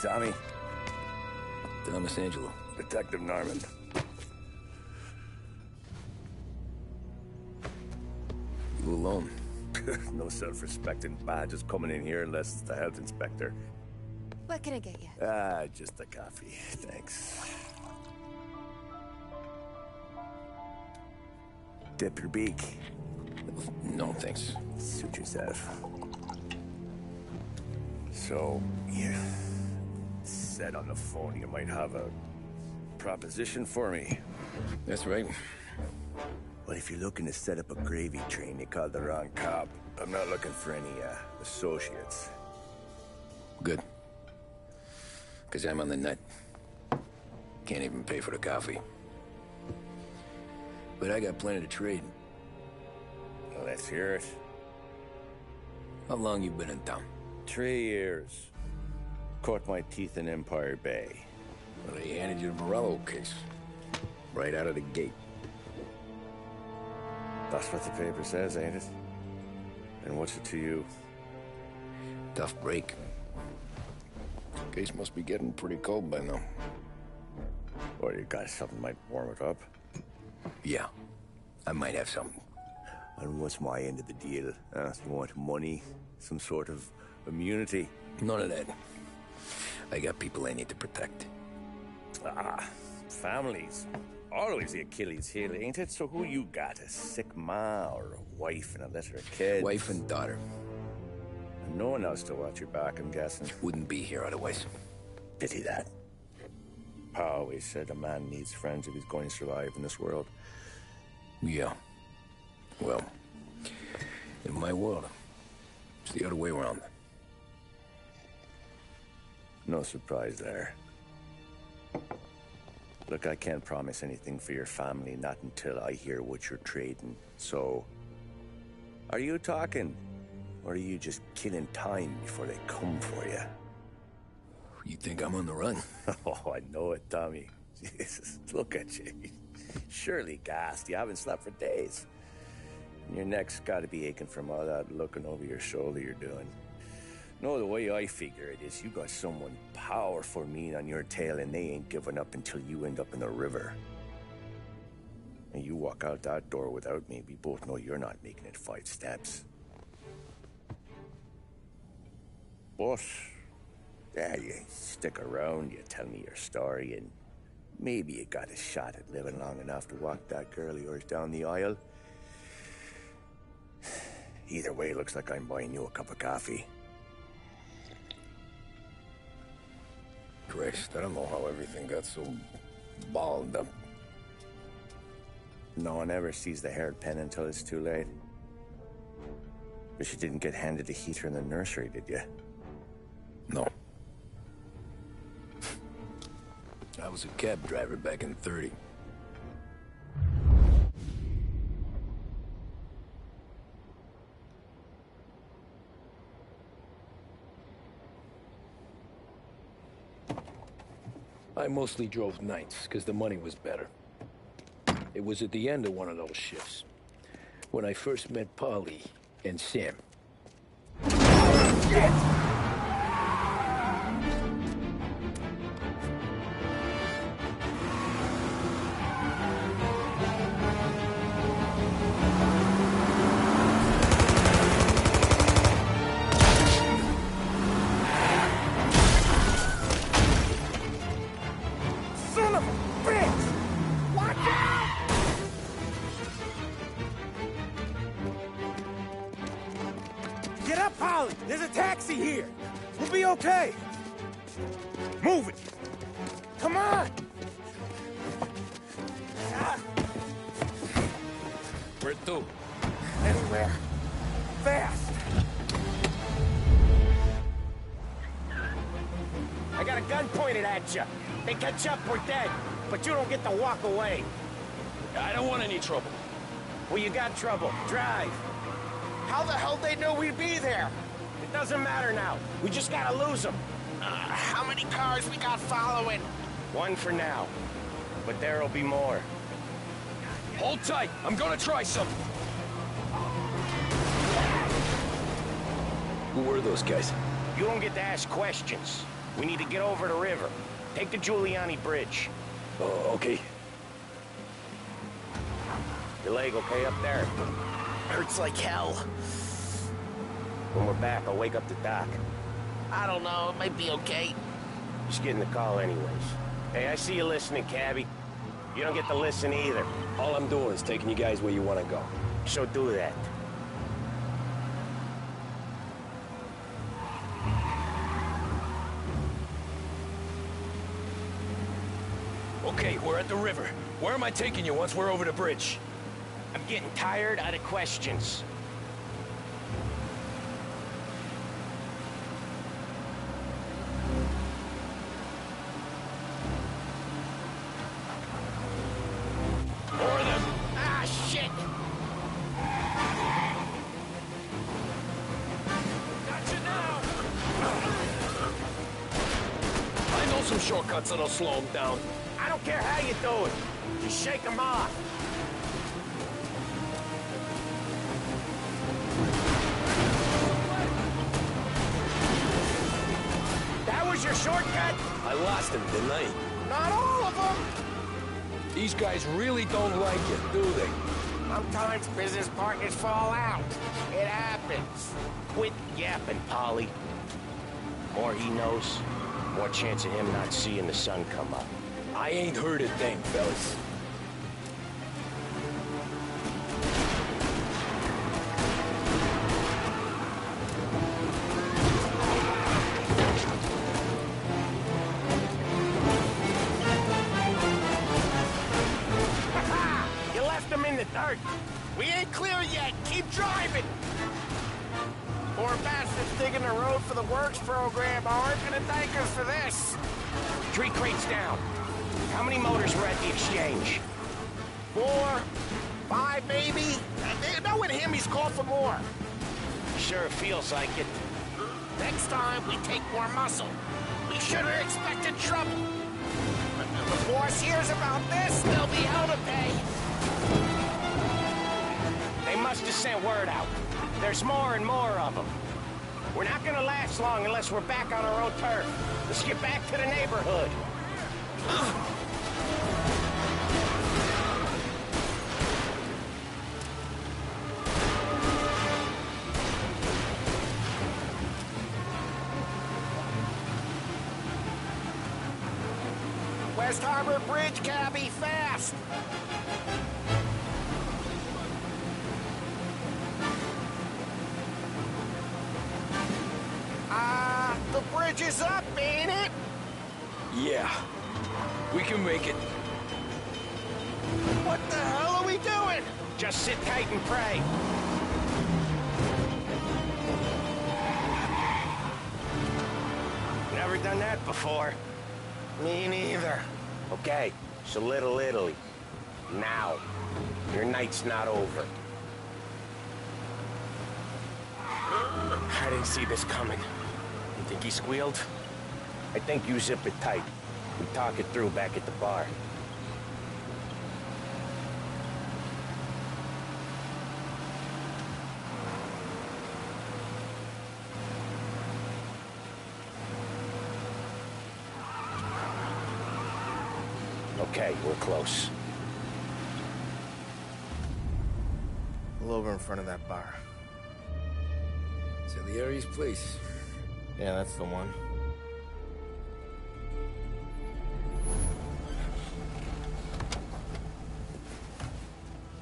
Tommy. Thomas Angelo. Detective Norman. You alone? No self-respecting badges coming in here unless it's the health inspector. What can I get you? Just a coffee. Thanks. Dip your beak. No, thanks. Suit yourself. So, you said on the phone you might have a proposition for me. That's right. Well, if you're looking to set up a gravy train, you called the wrong cop. I'm not looking for any, associates. Good. Because I'm on the nut. Can't even pay for the coffee. But I got plenty to trade. Well, let's hear it. How long you been in town? 3 years. Caught my teeth in Empire Bay. Well, they handed you the Morello case. Right out of the gate. That's what the paper says, ain't it? And what's it to you? Tough break. Case must be getting pretty cold by now. Or you got something might warm it up? Yeah, I might have something. And what's my end of the deal? You want money? Some sort of immunity? None of that. I got people I need to protect. Families. Always the Achilles heel, ain't it? So who you got? A sick ma or a wife and a litter of kids? Wife and daughter. And no one else to watch your back, I'm guessing. Wouldn't be here otherwise. Pity that. Pa always said a man needs friends if he's going to survive in this world. Yeah. Well, in my world, it's the other way around. No surprise there. Look, I can't promise anything for your family, not until I hear what you're trading. So, are you talking? Or are you just killing time before they come for you? You think I'm on the run? Oh, I know it, Tommy. Jesus, look at you. Surely gassed. You haven't slept for days. And your neck's got to be aching from all that looking over your shoulder you're doing. No, the way I figure it is you got someone powerful mean on your tail and they ain't giving up until you end up in the river. And you walk out that door without me, we both know you're not making it 5 steps. But, yeah, you stick around, you tell me your story, and maybe you got a shot at living long enough to walk that girl of yours down the aisle. Either way, it looks like I'm buying you a cup of coffee. Christ, I don't know how everything got so balled up. No one ever sees the haired pen until it's too late. But you didn't get handed a heater in the nursery, did you? No. I was a cab driver back in '30. I mostly drove nights, because the money was better. It was at the end of one of those shifts, when I first met Polly and Sam. Shit! Get up, Polly! There's a taxi here! We'll be okay! Move it! Come on! Where to? Anywhere. Fast! I got a gun pointed at you. They catch up, we're dead. But you don't get to walk away. I don't want any trouble. Well, you got trouble. Drive. How the hell they know we'd be there? It doesn't matter now. We just gotta lose them. How many cars we got following? 1 for now. But there'll be more. Hold tight. I'm gonna try something. Who were those guys? You don't get to ask questions. We need to get over the river. Take the Giuliani Bridge. Oh, okay. Your leg okay up there? Hurts like hell. When we're back, I'll wake up the doc. I don't know, it might be okay. Just getting the call anyways. Hey, I see you listening, cabbie. You don't get to listen either. All I'm doing is taking you guys where you want to go. So do that. Okay, we're at the river. Where am I taking you once we're over the bridge? I'm getting tired of the questions. More of them. Ah, shit! Gotcha now! I know some shortcuts that'll slow them down. I don't care how you do it. Just shake them off. That was your shortcut? I lost him, didn't I? Not all of them. These guys really don't like it, do they? Sometimes business partners fall out. It happens. Quit yapping, Polly. More he knows, more chance of him not seeing the sun come up. I ain't heard a thing, fellas. You left him in the dirt. We ain't clear yet. Keep driving. Poor bastards digging the road for the works program aren't gonna thank us for this. 3 crates down. How many motors were at the exchange? 4, 5 maybe. Knowing him, he's called for more. Sure feels like it. Next time, we take more muscle. We should have expected trouble. But when the boss hears about this, there'll be hell to pay. They must have sent word out. There's more and more of them. We're not gonna last long unless we're back on our own turf. Let's get back to the neighborhood. West Harbor Bridge, cabbie, fast! The bridge is up, ain't it? Yeah. We can make it. What the hell are we doing? Just sit tight and pray. Never done that before. Me neither. Okay, so Little Italy. Now. Your night's not over. I didn't see this coming. You think he squealed? I think you zip it tight. We talk it through back at the bar. Okay, we're close. Pull over in front of that bar. Salieri's place. Yeah, that's the one.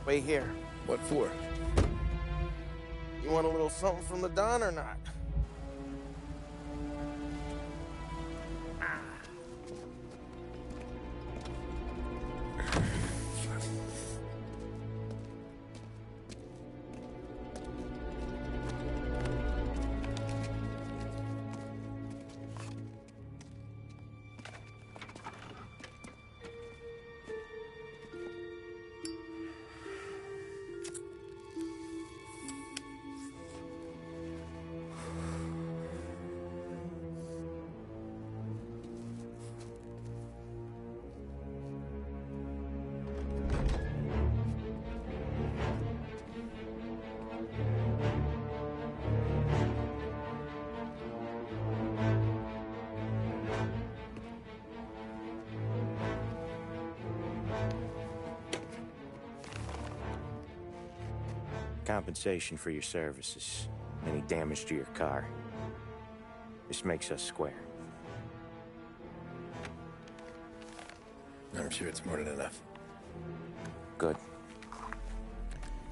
Wait here. What for? You want a little something from the Don or not? Compensation for your services. Any damage to your car. This makes us square. I'm sure it's more than enough. Good.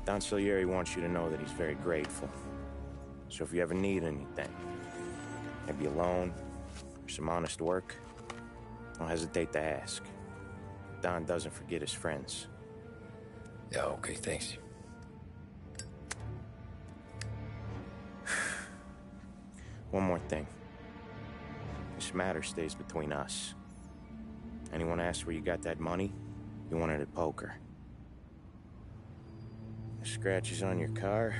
Don Salieri wants you to know that he's very grateful. So if you ever need anything, maybe a loan, or some honest work, don't hesitate to ask. Don doesn't forget his friends. Yeah, okay, thanks. One more thing. This matter stays between us. Anyone asks where you got that money, you won it at poker. The scratches on your car,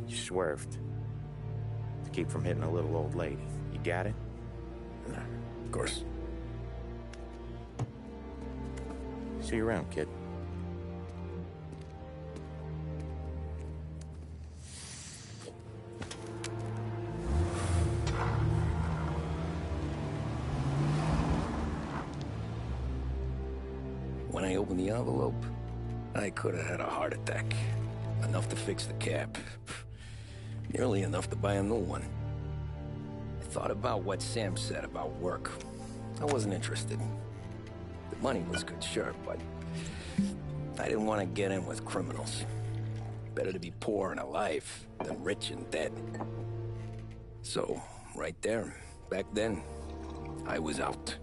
you swerved. To keep from hitting a little old lady. You got it? Of course. See you around, kid. When I opened the envelope, I could have had a heart attack. Enough to fix the cap. Nearly enough to buy a new one. I thought about what Sam said about work. I wasn't interested. The money was good, sure, but I didn't want to get in with criminals. Better to be poor and alive than rich and dead. So, right there, back then, I was out.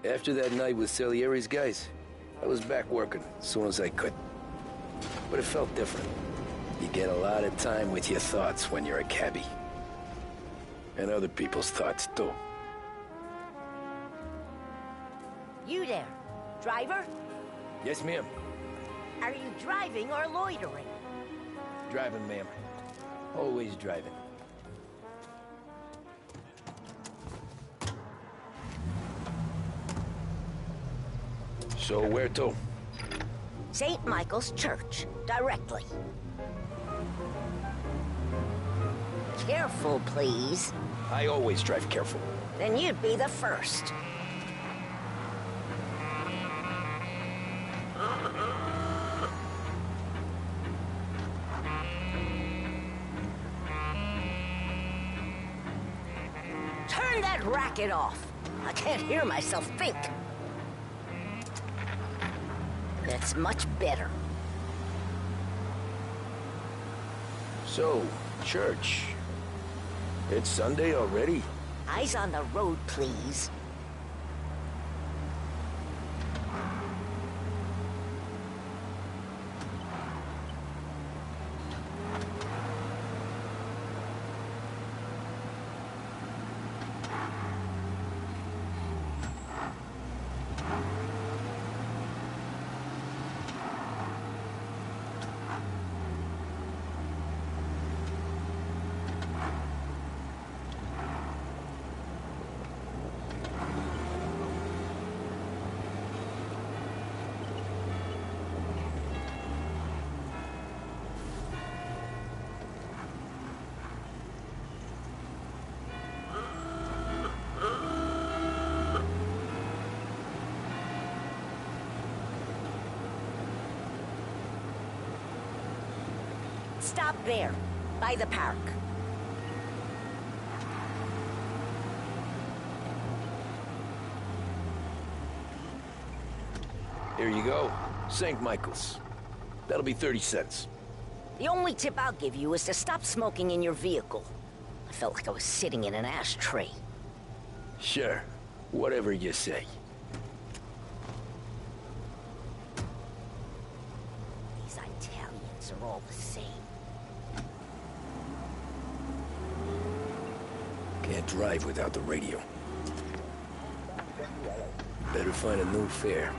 After that night with Salieri's guys, I was back working as soon as I could. But it felt different. You get a lot of time with your thoughts when you're a cabbie. And other people's thoughts, too. You there, driver? Yes, ma'am. Are you driving or loitering? Driving, ma'am. Always driving. So where to? St. Michael's Church, directly. Careful, please. I always drive careful. Then you'd be the first. Turn that racket off. I can't hear myself think. That's much better. So, church. It's Sunday already? Eyes on the road, please. Stop there, by the park. Here you go. St. Michael's. That'll be 30 cents. The only tip I'll give you is to stop smoking in your vehicle. I felt like I was sitting in an ashtray. Sure. Whatever you say. These Italians are all the same. Can't drive without the radio. Better find a new fare.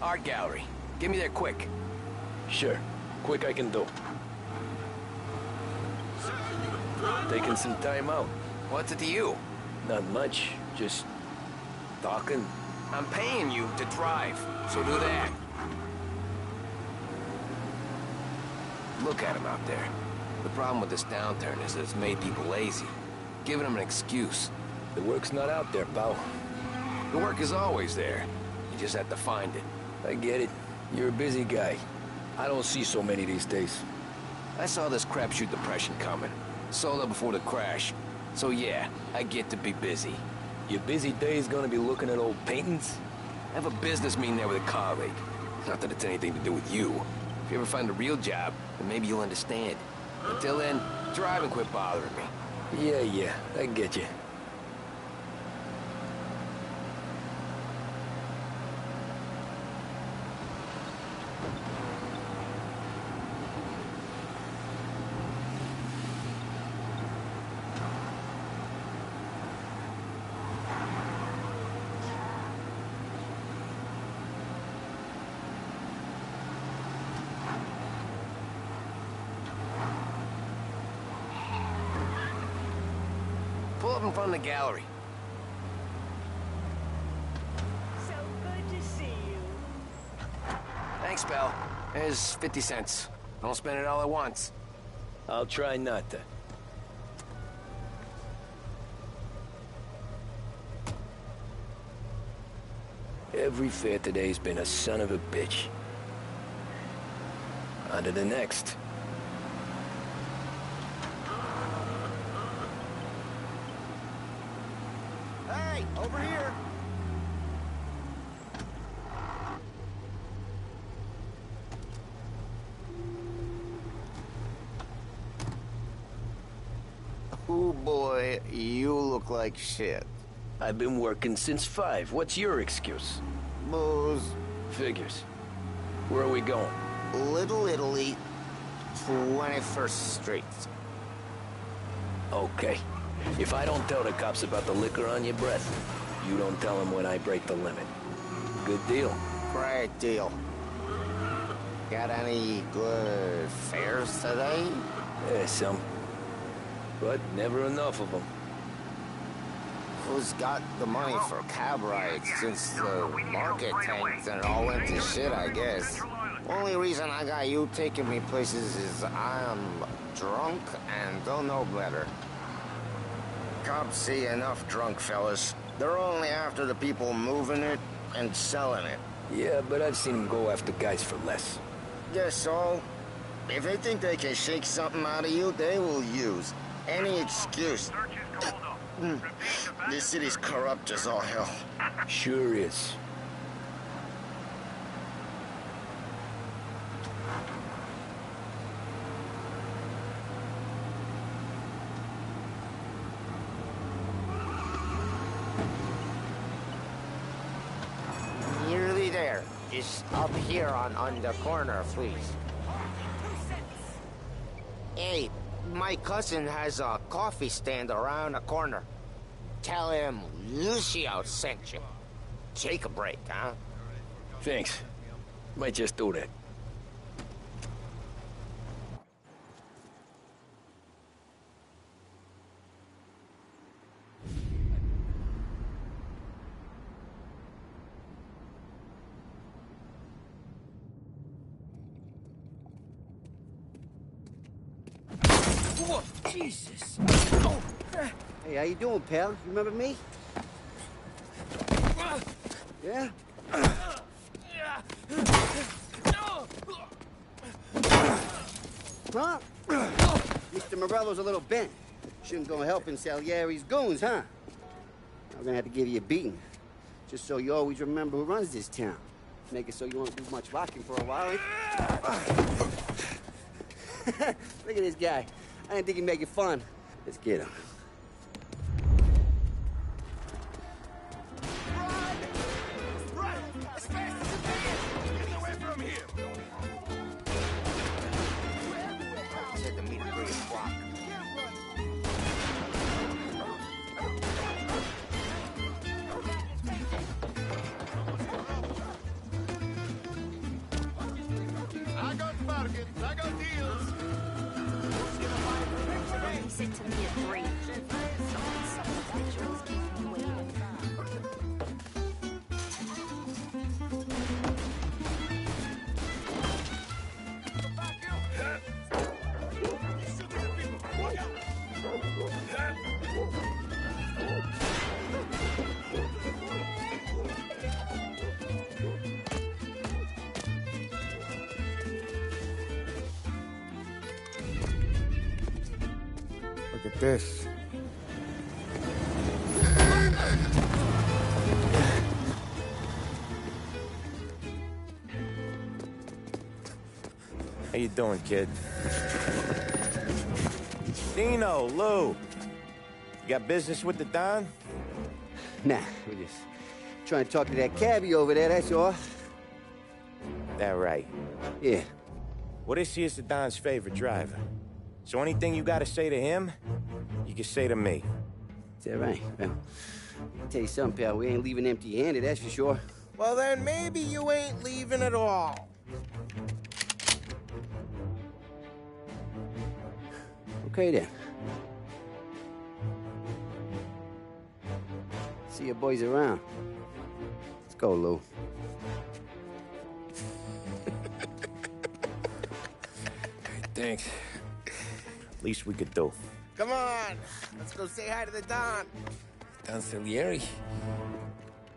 Art gallery. Get me there quick. Sure. Quick I can do. Taking some time out. What's it to you? Not much. Just... talking. I'm paying you to drive, so do that. Look at him out there. The problem with this downturn is that it's made people lazy. Giving them an excuse. The work's not out there, pal. The work is always there. You just have to find it. I get it. You're a busy guy. I don't see so many these days. I saw this crapshoot depression coming. Sold up before the crash. So yeah, I get to be busy. Your busy day's gonna be looking at old paintings? I have a business meeting there with a colleague. Not that it's anything to do with you. If you ever find a real job, then maybe you'll understand. Until then, drive and quit bothering me. Yeah, I get you. Pull up in front of the gallery. So good to see you. Thanks, pal. There's 50 cents. Don't spend it all at once. I'll try not to. Every fair today's been a son of a bitch. On to the next. Hey, over here! Oh boy, you look like shit. I've been working since 5. What's your excuse? Booze. Figures. Where are we going? Little Italy, 21st Street. Okay. If I don't tell the cops about the liquor on your breath, you don't tell them when I break the limit. Good deal. Great deal. Got any good fares today? Yeah, some. But never enough of them. Who's got the money for cab rides since the market tanked and it all went to shit, I guess? Only reason I got you taking me places is I'm drunk and don't know better. Cops see enough drunk fellas. They're only after the people moving it and selling it. Yeah, but I've seen them go after guys for less. Guess so. If they think they can shake something out of you, they will use any excuse. This city's corrupt as all hell. Sure is. Nearly there. Just up here on the corner, please. Hey, my cousin has a coffee stand around the corner. Tell him Lucio sent you. Take a break, huh? Thanks. Might just do that. Whoa, Jesus! Oh. Hey, how you doing, pal? You remember me? Yeah? Huh? Mr. Morello's a little bent. Shouldn't go helping Salieri's goons, huh? I'm gonna have to give you a beating. Just so you always remember who runs this town. Make it so you won't do much rocking for a while. Look at this guy. I didn't think he'd make it fun. Let's get him. Sit to me at 3. Son of a bitch always keeps me waiting. Look at this. How you doing, kid? Dino, Lou. You got business with the Don? Nah, we're just trying to talk to that cabbie over there, that's all. That right. Yeah. Well, this here's the Don's favorite driver. So anything you gotta say to him, you can say to me. Is that right? Well, I'll tell you something, pal. We ain't leaving empty-handed, that's for sure. Well, then maybe you ain't leaving at all. Okay, then. See your boys around. Let's go, Lou. Thanks. Least we could do. Come on, let's go say hi to the Don. Don Salieri?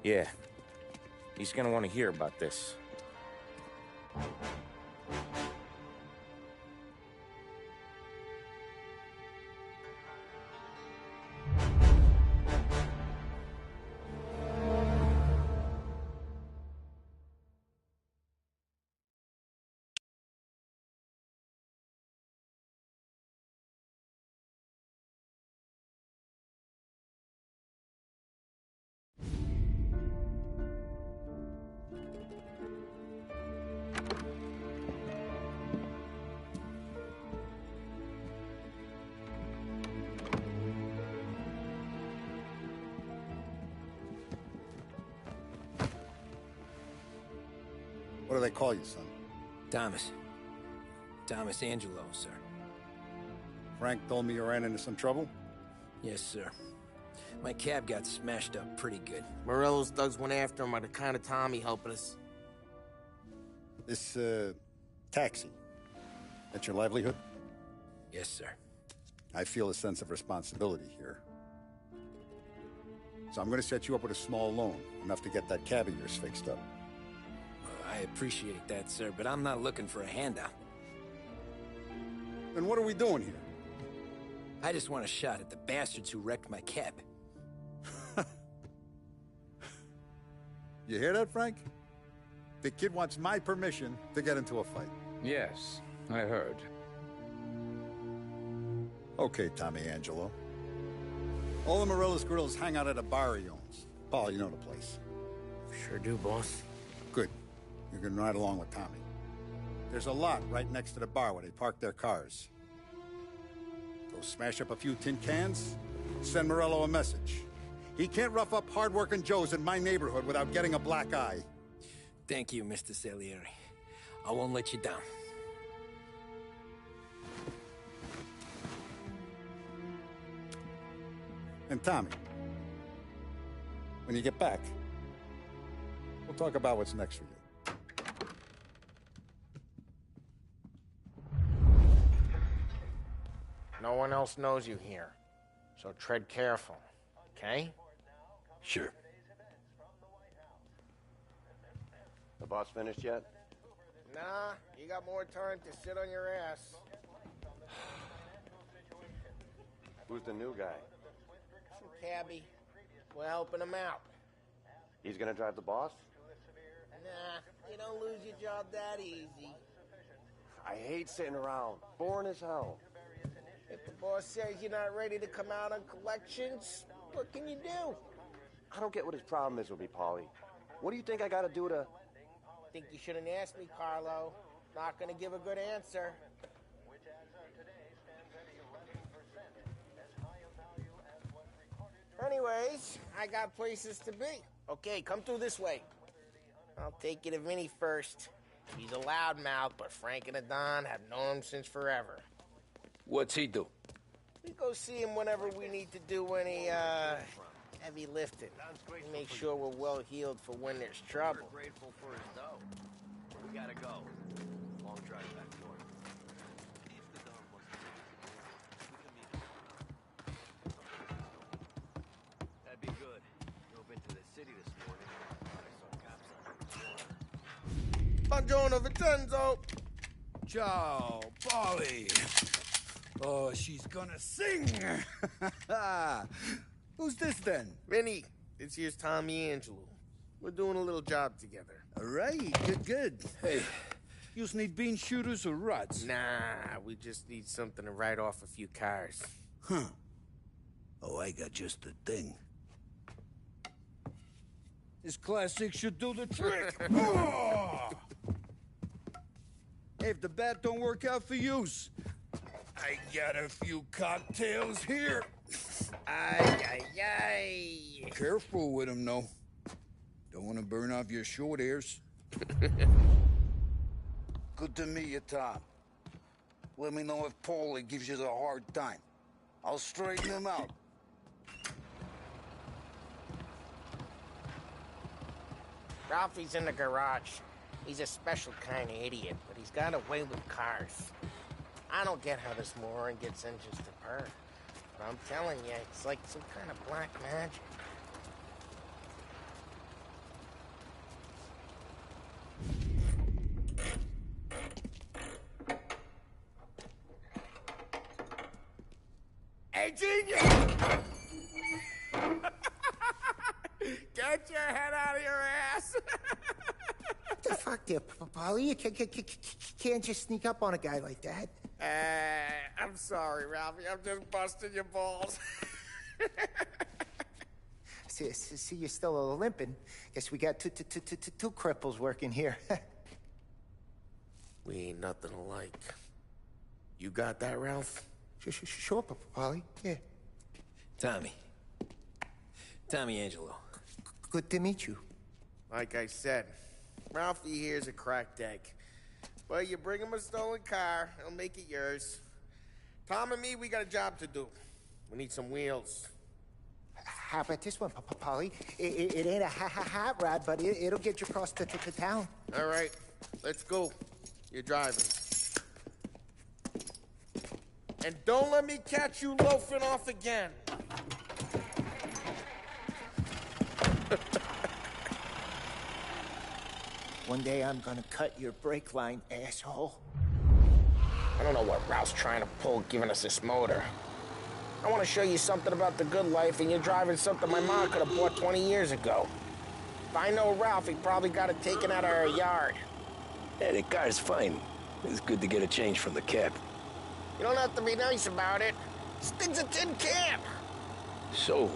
Yeah. He's gonna want to hear about this. What do they call you, son? Thomas. Thomas Angelo, sir. Frank told me you ran into some trouble? Yes, sir. My cab got smashed up pretty good. Morello's thugs went after him by the kind of Tommy helping us. This, taxi. That's your livelihood? Yes, sir. I feel a sense of responsibility here. So I'm gonna set you up with a small loan, enough to get that cab of yours fixed up. I appreciate that, sir, but I'm not looking for a handout. Then what are we doing here? I just want a shot at the bastards who wrecked my cab. You hear that, Frank? The kid wants my permission to get into a fight. Yes, I heard. Okay, Tommy Angelo. All the Morello's grills hang out at a bar he owns. Paul, you know the place. Sure do, boss. Good. You can ride along with Tommy. There's a lot right next to the bar where they park their cars. Go smash up a few tin cans, send Morello a message. He can't rough up hard-working Joes in my neighborhood without getting a black eye. Thank you, Mr. Salieri. I won't let you down. And Tommy, when you get back, we'll talk about what's next for you. No one else knows you here, so tread careful, okay? Sure. The boss finished yet? Nah, you got more time to sit on your ass. Who's the new guy? Some cabbie. We're helping him out. He's gonna drive the boss? Nah, you don't lose your job that easy. I hate sitting around. Boring as hell. If the boss says you're not ready to come out on collections, what can you do? I don't get what his problem is with me, Paulie. What do you think I gotta do to... Think you shouldn't ask me, Carlo. Not gonna give a good answer. Anyways, I got places to be. Okay, come through this way. I'll take you to Vinny first. He's a loudmouth, but Frank and the Don have known him since forever. What's he do? We go see him whenever we need to do any, heavy lifting. We make sure we're well healed for when there's trouble. Grateful for his dough. We gotta go. Long drive back north. That'd be good. Drove into the city this morning. I saw cops on the corner. Buongiorno, Vincenzo! Ciao, Polly. Oh, she's gonna sing. Who's this then? Vinny, this here's Tommy Angelo. We're doing a little job together. All right, good. Hey, you need bean shooters or rods? Nah, we just need something to write off a few cars. Huh. Oh, I got just the thing. This classic should do the trick. Oh! Hey, if the bat don't work out for yous, I got a few cocktails here. Ay. Careful with them, though. Don't want to burn off your short hairs. Good to meet you, Tom. Let me know if Paulie gives you the hard time. I'll straighten him out. Ralphie's in the garage. He's a special kind of idiot, but he's got a way with cars. I don't get how this moron gets engines to purr. But I'm telling you, it's like some kind of black magic. Hey, genius! Get your head out of your ass! What the fuck there, Polly? You can't just sneak up on a guy like that. I'm sorry, Ralphie. I'm just busting your balls. See, you're still limping. Guess we got two cripples working here. We ain't nothing alike. You got that, Ralph? Sure, Polly. Yeah. Tommy Angelo. Good to meet you. Like I said, Ralphie here's a cracked egg. But you bring him a stolen car, he'll make it yours. Tom and me, we got a job to do. We need some wheels. How about this one, Polly? It ain't a hot rod, but it'll get you across to town. All right, let's go. You're driving. And don't let me catch you loafing off again. One day I'm gonna cut your brake line, asshole. I don't know what Ralph's trying to pull giving us this motor. I want to show you something about the good life, and you're driving something my mom could have bought 20 years ago. If I know Ralph, he probably got it taken out of our yard. Yeah, the car's fine. It's good to get a change from the cab. You don't have to be nice about it. This thing's a tin can. So,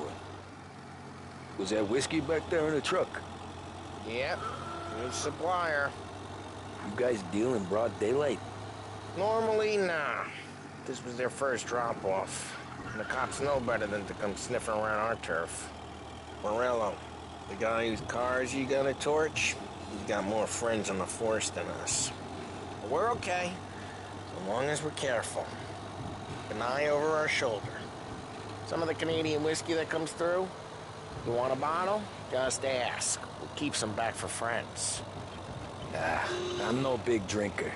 was that whiskey back there in the truck? Yep, new supplier. You guys deal in broad daylight? Normally, nah. This was their first drop-off. And the cops know better than to come sniffing around our turf. Morello, the guy whose cars you gonna torch, he's got more friends on the force than us. But we're okay, as long as we're careful. Keep an eye over our shoulder. Some of the Canadian whiskey that comes through, you want a bottle? Just ask. We'll keep some back for friends. I'm no big drinker.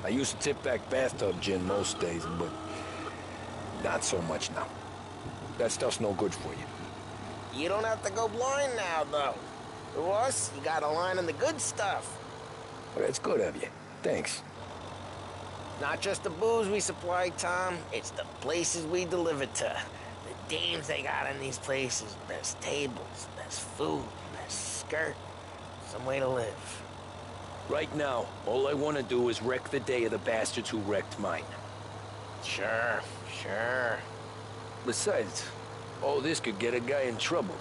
I used to tip back bathtub gin most days, but not so much now. That stuff's no good for you. You don't have to go blind now, though. To us, you got a line on the good stuff. Well, that's good of you. Thanks. Not just the booze we supply, Tom. It's the places we deliver to. The dames they got in these places. Best tables, best food, best skirt. Some way to live. Right now, all I want to do is wreck the day of the bastards who wrecked mine. Sure. Besides, all this could get a guy in trouble.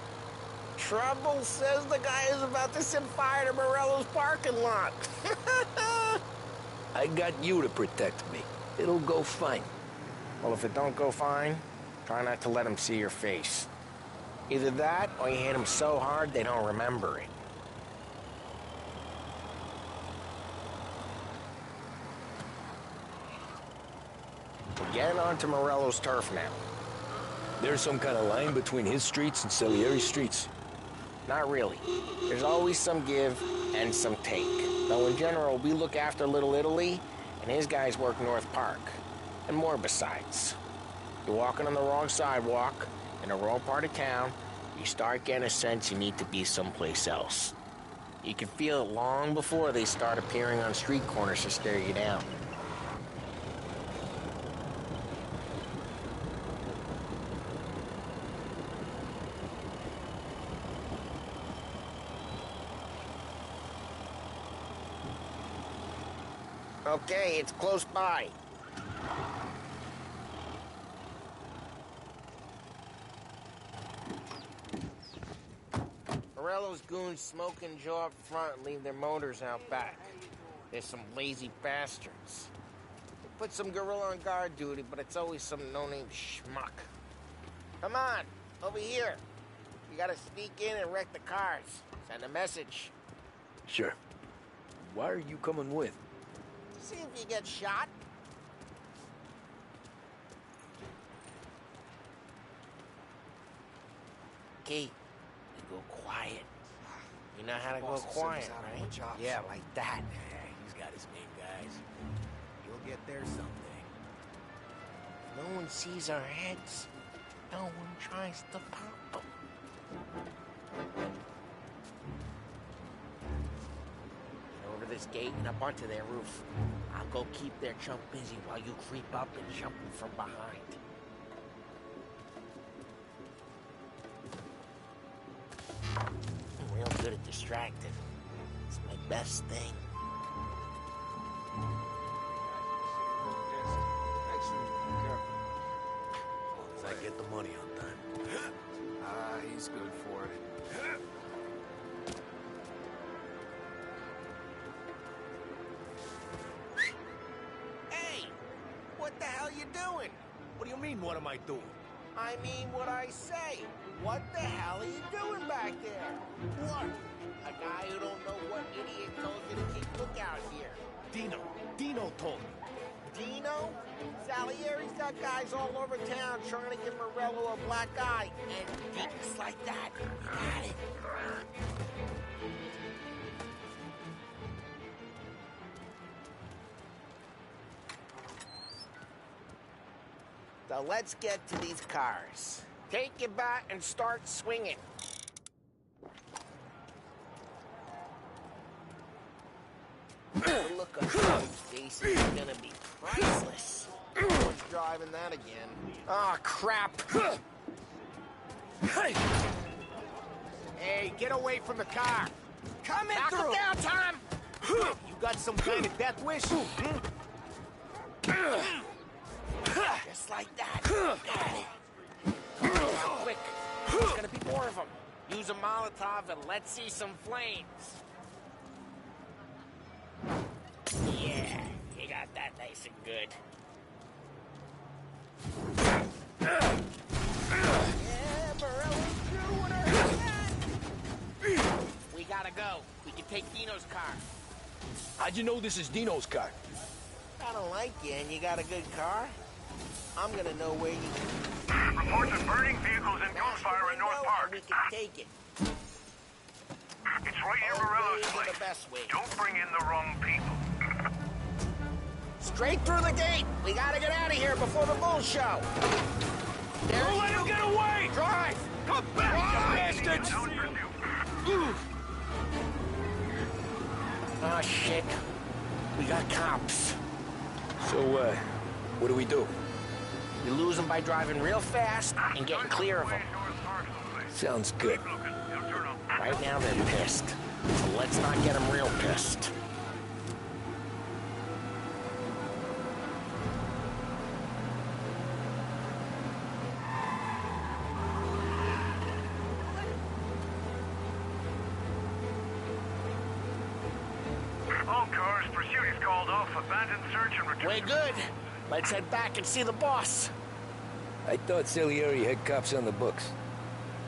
Trouble, says the guy who's about to set fire to Morello's parking lot. I got you to protect me. It'll go fine. Well, if it don't go fine, try not to let them see your face. Either that, or you hit them so hard they don't remember it. We're getting onto Morello's turf now. There's some kind of line between his streets and Salieri's streets? Not really. There's always some give and some take. Though in general, we look after Little Italy, and his guys work North Park. And more besides. You're walking on the wrong sidewalk, in the wrong part of town, you start getting a sense you need to be someplace else. You can feel it long before they start appearing on street corners to stare you down. Okay, it's close by. Morello's goons smoke and jaw up front and leave their motors out back. There's some lazy bastards. They put some gorilla on guard duty, but it's always some no-name schmuck. Come on, over here. You gotta sneak in and wreck the cars. Send a message. Sure. Why are you coming with? See if you get shot. Key, you go quiet. You know how to go quiet, right? Yeah, like that. Yeah, he's got his main guys. You'll get there someday. No one sees our heads. No one tries to pop them. Get over this gate and up onto their roof. I'll go keep their chump busy while you creep up and jump them from behind. I'm real good at distracting. It's my best thing. As I get the money on time. He's good for it. Hey! What the hell you doing? What do you mean, what am I doing? I mean what I say. What the hell are you doing back there? What? A guy who don't know what idiot told you to keep lookout here. Dino told me. Dino? Salieri's got guys all over town trying to give Morello a black eye. And things like that. Got it. So let's get to these cars. Take your bat and start swinging. The look on your face is gonna be priceless. Who's driving that again? Oh, crap. Hey, get away from the car. Come in through. Down, Tom. You got some kind of death wish? Just like that. Got it. Now, quick. There's gonna be more of them. Use a Molotov and let's see some flames. Yeah, you got that nice and good. Yeah, Morello's through with her. We gotta go. We can take Dino's car. How'd you know this is Dino's car? I don't like you and you got a good car. I'm gonna know where you... Reports of burning vehicles and gunfire in North Park. We can take it. It's right near Morello's place. The best way. Don't bring in the wrong people. Straight through the gate. We gotta get out of here before the bull show. Don't let him get away! Drive! Come back, you bastards! Oh, shit. We got cops. So, what do we do? You lose them by driving real fast and getting clear of them. Sounds good. Right now they're pissed. So let's not get them real pissed. All cars, pursuit is called off. Abandoned search and return. We're good. Let's head back and see the boss. I thought Salieri had cops on the books.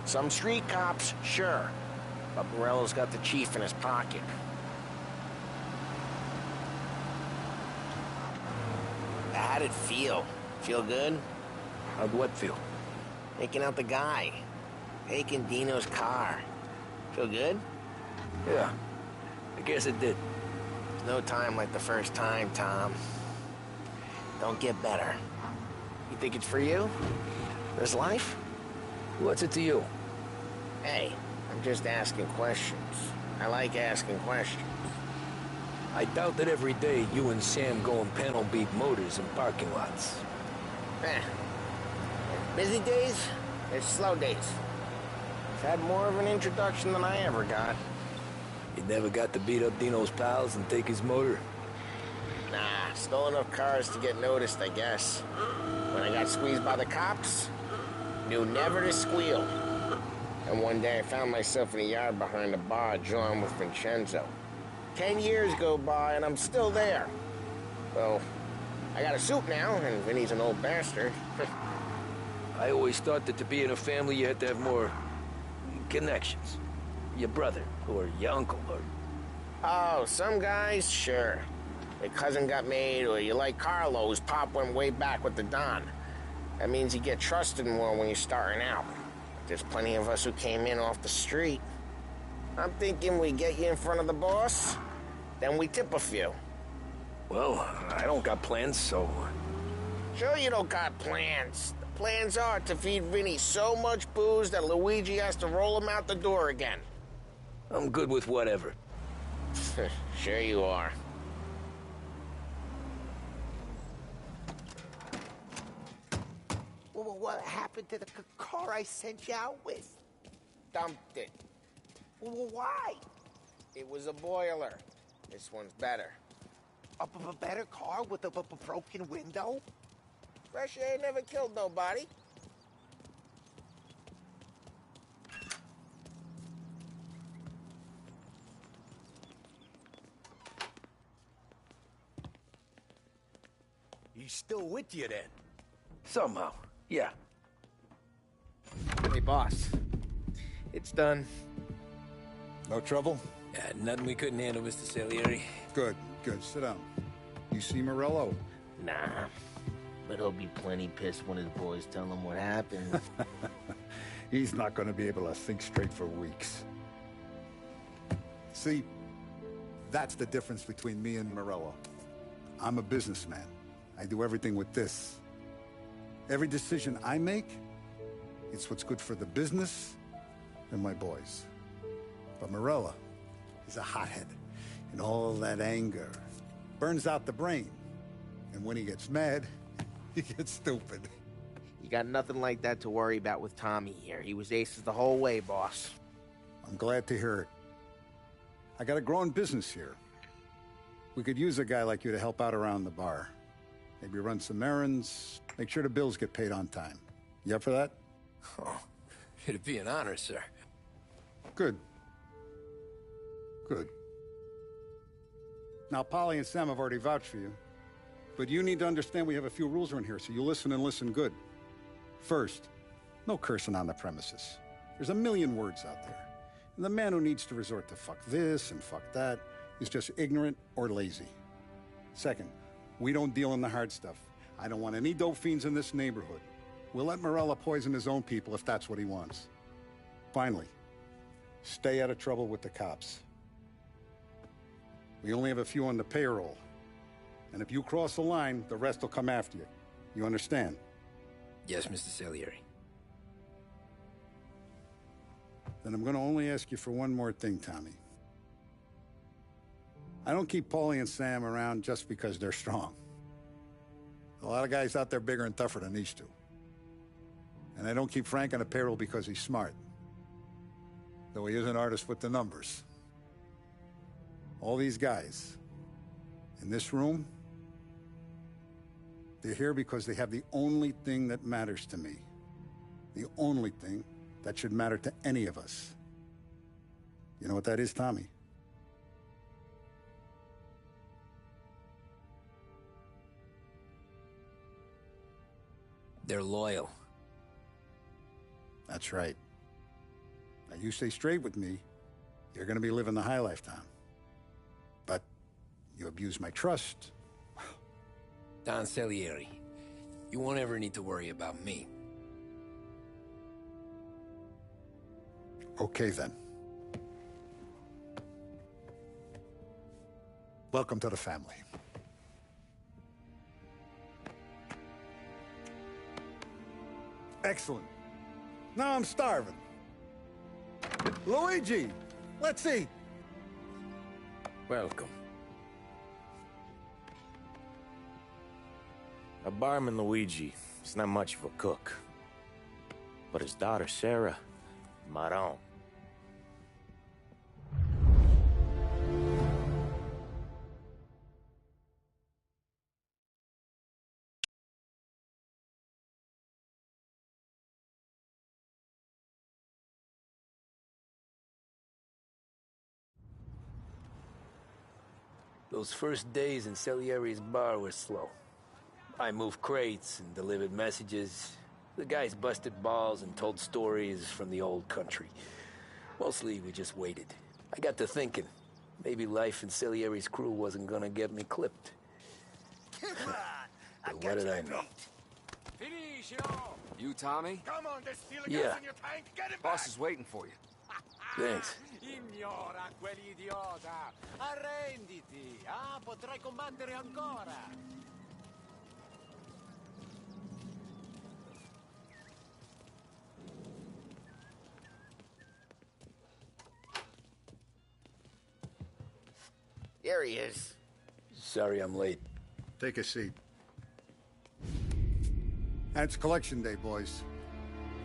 Some street cops, sure. But Morello's got the chief in his pocket. How'd it feel? Feel good? How'd what feel? Taking out the guy. Taking Dino's car. Feel good? Yeah, I guess it did. No time like the first time, Tom. Don't get better. You think it's for you? This life? What's it to you? Hey, I'm just asking questions. I like asking questions. I doubt that every day you and Sam go and panel beat motors in parking lots. Busy days, there's slow days. I've had more of an introduction than I ever got. You never got to beat up Dino's pals and take his motor? Nah, stole enough cars to get noticed, I guess. When I got squeezed by the cops, knew never to squeal. And one day I found myself in a yard behind a bar drawing with Vincenzo. 10 years go by and I'm still there. Well, I got a suit now, and Vinny's an old bastard. I always thought that to be in a family you had to have more connections. Your brother, or your uncle, or... Oh, some guys, sure. Your cousin got made, or you like Carlo's pop went way back with the Don. That means you get trusted more when you're starting out. There's plenty of us who came in off the street. I'm thinking we get you in front of the boss, then we tip a few. Well, I don't got plans, so... Sure you don't got plans. The plans are to feed Vinny so much booze that Luigi has to roll him out the door again. I'm good with whatever. Sure you are. Well, what happened to the car I sent you out with? Dumped it. Well, why? It was a boiler. This one's better. A better car with a broken window? Fresh air never killed nobody. He's still with you then? Somehow, yeah. Hey, boss. It's done. No trouble? Yeah, nothing we couldn't handle, Mr. Salieri. Good, good. Sit down. You see Morello? Nah. But he'll be plenty pissed when his boys tell him what happened. He's not going to be able to think straight for weeks. See, that's the difference between me and Morello. I'm a businessman. I do everything with this. Every decision I make, it's what's good for the business and my boys. But Morello is a hothead, and all that anger burns out the brain. And when he gets mad, he gets stupid. You got nothing like that to worry about with Tommy here. He was aces the whole way, boss. I'm glad to hear it. I got a growing business here. We could use a guy like you to help out around the bar. Maybe run some errands, make sure the bills get paid on time. You up for that? Oh, it'd be an honor, sir. Good. Good. Now, Polly and Sam have already vouched for you. But you need to understand we have a few rules around here, so you listen and listen good. First, no cursing on the premises. There's a million words out there. And the man who needs to resort to fuck this and fuck that is just ignorant or lazy. Second, we don't deal in the hard stuff. I don't want any dope fiends in this neighborhood. We'll let Morello poison his own people if that's what he wants. Finally, stay out of trouble with the cops. We only have a few on the payroll. And if you cross the line, the rest will come after you. You understand? Yes, Mr. Salieri. Then I'm going to only ask you for one more thing, Tommy. I don't keep Paulie and Sam around just because they're strong. A lot of guys out there bigger and tougher than these two. And I don't keep Frank on the payroll because he's smart. Though he is an artist with the numbers. All these guys in this room, they're here because they have the only thing that matters to me. The only thing that should matter to any of us. You know what that is, Tommy? They're loyal. That's right. Now, you stay straight with me, you're going to be living the high life, Tom. But you abuse my trust. Don Salieri, You won't ever need to worry about me. Okay, then. Welcome to the family. Excellent. Now I'm starving. Luigi, let's eat. Welcome. A barman, Luigi, is not much of a cook. But his daughter, Sarah, Maron. Those first days in Salieri's bar were slow. I moved crates and delivered messages. The guys busted balls and told stories from the old country. Mostly, we just waited. I got to thinking, maybe life in Salieri's crew wasn't gonna get me clipped. But what did I know? You, Tommy? Come on, there's fuel Yeah. gas in your tank. Get it Boss back. is waiting for you. Thanks. Ignora quell'idiota. Arrenditi. Potrai combattere ancora. There he is. Sorry I'm late. Take a seat. And it's collection day, boys.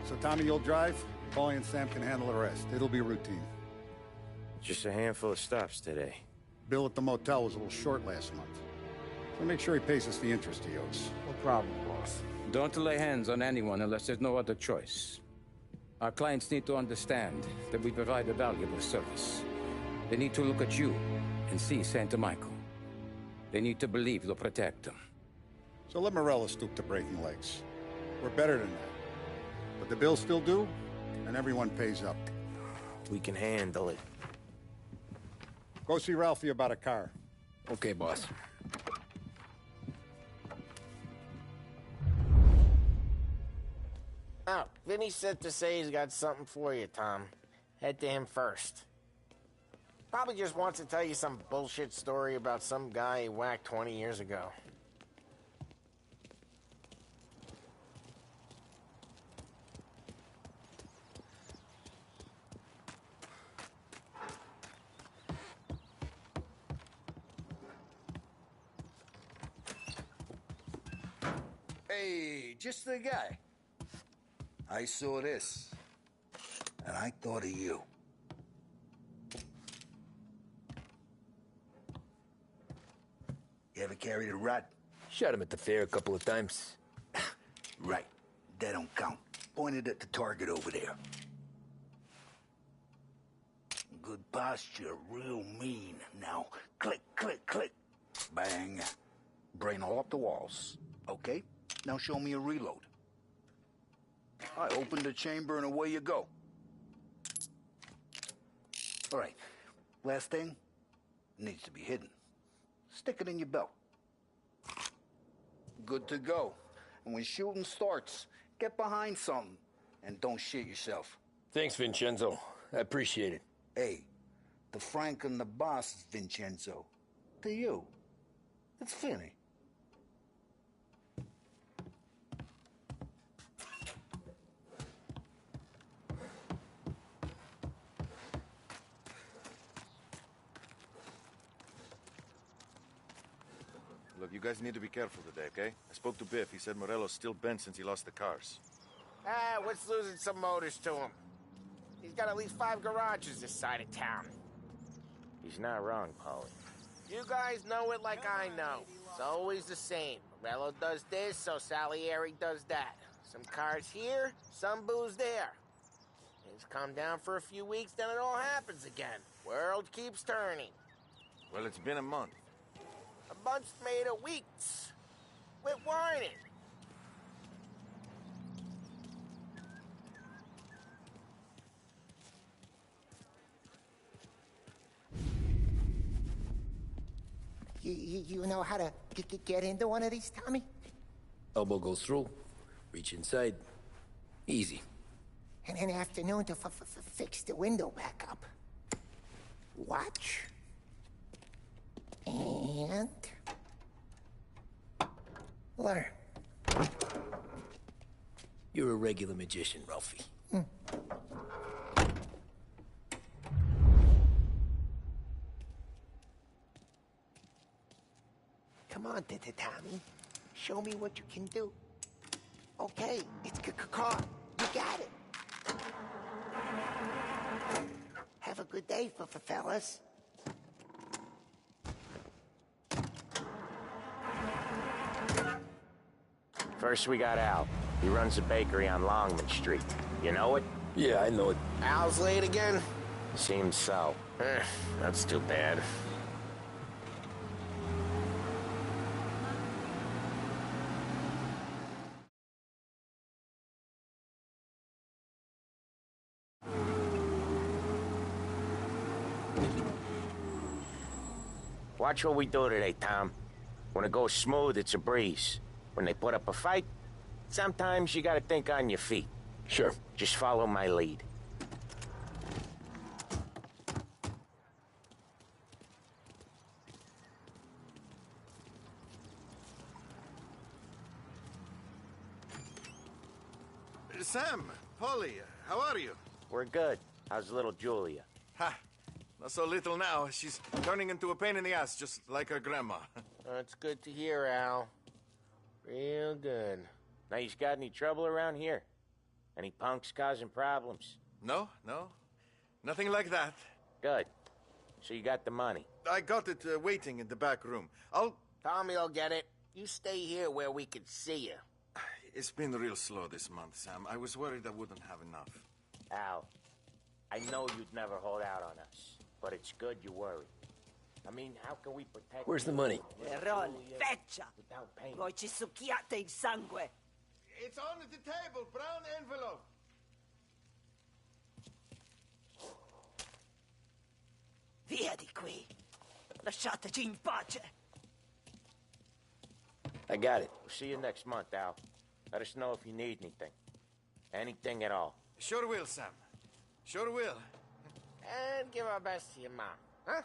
So Tommy, you'll drive. Paulie and Sam can handle the rest. It'll be routine. Just a handful of stops today. Bill at the motel was a little short last month. So make sure he pays us the interest he owes. No problem, boss. Don't lay hands on anyone unless there's no other choice. Our clients need to understand that we provide a valuable service. They need to look at you and see Santa Michael. They need to believe you'll protect them. So let Morella stoop to breaking legs. We're better than that. But the bill's still due, and everyone pays up. We can handle it. Go see Ralphie about a car. Okay, boss. Oh, Vinny said to say he's got something for you, Tom. Head to him first. Probably just wants to tell you some bullshit story about some guy he whacked 20 years ago. Hey, just the guy. I saw this, and I thought of you. You ever carried a rat? Shot him at the fair a couple of times. Right. That don't count. Pointed at the target over there. Good posture, real mean. Now, click, click, click. Bang. Brain all up the walls. Okay? Now show me a reload. I open the chamber and away you go. All right. Last thing. Needs to be hidden. Stick it in your belt. Good to go. And when shooting starts, get behind something and don't shit yourself. Thanks, Vincenzo. I appreciate it. Hey, the Frank and the boss is Vincenzo. To you, it's Finny. Look, you guys need to be careful today, okay? I spoke to Biff. He said Morello's still bent since he lost the cars. What's losing some motors to him? He's got at least 5 garages this side of town. He's not wrong, Paulie. You guys know it like I know. It's always the same. Morello does this, so Salieri does that. Some cars here, some booze there. Things calm down for a few weeks, then it all happens again. World keeps turning. Well, it's been a month. A month's made of weeks. Quit whining. You know how to get into one of these, Tommy? Elbow goes through, reach inside. Easy. And an afternoon to fix the window back up. Watch. And... learn. You're a regular magician, Ralphie. Come on, Tommy. Show me what you can do. Okay, it's car. You got it. Have a good day, fellas. First we got Al. He runs a bakery on Longman Street. You know it? Yeah, I know it. Al's late again? Seems so. That's too bad. Watch what we do today, Tom. When it goes smooth, it's a breeze. When they put up a fight, sometimes you gotta think on your feet. Sure. Just follow my lead. Sam, Polly, how are you? We're good. How's little Julia? Ha! Not so little now. She's turning into a pain in the ass, just like her grandma. That's good to hear, Al. Real good. Now, you got any trouble around here? Any punks causing problems? No. Nothing like that. Good. So you got the money? I got it waiting in the back room. Tommy will get it. You stay here where we can see you. It's been real slow this month, Sam. I was worried I wouldn't have enough. Al, I know you'd never hold out on us, but it's good you worry. I mean, how can we protect... Where's the money? Errol, feccia! Without pain. Voi ci succhiate il sangue. It's on the table, brown envelope. Via di qui. Lasciateci in pace. I got it. We'll see you next month, Al. Let us know if you need anything. Anything at all. Sure will, Sam. Sure will. And give our best to your mom, huh?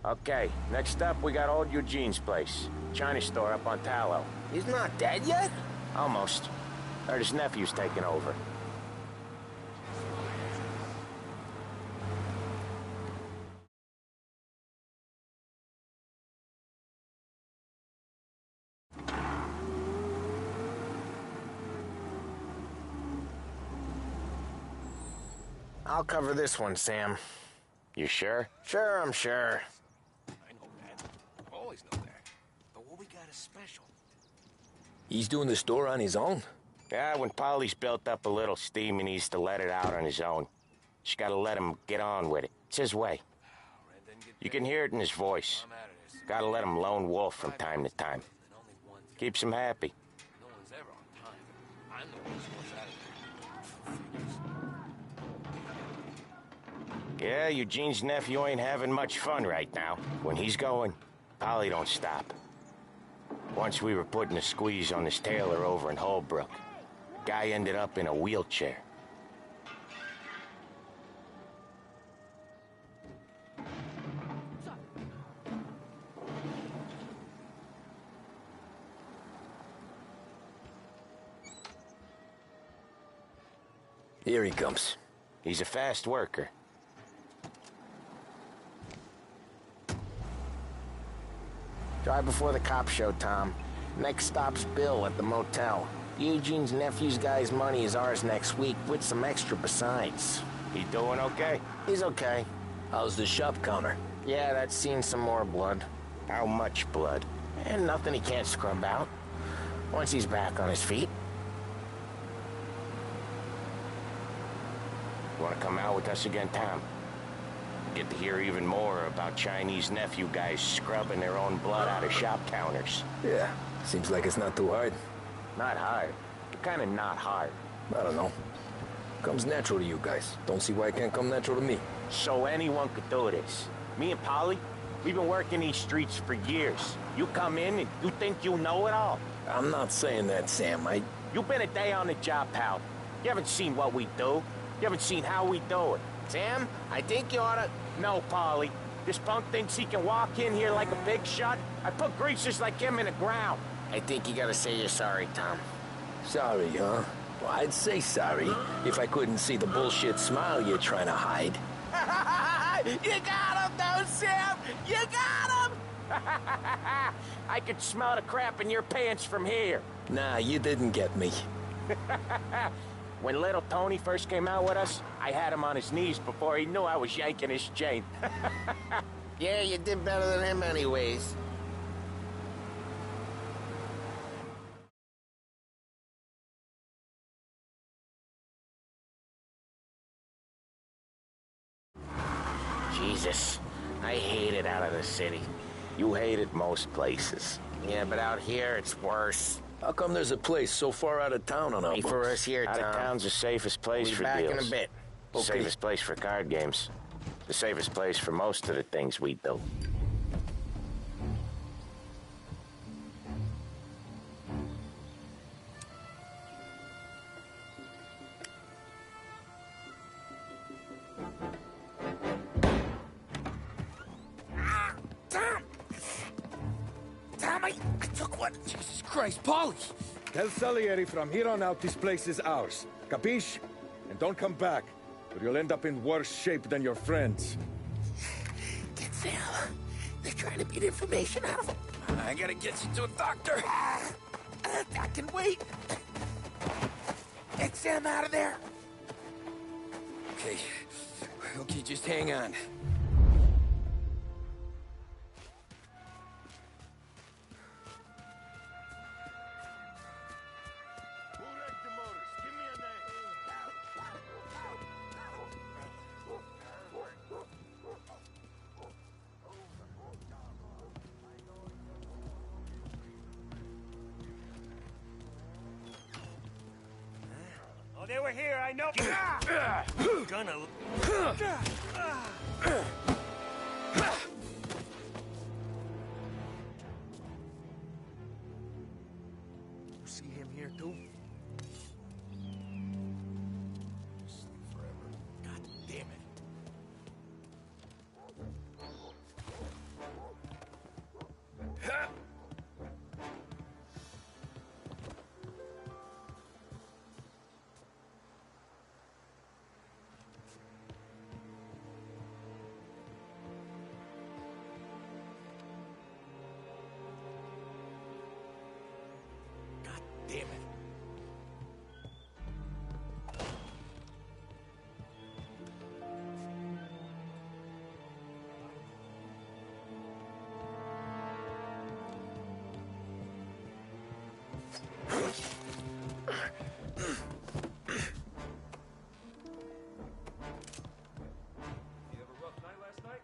Okay, next up, we got old Eugene's place. China store up on Tallow. He's not dead yet? Almost. Heard his nephew's taking over. I'll cover this one, Sam. You sure? Sure, I'm sure. I know that. Always know that. But what we got is special. He's doing the store on his own? Yeah, when Polly's built up a little steam, he needs to let it out on his own. Just gotta let him get on with it. It's his way. You can hear it in his voice. Gotta let him lone wolf from time to time. Keeps him happy. No one's ever on time. I'm the one who's out of Yeah, Eugene's nephew ain't having much fun right now. When he's going, Polly don't stop. Once we were putting a squeeze on this tailor over in Holbrook. Guy ended up in a wheelchair. Here he comes. He's a fast worker. Drive before the cops show, Tom. Next stop's Bill at the motel. Eugene's nephew's guy's money is ours next week, with some extra besides. He doing okay? He's okay. How's the shop counter? Yeah, that's seen some more blood. How much blood? And nothing he can't scrub out. Once he's back on his feet. You wanna come out with us again, Tom? Get to hear even more about Chinese nephew guys scrubbing their own blood out of shop counters. Yeah, seems like it's not too hard. Not hard. Kind of not hard. I don't know. Comes natural to you guys. Don't see why it can't come natural to me. So anyone could do this. Me and Polly, we've been working these streets for years. You come in and you think you know it all. I'm not saying that, Sam. You've been a day on the job, pal. You haven't seen what we do. You haven't seen how we do it. Sam, I think you oughta... No, Polly. This punk thinks he can walk in here like a big shot. I put greasers like him in the ground. I think you gotta say you're sorry, Tom. Sorry, huh? Well, I'd say sorry if I couldn't see the bullshit smile you're trying to hide. You got him, though, Sam! You got him! I could smell the crap in your pants from here. Nah, you didn't get me. When little Tony first came out with us, I had him on his knees before he knew I was yanking his chain. Yeah, you did better than him anyways. Jesus, I hate it out of the city. You hate it most places. Yeah, but out here, it's worse. How come there's a place so far out of town on our Wait for us here, Tom. Out of town's the safest place We'll for be back deals. in a bit. The safest place for card games. The safest place for most of the things we do. Tom, I took one. Jesus Christ, Polly! Tell Salieri from here on out this place is ours. Capiche? And don't come back, or you'll end up in worse shape than your friends. Get Sam. They're trying to beat information out of him. I gotta get you to a doctor. I can wait. Get Sam out of there. Okay. Okay, just hang on. Oh, they were here, I know. Gonna... You see him here, too? Sleep forever. God damn it. Damn it. You have a rough night last night?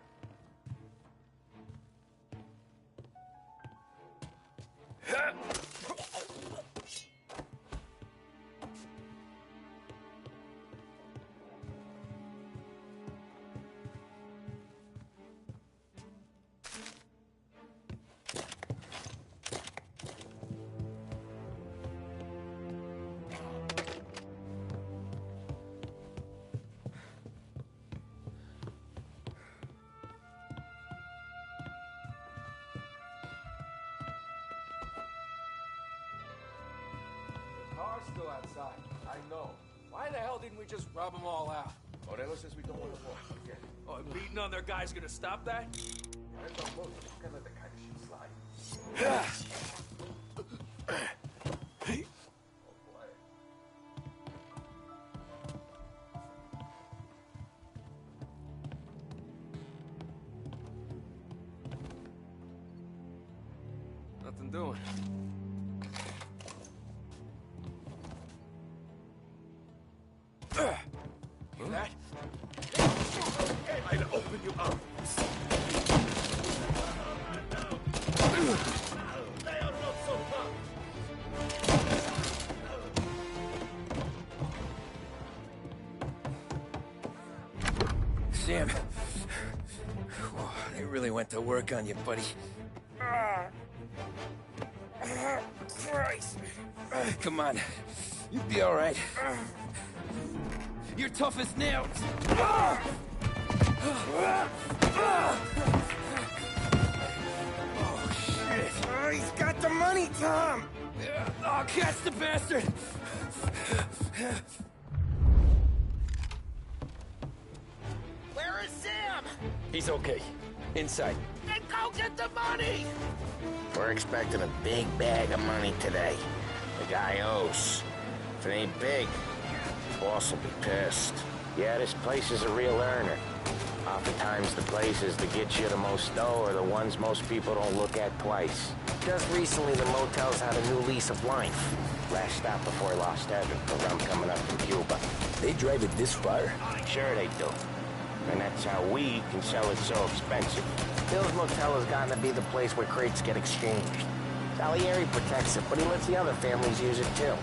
Car's still outside. I know. Why the hell didn't we just rub them all out? Morello says we don't want to walk. Yeah. Oh, and beating on their guy's gonna stop that? I don't know. You can't let the kind of shit slide. Nothing doing. Hear that? try to open you up. They are not so tough. Sam. Whoa, they really went to work on you, buddy. Christ. Come on. You'll be all right. You're tough as nails. Oh, shit. Oh, he's got the money, Tom! Oh, catch the bastard! Where is Sam? He's okay. Inside. Then go get the money! We're expecting a big bag of money today. The guy owes. If it ain't big, boss will be pissed. Yeah, this place is a real earner. Oftentimes the places that get you the most dough are the ones most people don't look at twice. Just recently the motel's had a new lease of life. Last stop before Lost Heaven for rum coming up from Cuba. They drive it this far? Sure they do. And that's how we can sell it so expensive. Bill's Motel has gotten to be the place where crates get exchanged. Salieri protects it, but he lets the other families use it too.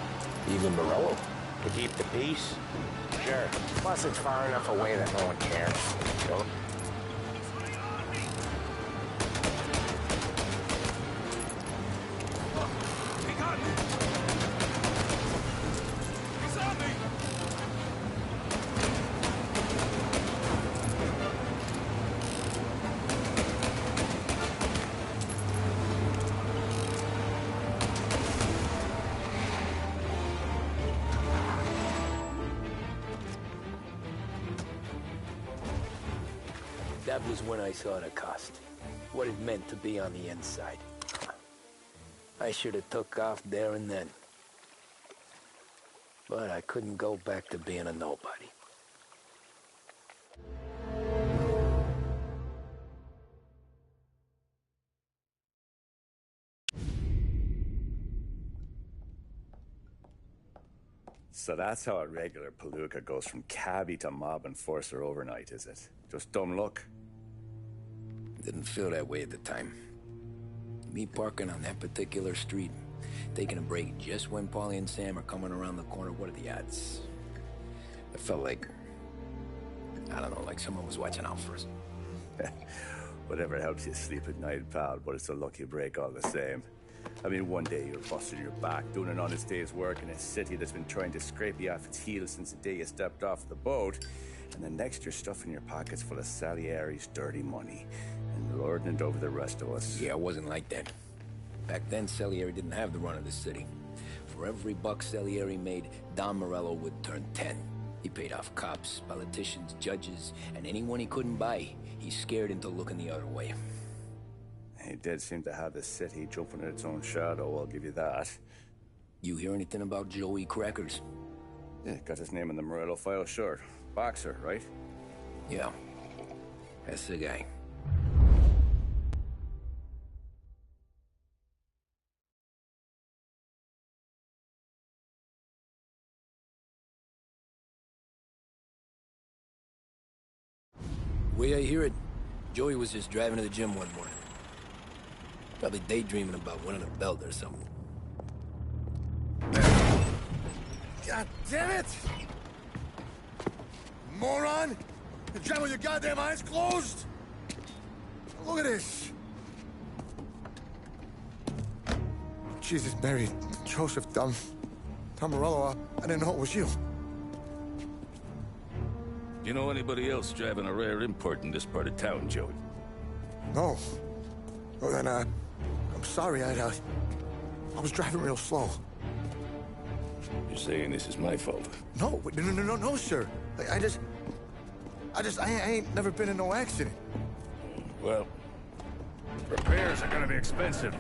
Even Morello? To keep the peace? Sure. Plus it's far enough away that no one cares. So that was when I saw the cost. What it meant to be on the inside. I should have took off there and then. But I couldn't go back to being a nobody. So that's how a regular palooka goes from cabbie to mob enforcer overnight, is it? Just dumb luck? Didn't feel that way at the time. Me parking on that particular street, taking a break just when Paulie and Sam are coming around the corner, what are the odds? I felt like, I don't know, like someone was watching out for us. Whatever helps you sleep at night, pal, but it's a lucky break all the same. I mean, one day you're busting your back, doing an honest day's work in a city that's been trying to scrape you off its heels since the day you stepped off the boat, and the next you're stuffing your pockets full of Salieri's dirty money and lording it over the rest of us. Yeah, it wasn't like that. Back then, Salieri didn't have the run of the city. For every buck Salieri made, Don Morello would turn 10. He paid off cops, politicians, judges, and anyone he couldn't buy, he scared into looking the other way. He did seem to have the city jumping in its own shadow, I'll give you that. You hear anything about Joey Crackers? Yeah, got his name in the Morello file, sure. Boxer, right? Yeah, that's the guy. Way I hear it, Joey was just driving to the gym one morning. Probably daydreaming about winning a belt or something. God damn it! Moron! You're driving with your goddamn eyes closed? Look at this! Jesus, Mary, Joseph, Tom Morello, I didn't know it was you. You know anybody else driving a rare import in this part of town, Joey? No. Well, then, I'm sorry, I was driving real slow. You're saying this is my fault? No, no, sir. I ain't never been in no accident. Well, repairs are gonna be expensive.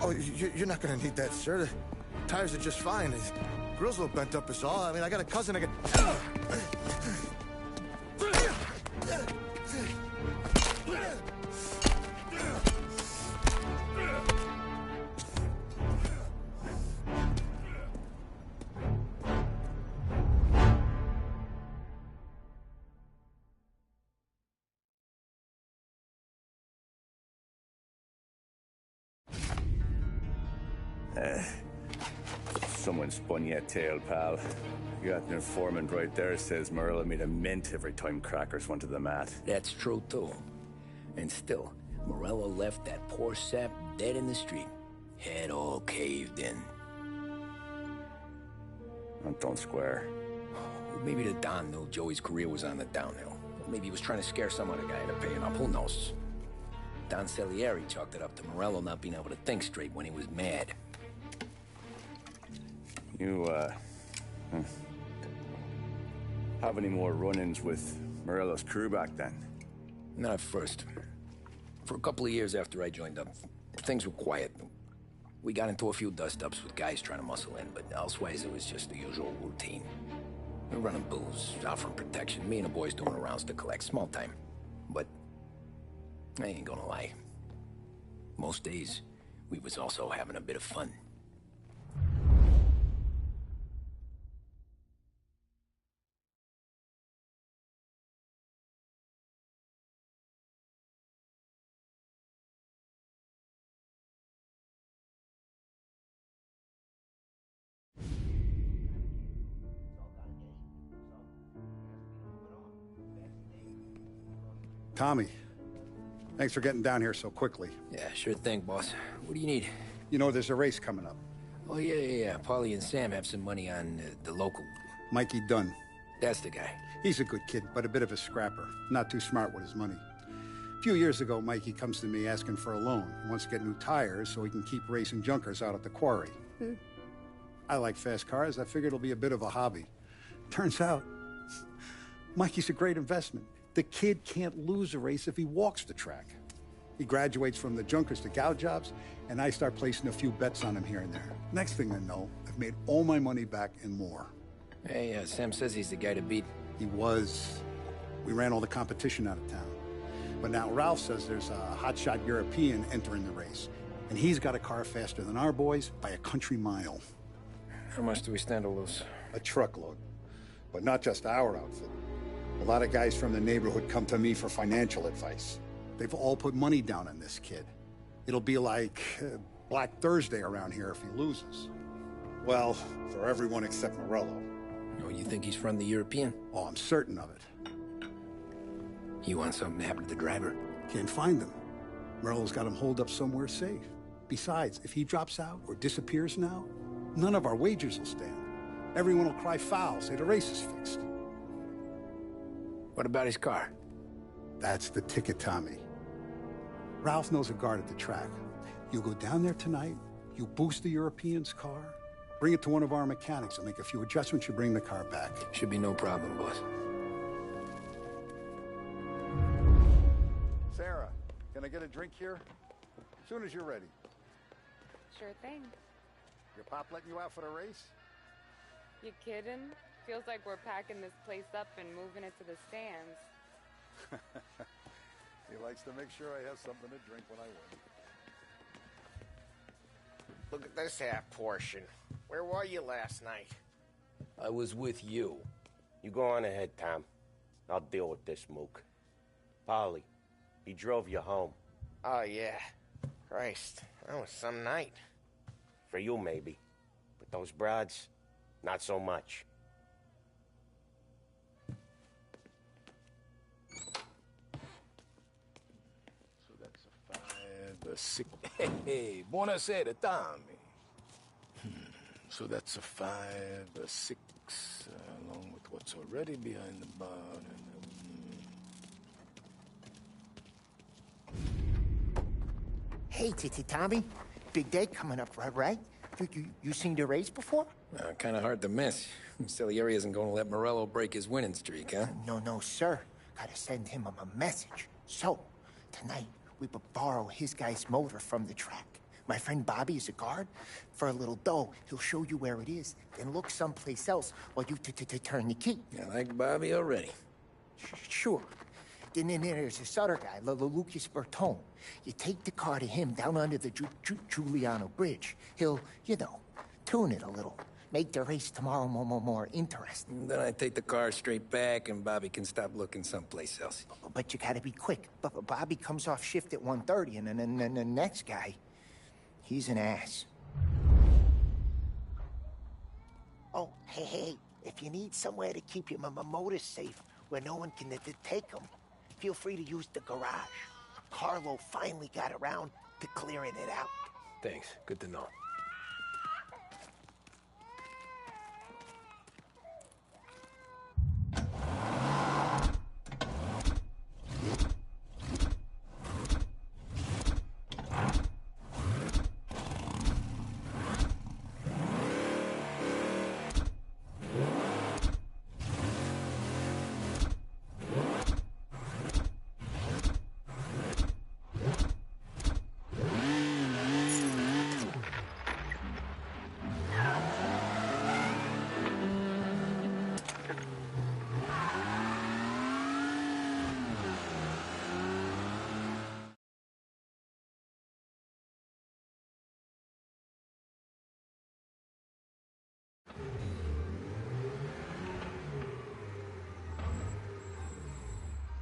Oh, you're not gonna need that, sir. The tires are just fine. The grill's a little bent up is all. I mean, I got a cousin I can... Someone spun you a tale, pal. You got an informant right there says Morello made a mint every time crackers went to the mat. That's true, too. And still, Morello left that poor sap dead in the street. Head all caved in. Don't square. Maybe the Don knew Joey's career was on the downhill. Maybe he was trying to scare some other guy into paying up. Who knows? Don Salieri chalked it up to Morello not being able to think straight when he was mad. You, have any more run-ins with Morello's crew back then? Not at first. For a couple of years after I joined up, things were quiet. We got into a few dust-ups with guys trying to muscle in, but elsewise it was just the usual routine. We were running booze, offering protection, me and the boys doing rounds to collect, small time. But I ain't gonna lie. Most days, we was also having a bit of fun. Tommy, thanks for getting down here so quickly. Yeah, sure thing, boss. What do you need? You know, there's a race coming up. Oh, yeah. Paulie and Sam have some money on the local. Mikey Dunn. That's the guy. He's a good kid, but a bit of a scrapper. Not too smart with his money. A few years ago, Mikey comes to me asking for a loan. He wants to get new tires so he can keep racing junkers out at the quarry. I like fast cars. I figured it'll be a bit of a hobby. Turns out, Mikey's a great investment. The kid can't lose a race if he walks the track. He graduates from the junkers to gal jobs, and I start placing a few bets on him here and there. Next thing I know, I've made all my money back and more. Hey, Sam says he's the guy to beat. He was. We ran all the competition out of town. But now Ralph says there's a hotshot European entering the race, and he's got a car faster than our boys by a country mile. How much do we stand to lose? A truckload. But not just our outfit. A lot of guys from the neighborhood come to me for financial advice. They've all put money down on this kid. It'll be like Black Thursday around here if he loses. Well, for everyone except Morello. Oh, you think he's from the European? Oh, I'm certain of it. You want something to happen to the driver? Can't find him. Morello's got him holed up somewhere safe. Besides, if he drops out or disappears now, none of our wagers will stand. Everyone will cry foul, say the race is fixed. What about his car? That's the ticket, Tommy. Ralph knows a guard at the track. You go down there tonight, you boost the European's car, bring it to one of our mechanics, and make a few adjustments, you bring the car back. Should be no problem, boss. Sarah, can I get a drink here? As soon as you're ready. Sure thing. Your pop letting you out for the race? You kidding? Feels like we're packing this place up and moving it to the stands. He likes to make sure I have something to drink when I win. Look at this half portion. Where were you last night? I was with you. You go on ahead, Tom. I'll deal with this mook. Polly, he drove you home. Oh, yeah. Christ, that was some night. For you, maybe. But those broads, not so much. So that's a 5, a 6. Hey, buonasera, Tommy. So that's a 5, a 6, along with what's already behind the bar. Hey, Tommy. Big day coming up, right? You seen the race before? Kind of hard to miss. Salieri isn't going to let Morello break his winning streak, huh? No, sir. Gotta send him a message. So, tonight, we borrow his guy's motor from the track. My friend Bobby is a guard. For a little dough, he'll show you where it is, then look someplace else while you turn the key. I like Bobby already. Sure. Then there's this other guy, Lucas Bertone. You take the car to him down under the Giuliano Bridge. He'll, tune it a little. Make the race tomorrow more interesting. Then I take the car straight back, and Bobby can stop looking someplace else. But you gotta be quick. But Bobby comes off shift at 1:30, and then the next guy, he's an ass. Oh, hey, if you need somewhere to keep your motors safe where no one can take them, feel free to use the garage. Carlo finally got around to clearing it out. Thanks. Good to know.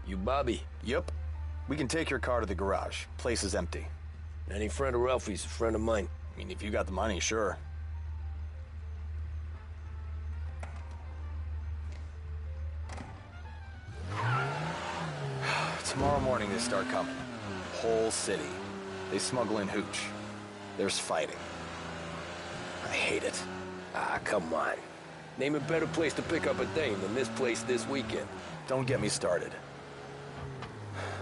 You Bobby? Yep. We can take your car to the garage. Place is empty. Any friend of Ralphie's a friend of mine. I mean, if you got the money, sure. Tomorrow morning they start coming. Whole city. They smuggle in hooch. There's fighting. I hate it. Ah, come on. Name a better place to pick up a dame than this place this weekend. Don't get me started.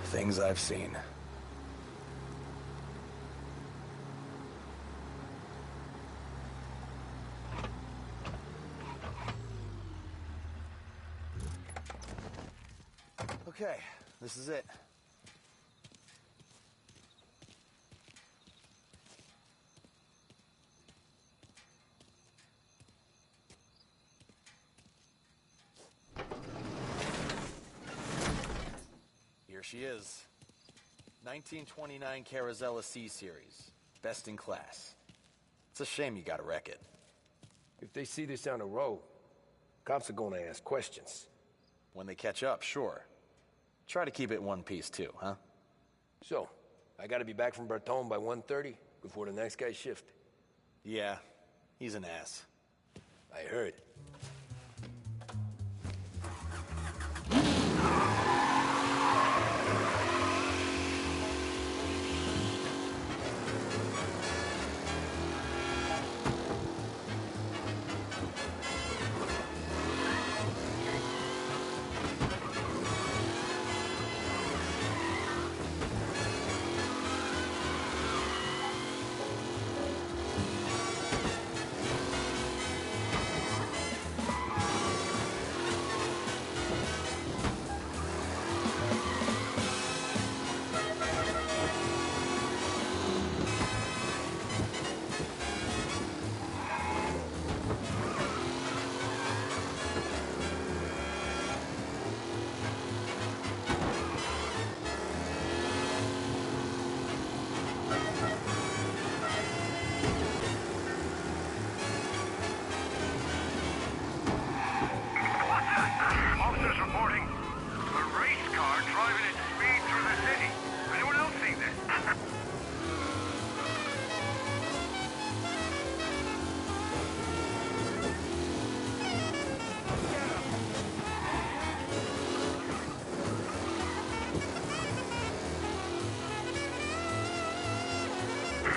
Things I've seen. Okay, this is it. Here she is. 1929 Carazella C-Series. Best in class. It's a shame you gotta wreck it. If they see this on the road, cops are gonna ask questions. When they catch up, sure. Try to keep it one piece too, huh? So, I gotta be back from Bertone by 1:30 before the next guy's shift. Yeah, he's an ass. I heard. Officers reporting a race car driving at speed through the city. Anyone else see this?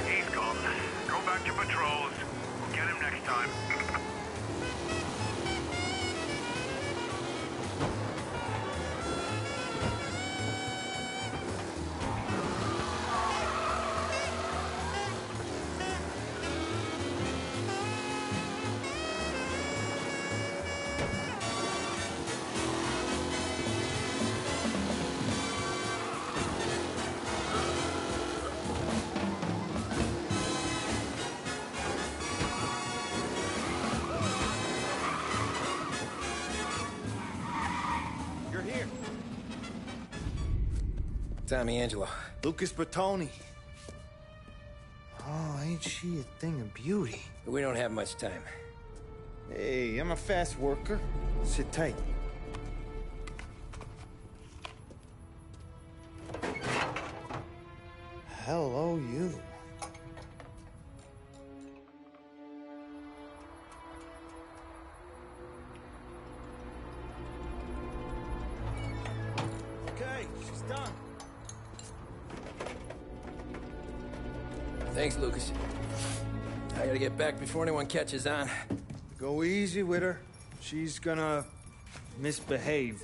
He's gone. Go back to patrols. We'll get him next time. You're here. Tommy, Angelo. Lucas Bertoni. Oh, ain't she a thing of beauty? We don't have much time. Hey, I'm a fast worker. Sit tight. Hello, you. she's done. Thanks, Lucas. I gotta get back before anyone catches on. Go easy with her. She's gonna misbehave.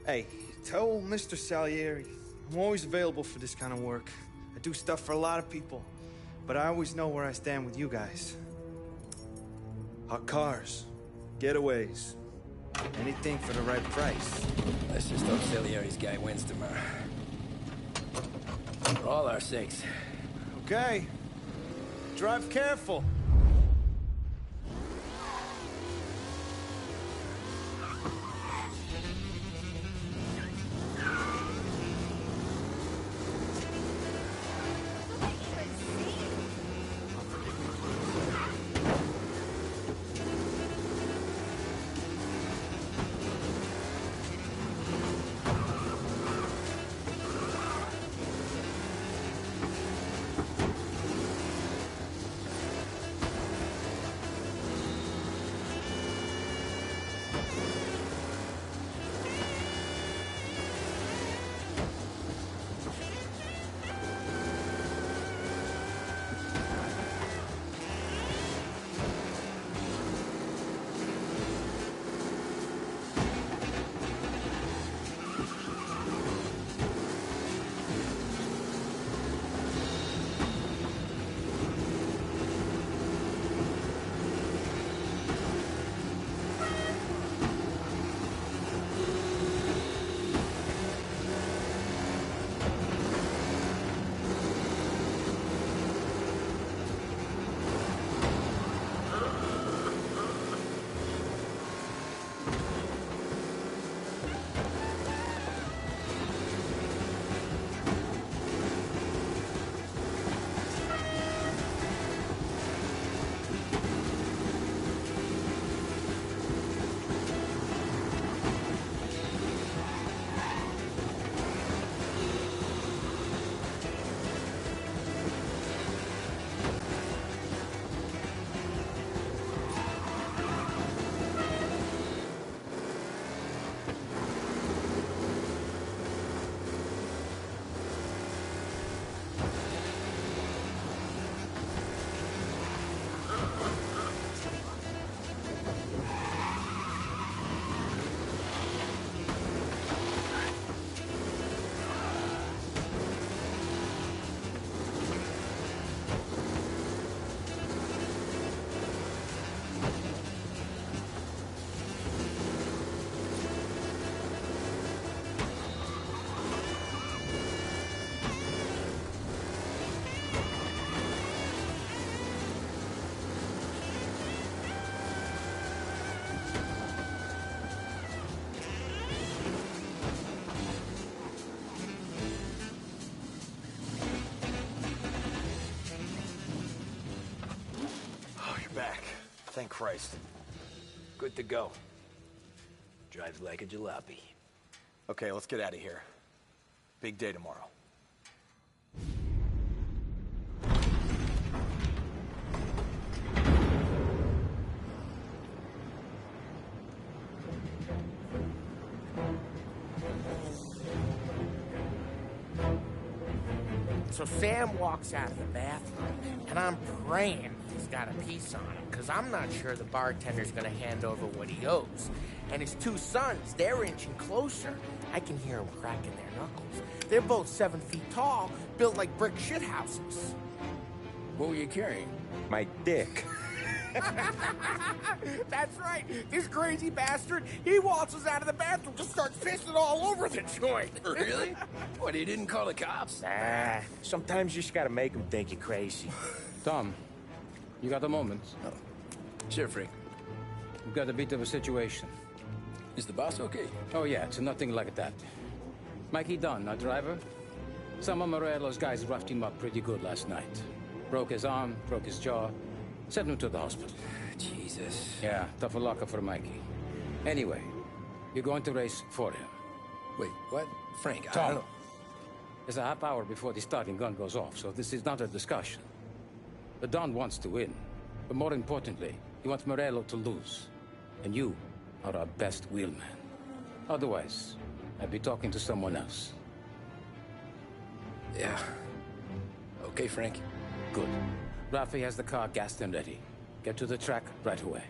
Hey, tell Mr. Salieri I'm always available for this kind of work. I do stuff for a lot of people, but I always know where I stand with you guys. Hot cars, getaways, anything for the right price. Let's just hope Salieri's guy wins tomorrow. For all our sakes. Okay. Drive careful. Back. Thank Christ. Good to go. Drives like a jalopy. Okay, let's get out of here. Big day tomorrow. So Sam walks out of the bathroom, and I'm praying he's got a piece on him, because I'm not sure the bartender's going to hand over what he owes. And his two sons, they're inching closer. I can hear them cracking their knuckles. They're both 7 feet tall, built like brick shithouses. What were you carrying? My dick. That's right. This crazy bastard, he waltzes out of the bathroom, just starts pissing all over the joint. Really? What, he didn't call the cops? Nah, sometimes you just gotta make them think you're crazy. Tom, you got a moment? Oh. Sure, Frank. We've got a bit of a situation. Is the boss okay? Oh, yeah, it's nothing like that. Mikey Dunn, our driver. Some of Morello's guys roughed him up pretty good last night. Broke his arm, broke his jaw. Sent him to the hospital. Jesus. Yeah, tough a locker for Mikey. Anyway, you're going to race for him. Wait, what? Frank, I Tom, don't... there's a half hour before the starting gun goes off, so this is not a discussion. The Don wants to win, but more importantly, he wants Morello to lose. And you are our best wheelman. Otherwise, I'll be talking to someone else. Yeah. Okay, Frank. Good. Rafi has the car gassed and ready. Get to the track right away.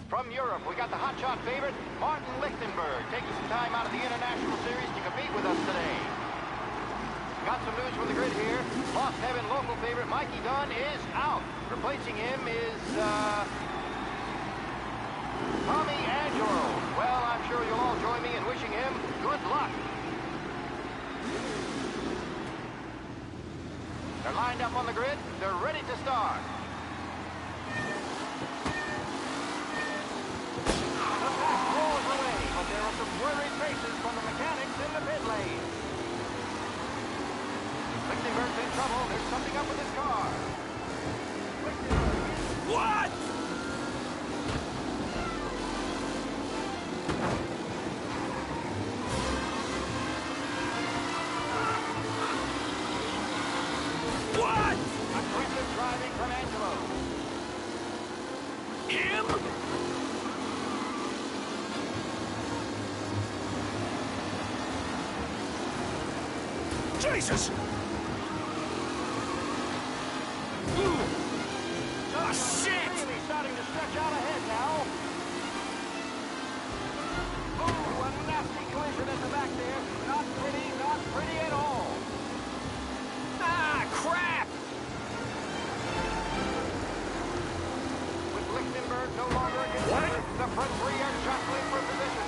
From Europe, we got the hotshot favorite, Martin Lichtenberg, taking some time out of the International Series to compete with us today. Got some news from the grid here. Lost Heaven local favorite Mikey Dunn is out. Replacing him is, Tommy Angelo. Well, I'm sure you'll all join me in wishing him good luck. They're lined up on the grid. They're ready to start. There are some worried faces from the mechanics in the pit lane. Lichtenberg's in trouble. There's something up with his car. What? What? Aggressive driving from Angelo. Him? Jesus! Oh, shit! Really starting to stretch out ahead now. Ooh, a nasty collision at the back there. Not pretty at all. Ah, crap! With Lichtenberg no longer a contender, the front three are jostling for position.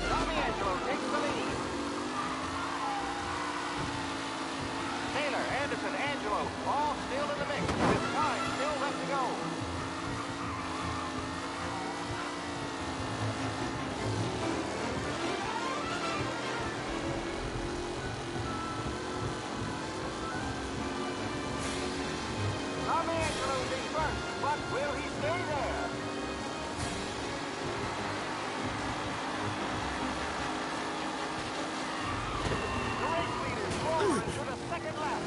Tommy Angelo takes the lead. Taylor, Anderson, Angelo, all still in the mix, with time still left to go. Tommy Angelo's in first, but will he stay there? To the second lap.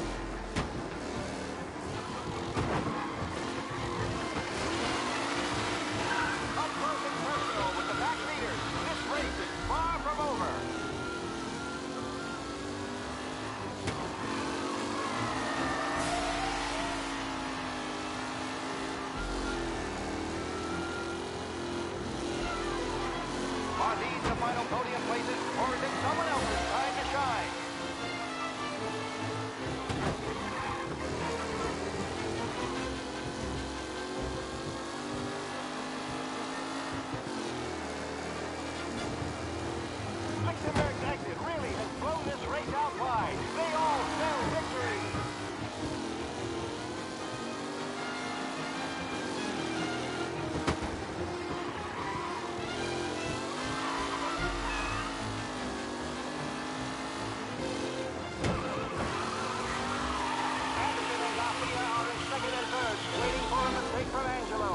Up close and personal with the back leaders. This race is far from over. Are these the final podium places, or is it someone else's time to shine? Lichtenberg's exit really has blown this race out wide. They all spell victory. Anderson and Mafia are in second and third, waiting for a mistake from Angelo.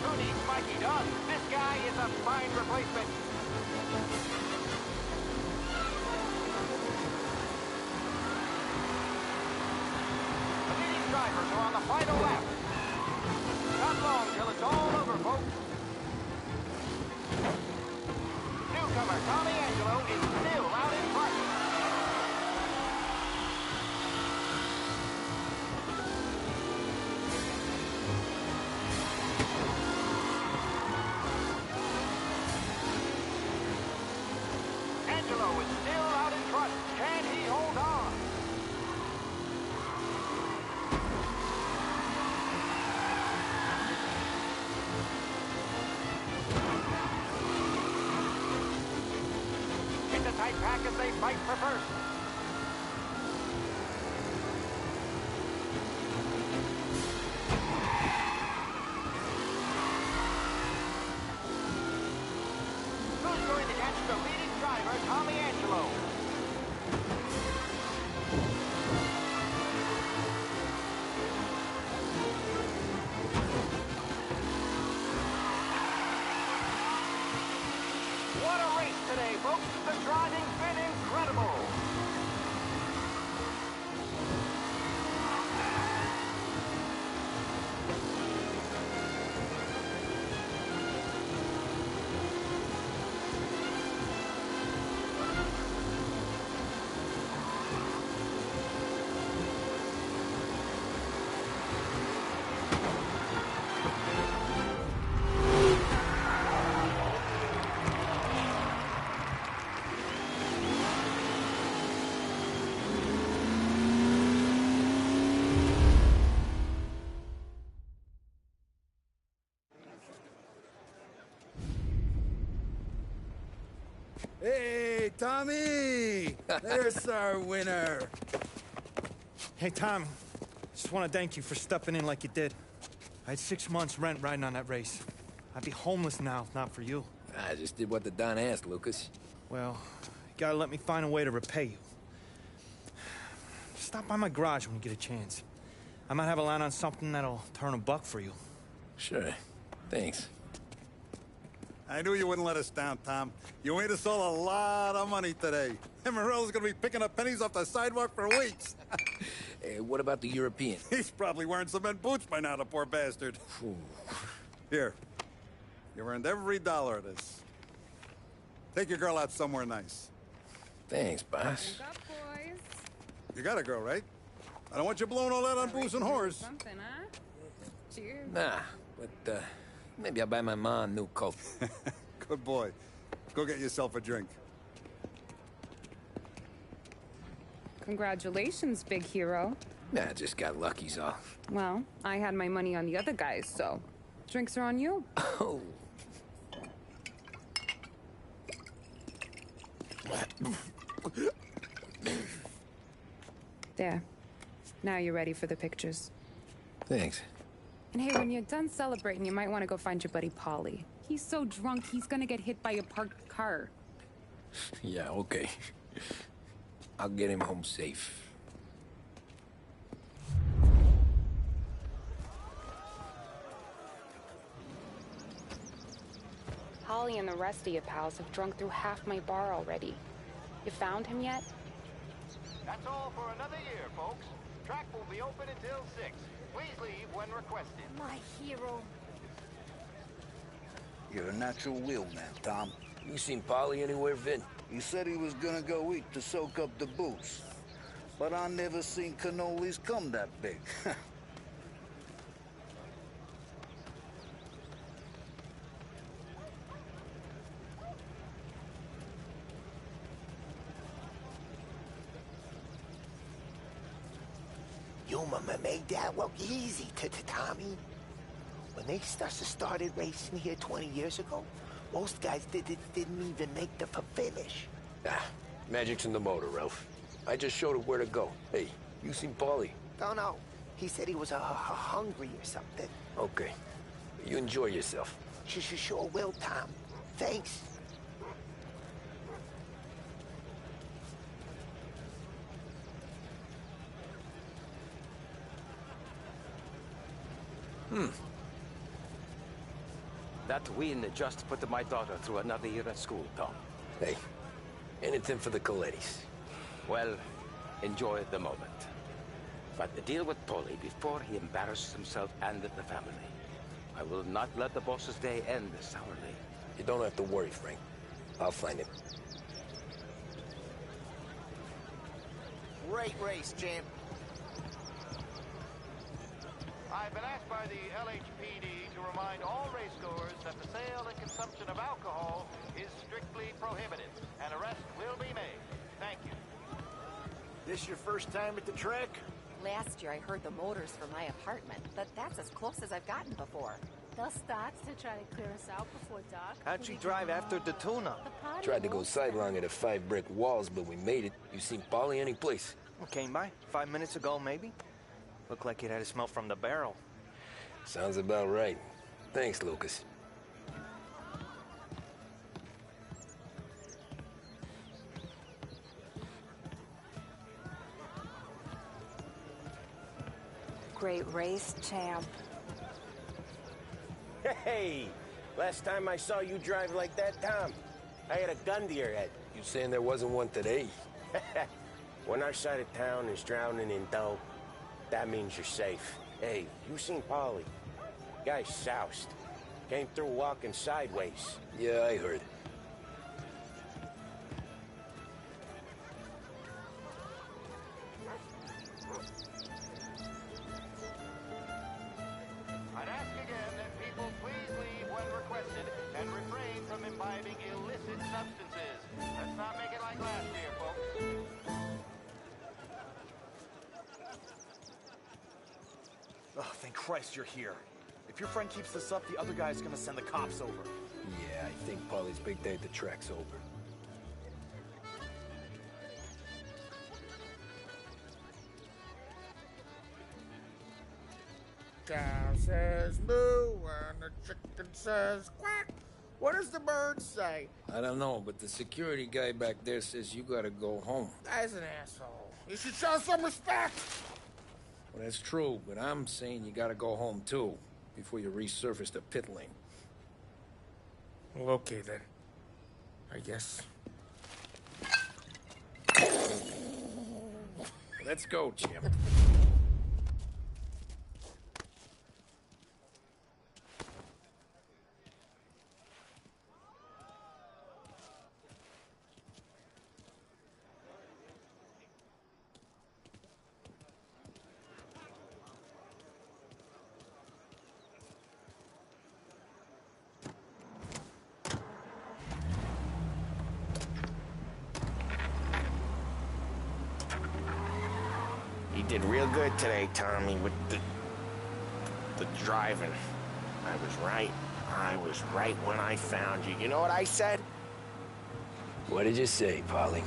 Who needs Mikey Dunn? This guy is a fine replacement. The leading drivers are on the final lap. Not long till it's all over, folks. Newcomer Tommy Angelo is still out in front. Angelo is still out in front. Can he hold on? It's a tight pack as they fight for first. driving's been incredible. Hey, Tommy! There's our winner. Hey, Tom. Just want to thank you for stepping in like you did. I had 6 months rent riding on that race. I'd be homeless now if not for you. I just did what the Don asked, Lucas. Well, you gotta let me find a way to repay you. Stop by my garage when you get a chance. I might have a line on something that'll turn a buck for you. Sure. Thanks. I knew you wouldn't let us down, Tom. You made us all a lot of money today. And Morello's gonna be picking up pennies off the sidewalk for weeks. Hey, what about the European? He's probably wearing cement boots by now, the poor bastard. Here. You earned every dollar of this. Take your girl out somewhere nice. Thanks, boss. Up, boys. You got a girl, right? I don't want you blowing all that on booze and whores. Something, huh? Cheers. Nah, but, maybe I'll buy my mom a new coat. Good boy. Go get yourself a drink. Congratulations, big hero. Nah, just got lucky's off. Well, I had my money on the other guys, so drinks are on you. Oh. There. Now you're ready for the pictures. Thanks. And hey, when you're done celebrating, you might want to go find your buddy Paulie. He's so drunk, he's gonna get hit by a parked car. Yeah, okay. I'll get him home safe. Holly and the rest of your pals have drunk through half my bar already. You found him yet? That's all for another year, folks. Track will be open until 6. Please leave when requested. My hero. You're a natural wheel man, Tom. You seen Polly anywhere, Vin? He said he was gonna go eat to soak up the booze. But I never seen cannolis come that big. Your mama made that look easy to Tommy. When they started racing here 20 years ago, most guys didn't even make the finish. Ah, magic's in the motor, Ralph. I just showed her where to go. Hey, you seen Paulie? Don't know. He said he was hungry or something. Okay. You enjoy yourself. Sure will, Tom. Thanks. That win just put my daughter through another year at school, Tom. Hey, anything for the Colettis. Well, enjoy the moment. But deal with Paulie before he embarrasses himself and the family. I will not let the boss's day end sourly. You don't have to worry, Frank. I'll find him. Great race, champ. I've been asked by the LHPD to remind all racegoers that the sale and consumption of alcohol is strictly prohibited. An arrest will be made. Thank you. This your first time at the track? Last year I heard the motors from my apartment, but that's as close as I've gotten before. They'll start to try to clear us out before dark. How'd you drive after the tune-up? Tried to go sidelong at the 5 brick walls, but we made it. You seen Paulie any place? Came by 5 minutes ago, maybe. Looked like it had a smell from the barrel. Sounds about right. Thanks, Lucas. Great race, champ. Hey! Last time I saw you drive like that, Tom, I had a gun to your head. You saying there wasn't one today? When our side of town is drowning in dough, that means you're safe. Hey, you seen Polly? Guy's soused. Came through walking sideways. Yeah, I heard. I'd ask again that people please leave when requested and refrain from imbibing illicit substances. Let's not make it like last year, folks. Oh, thank Christ you're here. If your friend keeps this up, the other guy's gonna send the cops over. Yeah, I think Polly's big day at the track's over. Cow says moo and the chicken says quack. What does the bird say? I don't know, but the security guy back there says you gotta go home. Guy's an asshole. You should show some respect. Well, that's true, but I'm saying you gotta go home too, before you resurface the pit lane. Well, okay then. I guess. Let's go, Jim. You did real good today, Tommy, with the driving. I was right. I was right when I found you. You know what I said? What did you say, Polly?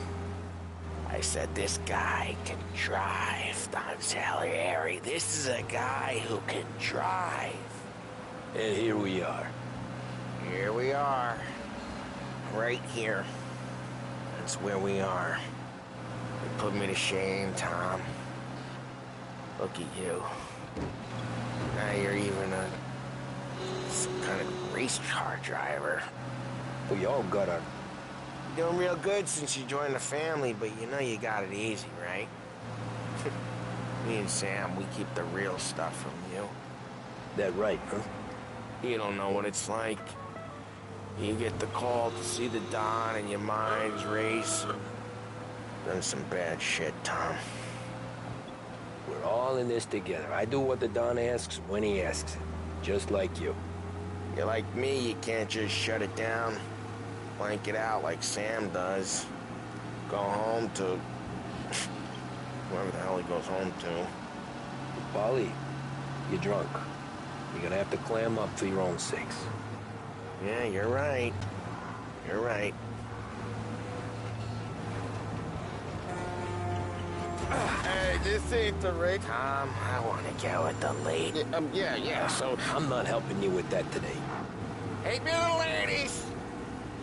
I said, this guy can drive, Don Salieri. This is a guy who can drive. And here we are. Here we are. Right here. That's where we are. You put me to shame, Tom. Look at you. Now you're even some kind of race car driver. We all got our... You're doing real good since you joined the family, but you know you got it easy, right? Me and Sam, we keep the real stuff from you. That right, huh? You don't know what it's like. You get the call to see the Don and your mind's race. Done some bad shit, Tom. We're all in this together. I do what the Don asks when he asks it. Just like you. You're like me, you can't just shut it down. Blank it out like Sam does. Go home to... whoever the hell he goes home to. Polly, you're drunk. You're gonna have to clam up for your own sakes. Yeah, you're right. You're right. Hey, this ain't the rig. Tom, I want to get with the lady. Yeah, so... I'm not helping you with that today. Take me to the ladies!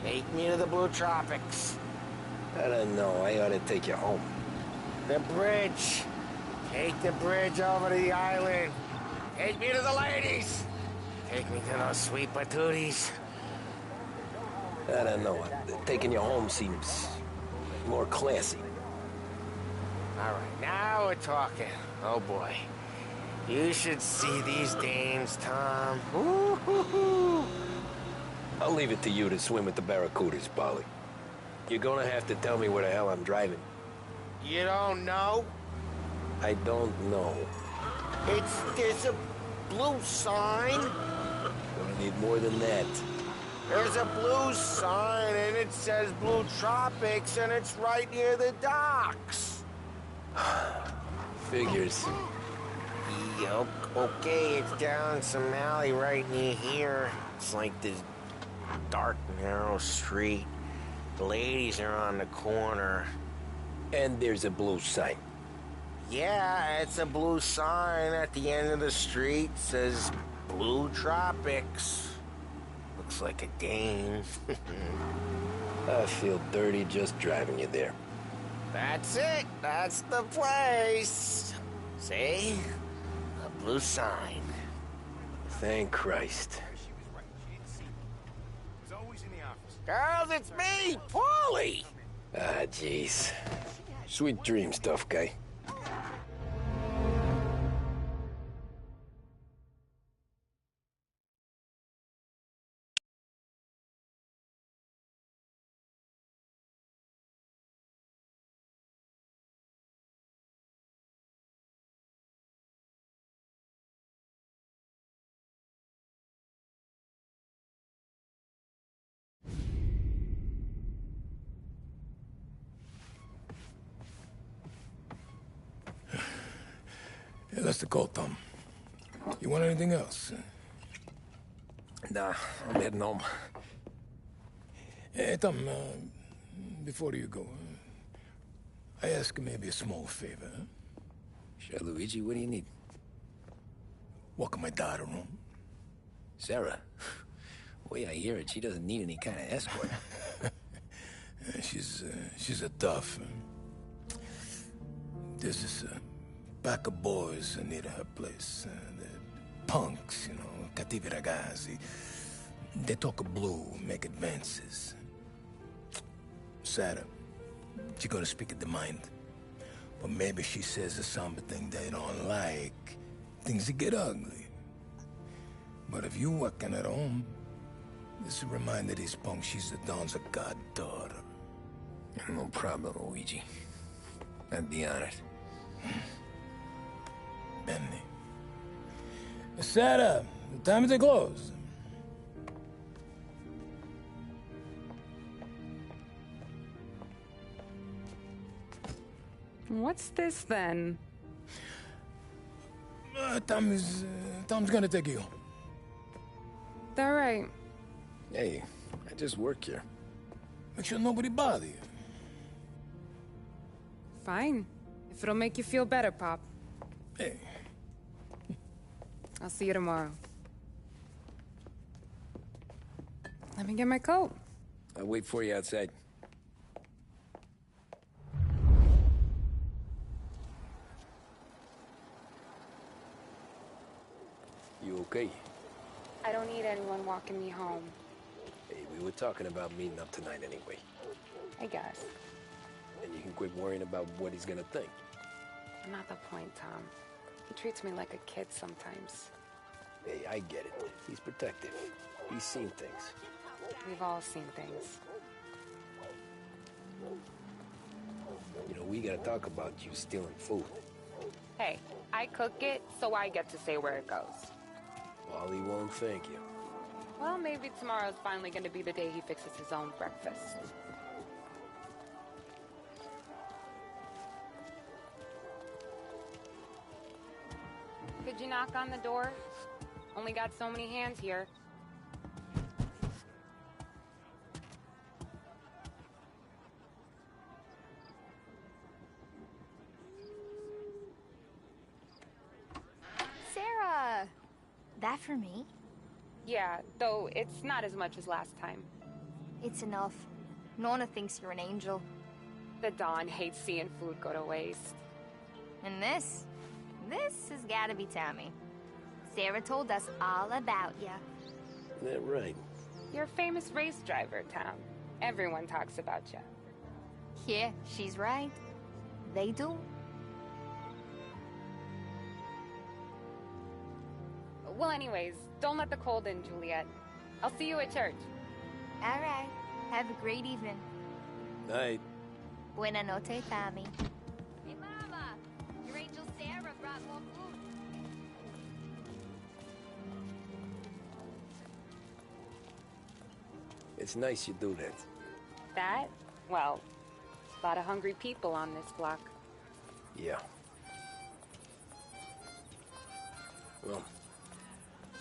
Take me to the Blue Tropics. I don't know. I ought to take you home. The bridge. Take the bridge over to the island. Take me to the ladies. Take me to those sweet patooties. I don't know. Taking you home seems more classy. All right, now we're talking. Oh, boy. You should see these dames, Tom. Ooh-hoo-hoo. I'll leave it to you to swim with the barracudas, Polly. You're gonna have to tell me where the hell I'm driving. You don't know? I don't know. There's a blue sign. Gonna need more than that. There's a blue sign, and it says Blue Tropics, and it's right near the docks. Figures. Yup. Okay, it's down some alley right near here. It's like this dark, narrow street. The ladies are on the corner. And there's a blue sign. Yeah, it's a blue sign at the end of the street. It says Blue Tropics. Looks like a dame. I feel dirty just driving you there. That's it. That's the place. See? A blue sign. Thank Christ. Girls, it's me, Paulie. Ah, jeez. Sweet dreams, tough guy. Yeah, that's the call, Tom. You want anything else? Nah, I'm heading home. Hey, Tom, before you go, I ask maybe a small favor. Huh? Sure, Luigi, what do you need? Walk my daughter home. Sarah? The way I hear it, she doesn't need any kind of escort. She's a tough. There's this pack of boys near her place. They're punks, you know, cattivi ragazzi. They talk blue, make advances. Sarah, she's gonna speak at the mind. But maybe she says something they don't like. Things get ugly. But if you walking at home, this is a reminder these punks she's the Don's a goddaughter. No problem, Luigi. I'd be honored. Benny. Sarah, time to close. What's this then? Tom's gonna take you. All right. Hey, I just work here. Make sure nobody bother you. Fine. If it'll make you feel better, Pop. Hey. I'll see you tomorrow. Let me get my coat. I'll wait for you outside. You okay? I don't need anyone walking me home. Hey, we were talking about meeting up tonight anyway. I guess. And you can quit worrying about what he's gonna think. Not the point, Tom. He treats me like a kid sometimes. Hey, I get it. He's protective. He's seen things. We've all seen things. You know, we gotta talk about you stealing food. Hey, I cook it, so I get to say where it goes. Wally won't thank you. Well, maybe tomorrow's finally gonna be the day he fixes his own breakfast. Could you knock on the door? Only got so many hands here. Sarah! That for me? Yeah, though it's not as much as last time. It's enough. Nona thinks you're an angel. The Don hates seeing food go to waste. And this has gotta be Tommy. Sarah told us all about ya. That right? You're a famous race driver, Tom. Everyone talks about you. Yeah, she's right. They do. Well, anyways, don't let the cold in, Juliet. I'll see you at church. All right. Have a great evening. Night. Buena noche, Tommy. Hey, Mama! Your angel Sarah brought more food. It's nice you do that. That? Well, a lot of hungry people on this block. Yeah. Well,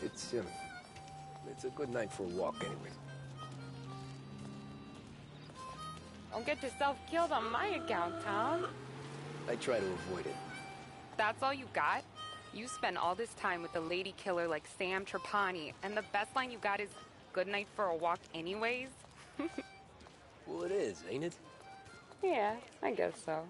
it's a good night for a walk anyway. Don't get yourself killed on my account, Tom. I try to avoid it. That's all you got? You spend all this time with a lady killer like Sam Trapani, and the best line you got is, "Good night for a walk anyways"? Well, it is, ain't it? Yeah, I guess so.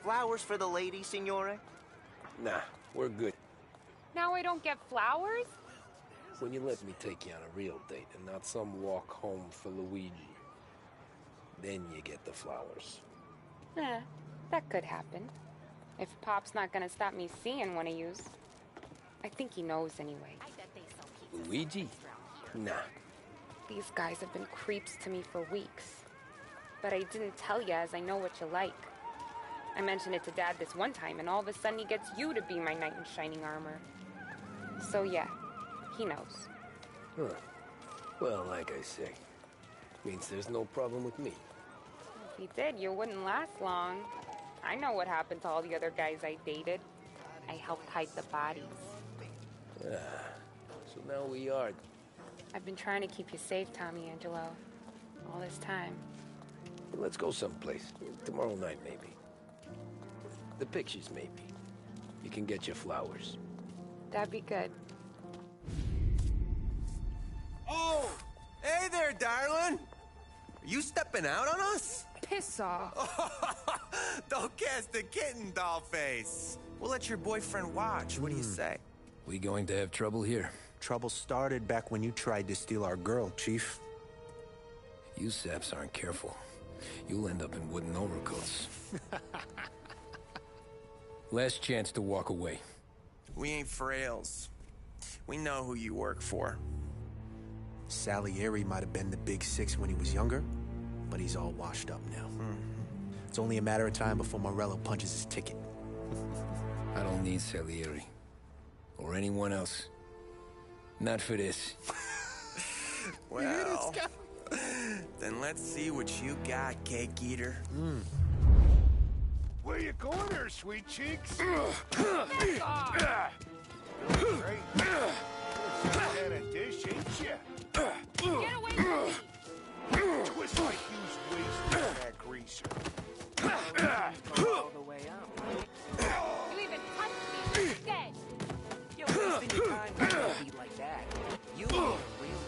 Flowers for the lady, signore? Nah, we're good. Now I don't get flowers? When you let me take you on a real date and not some walk home for Luigi, then you get the flowers. That could happen. If Pop's not gonna stop me seeing one of yous. I think he knows anyway. Luigi? Nah. These guys have been creeps to me for weeks. But I didn't tell you as I know what you like. I mentioned it to Dad this one time, and all of a sudden he gets you to be my knight in shining armor. So yeah, he knows. Huh. Well, like I say, means there's no problem with me. If he did, you wouldn't last long. I know what happened to all the other guys I dated. I helped hide the bodies. So now we are... I've been trying to keep you safe, Tommy Angelo. All this time. Let's go someplace. Tomorrow night, maybe. The pictures, maybe. You can get your flowers. That'd be good. Oh! Hey there, darling! Are you stepping out on us? Piss off. Don't cast the kitten, dollface. We'll let your boyfriend watch. What do you say? We going to have trouble here? Trouble started back when you tried to steal our girl, Chief. You saps aren't careful. You'll end up in wooden overcoats. Last chance to walk away. We ain't frails. We know who you work for. Salieri might have been the big six when he was younger, but he's all washed up now. It's only a matter of time before Morello punches his ticket. I don't need Salieri. Or anyone else. Not for this. Well, then let's see what you got, cake eater. Where you going there, sweet cheeks? Dish, ain't ya? Get away from me! Twist like you's wasting that greaser. All the way out. You even touched me instead! You're wasting your time with a beat like that. You need a real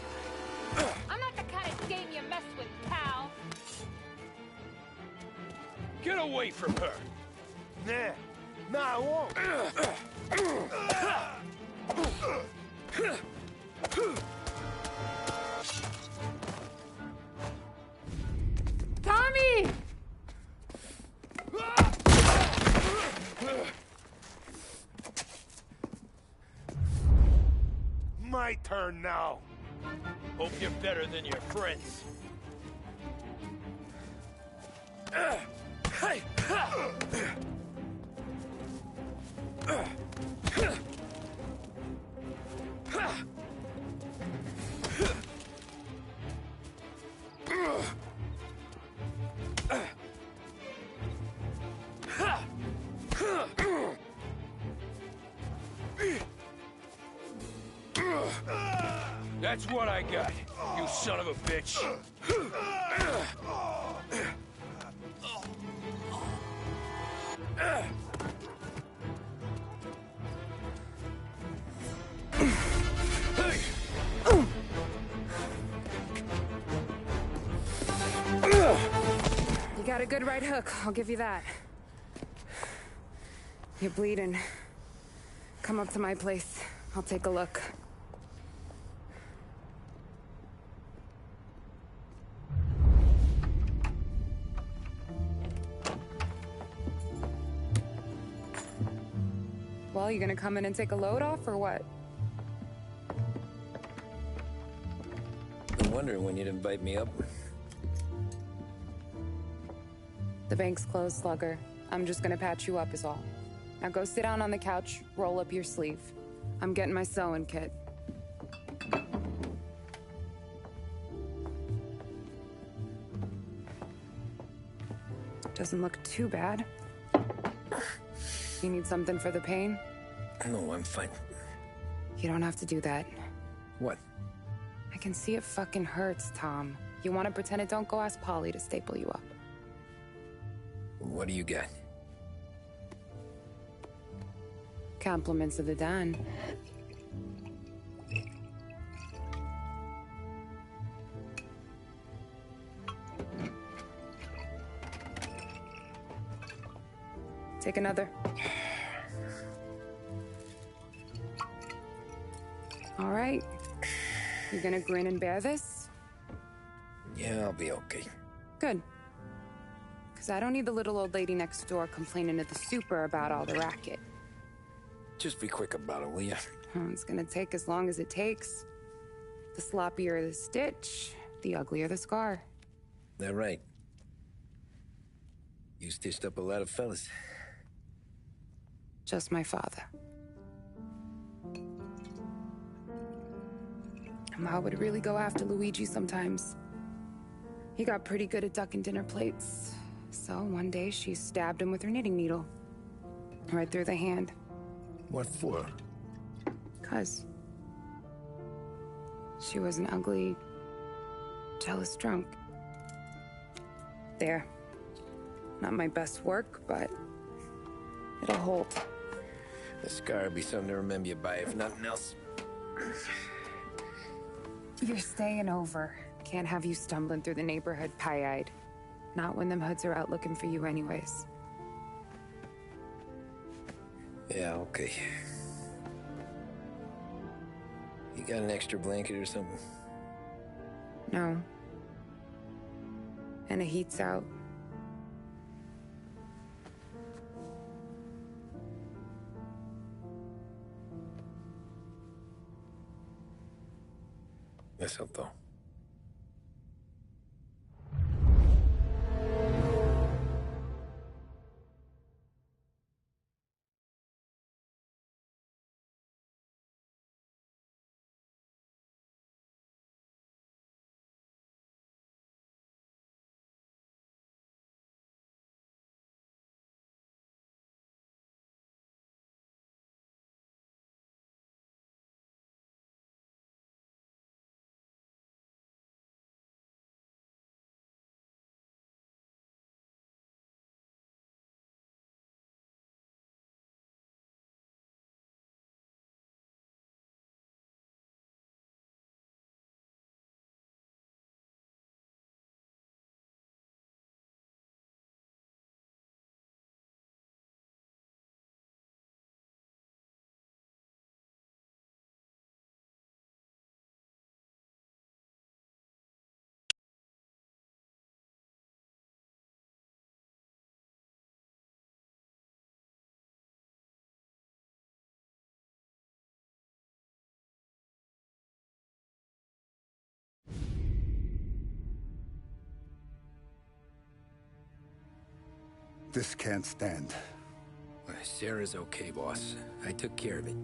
guy. I'm not the kind of game you mess with, pal. Get away from her! Nah, I won't. Tommy! My turn now. Hope you're better than your friends. That's what I got, you son of a bitch. You got a good right hook, I'll give you that. You're bleeding. Come up to my place. I'll take a look. Well, you gonna come in and take a load off, or what? I'm wondering when you'd invite me up. The bank's closed, Slugger. I'm just gonna patch you up is all. Now go sit down on the couch, roll up your sleeve. I'm getting my sewing kit. Doesn't look too bad. You need something for the pain? No, I'm fine. You don't have to do that. What? I can see it fucking hurts, Tom. You want to pretend it? Don't go ask Polly to staple you up. What do you got? Compliments of the Don. Take another. right. You gonna grin and bear this? Yeah, I'll be okay. Good. Because I don't need the little old lady next door complaining to the super about all the racket. Just be quick about it, will ya? It's gonna take as long as it takes. The sloppier the stitch, the uglier the scar. That right. You stitched up a lot of fellas. Just my father. Ma would really go after Luigi sometimes. He got pretty good at ducking dinner plates. So one day she stabbed him with her knitting needle. Right through the hand. What for? 'Cause she was an ugly, jealous drunk. There. Not my best work, but it'll hold. The scar will be something to remember you by, if nothing else. You're staying over. Can't have you stumbling through the neighborhood pie-eyed. Not when them hoods are out looking for you anyways. Yeah, okay. You got an extra blanket or something? No. And the heat's out. That's up, though. This can't stand. Sarah's okay, boss. I took care of it.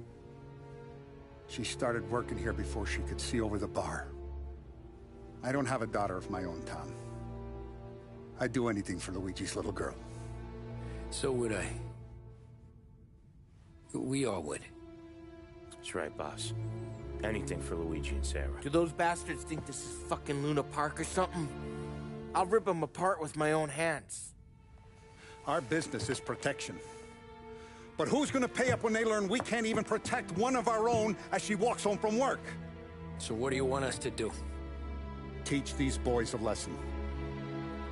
She started working here before she could see over the bar. I don't have a daughter of my own, Tom. I'd do anything for Luigi's little girl. So would I. We all would. That's right, boss. Anything for Luigi and Sarah. Do those bastards think this is fucking Luna Park or something? I'll rip them apart with my own hands. Our business is protection. But who's gonna pay up when they learn we can't even protect one of our own as she walks home from work? So what do you want us to do? Teach these boys a lesson.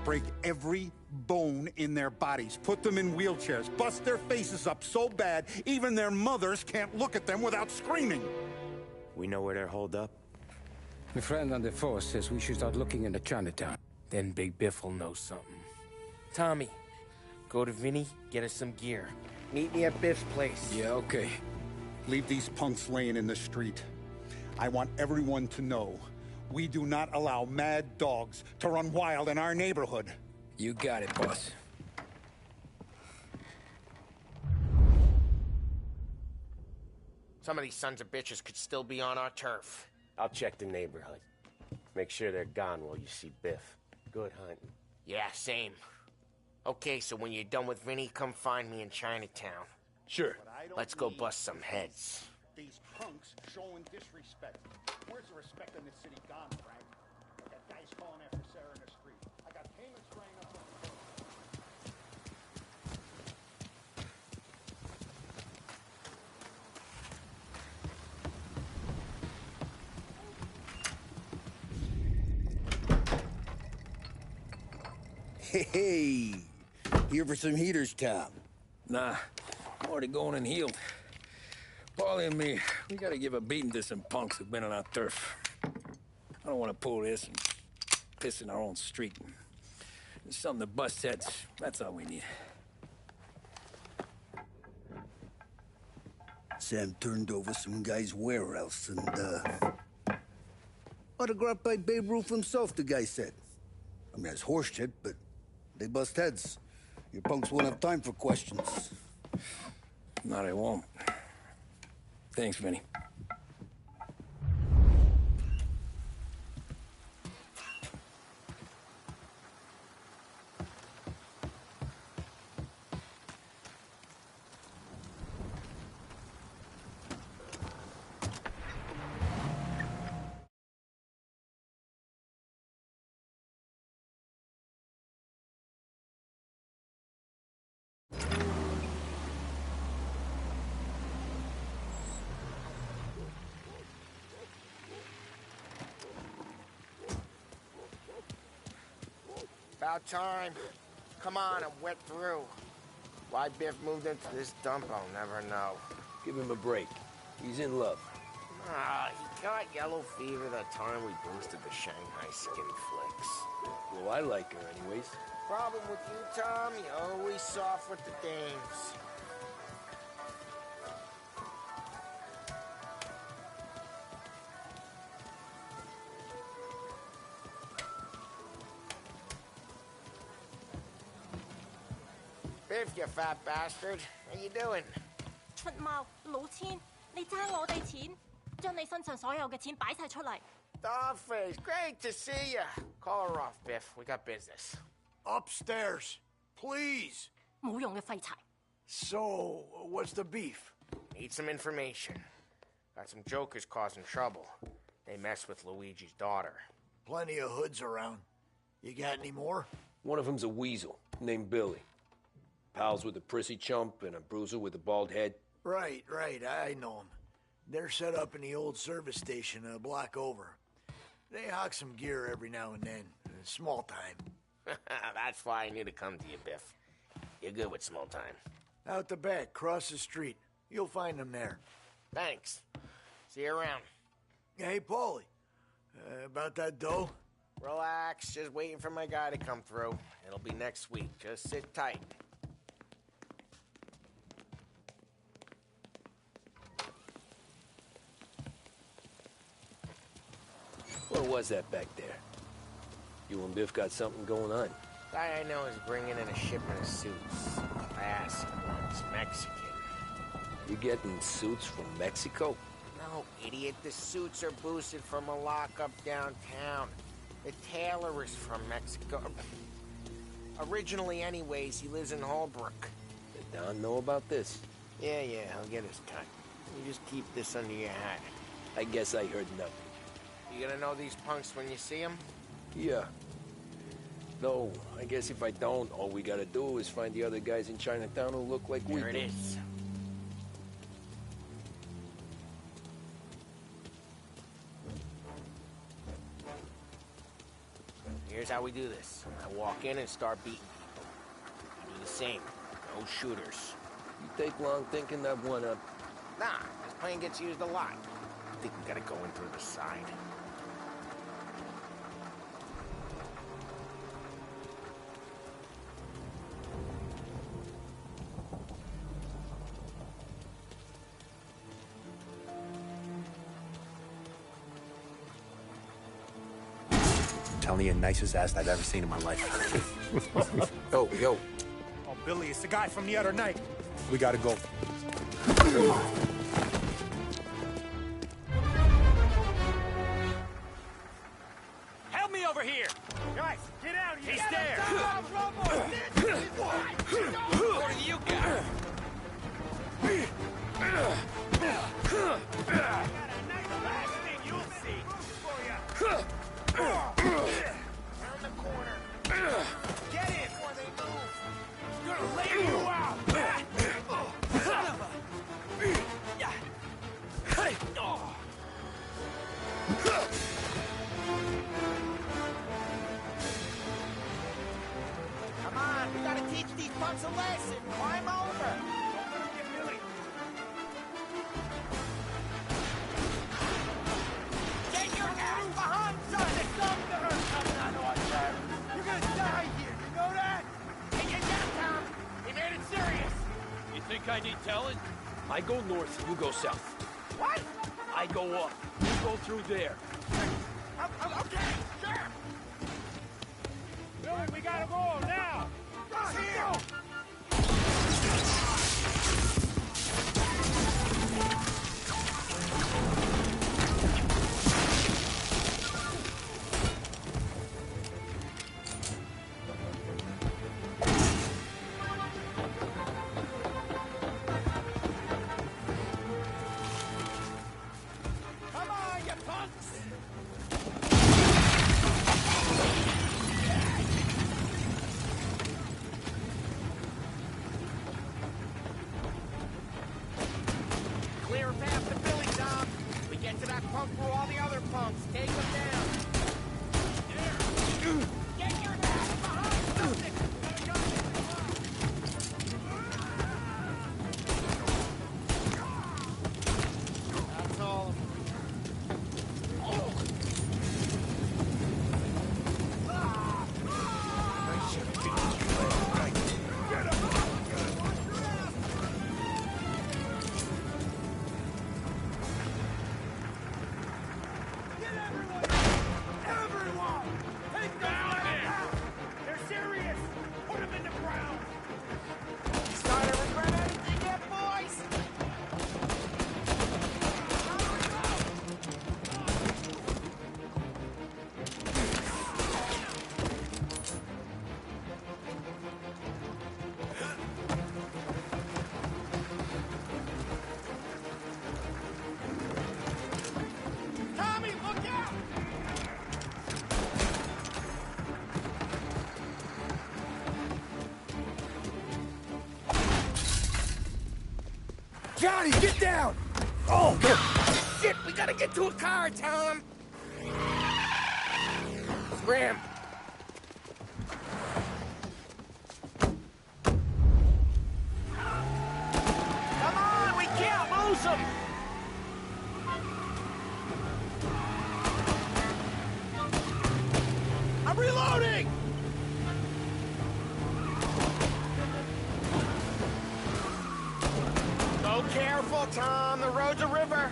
Break every bone in their bodies. Put them in wheelchairs. Bust their faces up so bad, even their mothers can't look at them without screaming. We know where they're holed up? My friend on the force says we should start looking into Chinatown. Then Big Biff will know something. Tommy, go to Vinny, get us some gear. Meet me at Biff's place. Yeah, okay. Leave these punks laying in the street. I want everyone to know we do not allow mad dogs to run wild in our neighborhood. You got it, boss. Some of these sons of bitches could still be on our turf. I'll check the neighborhood. Make sure they're gone while you see Biff. Good hunting. Yeah, same. Okay, so when you're done with Vinny, come find me in Chinatown. Sure. Let's go bust some heads. These punks showing disrespect. Where's the respect in this city gone, Frank? That guy's calling after Sarah in the street. I got payments running up on the phone. Hey, here for some heaters, Tom? Nah, I'm already going and healed. Paulie and me, we gotta give a beating to some punks who've been on our turf. I don't want to pull this and piss in our own street. There's something to bust heads. That's all we need. Sam turned over some guy's warehouse and, autographed by Babe Ruth himself, the guy said. I mean, that's horse shit, but they bust heads. Your punks won't have time for questions. No, they won't. Thanks, Vinny. About time. Come on, I'm wet through. Why Biff moved into this dump, I'll never know. Give him a break. He's in love. Ah, he got yellow fever that time we boosted the Shanghai skin flicks. Well, I like her anyways. Problem with you, Tom, you're always soft with the dames. Biff, you fat bastard. How you doing? 出貓老千，你爭我哋錢，將你身上所有嘅錢擺晒出嚟。Dollface, great to see you. Call her off, Biff. We got business. Upstairs, please. 冇用嘅廢柴。So, what's the beef? Need some information. Got some jokers causing trouble. They mess with Luigi's daughter. Plenty of hoods around. You got any more? One of them's a weasel named Billy. Pals with a prissy chump and a bruiser with a bald head. Right, I know them. They're set up in the old service station a block over. They hawk some gear every now and then. Small time. That's why I knew to come to you, Biff. You're good with small time. Out the back, cross the street. You'll find them there. Thanks. See you around. Hey, Paulie. About that dough? Relax. Just waiting for my guy to come through. It'll be next week. Just sit tight. What was that back there? You and Biff got something going on. Guy I know is bringing in a shipment of suits. Classy ones, Mexican. You getting suits from Mexico? No, idiot. The suits are boosted from a lockup downtown. The tailor is from Mexico. Originally, anyways, he lives in Holbrook. Did Don know about this? Yeah, he'll get his cut. You just keep this under your hat. I guess I heard nothing. You gonna know these punks when you see them? Yeah. Though, I guess if I don't, all we gotta do is find the other guys in Chinatown who look like we do. There it is. Here's how we do this. I walk in and start beating people. You do the same. No shooters. You take long thinking that one up? Nah, this plane gets used a lot. I think we gotta go in through the side. Telling you, nicest ass I've ever seen in my life. Yo. Oh, Billy, it's the guy from the other night. We gotta go. Help me over here! Guys, get out here! He's there! What do you got? You'll see. Around the corner. Get in! Before they move. Gonna lay you out! Son of a... Come on, we gotta teach these punks a lesson. Climb over. Don't let him get Billy. I need telling? I go north, you go south. What? I go up, you go through there. Okay, sure. Billy, we gotta go now. Let's go. Come on, you punks! Clear past the Billy, Tom. We get to that punk where all the other punks. Take them down. Get your ass behind something! That's all. Everyone! Take down there! They're serious! Put them in the ground! Starting to regret anything yet, boys? Tommy, look out! Johnny, get down! Oh, shit, we gotta get to a car, Tom! Scram! Come on, we can't lose them! I'm reloading! Go careful, Tom. The road's a river.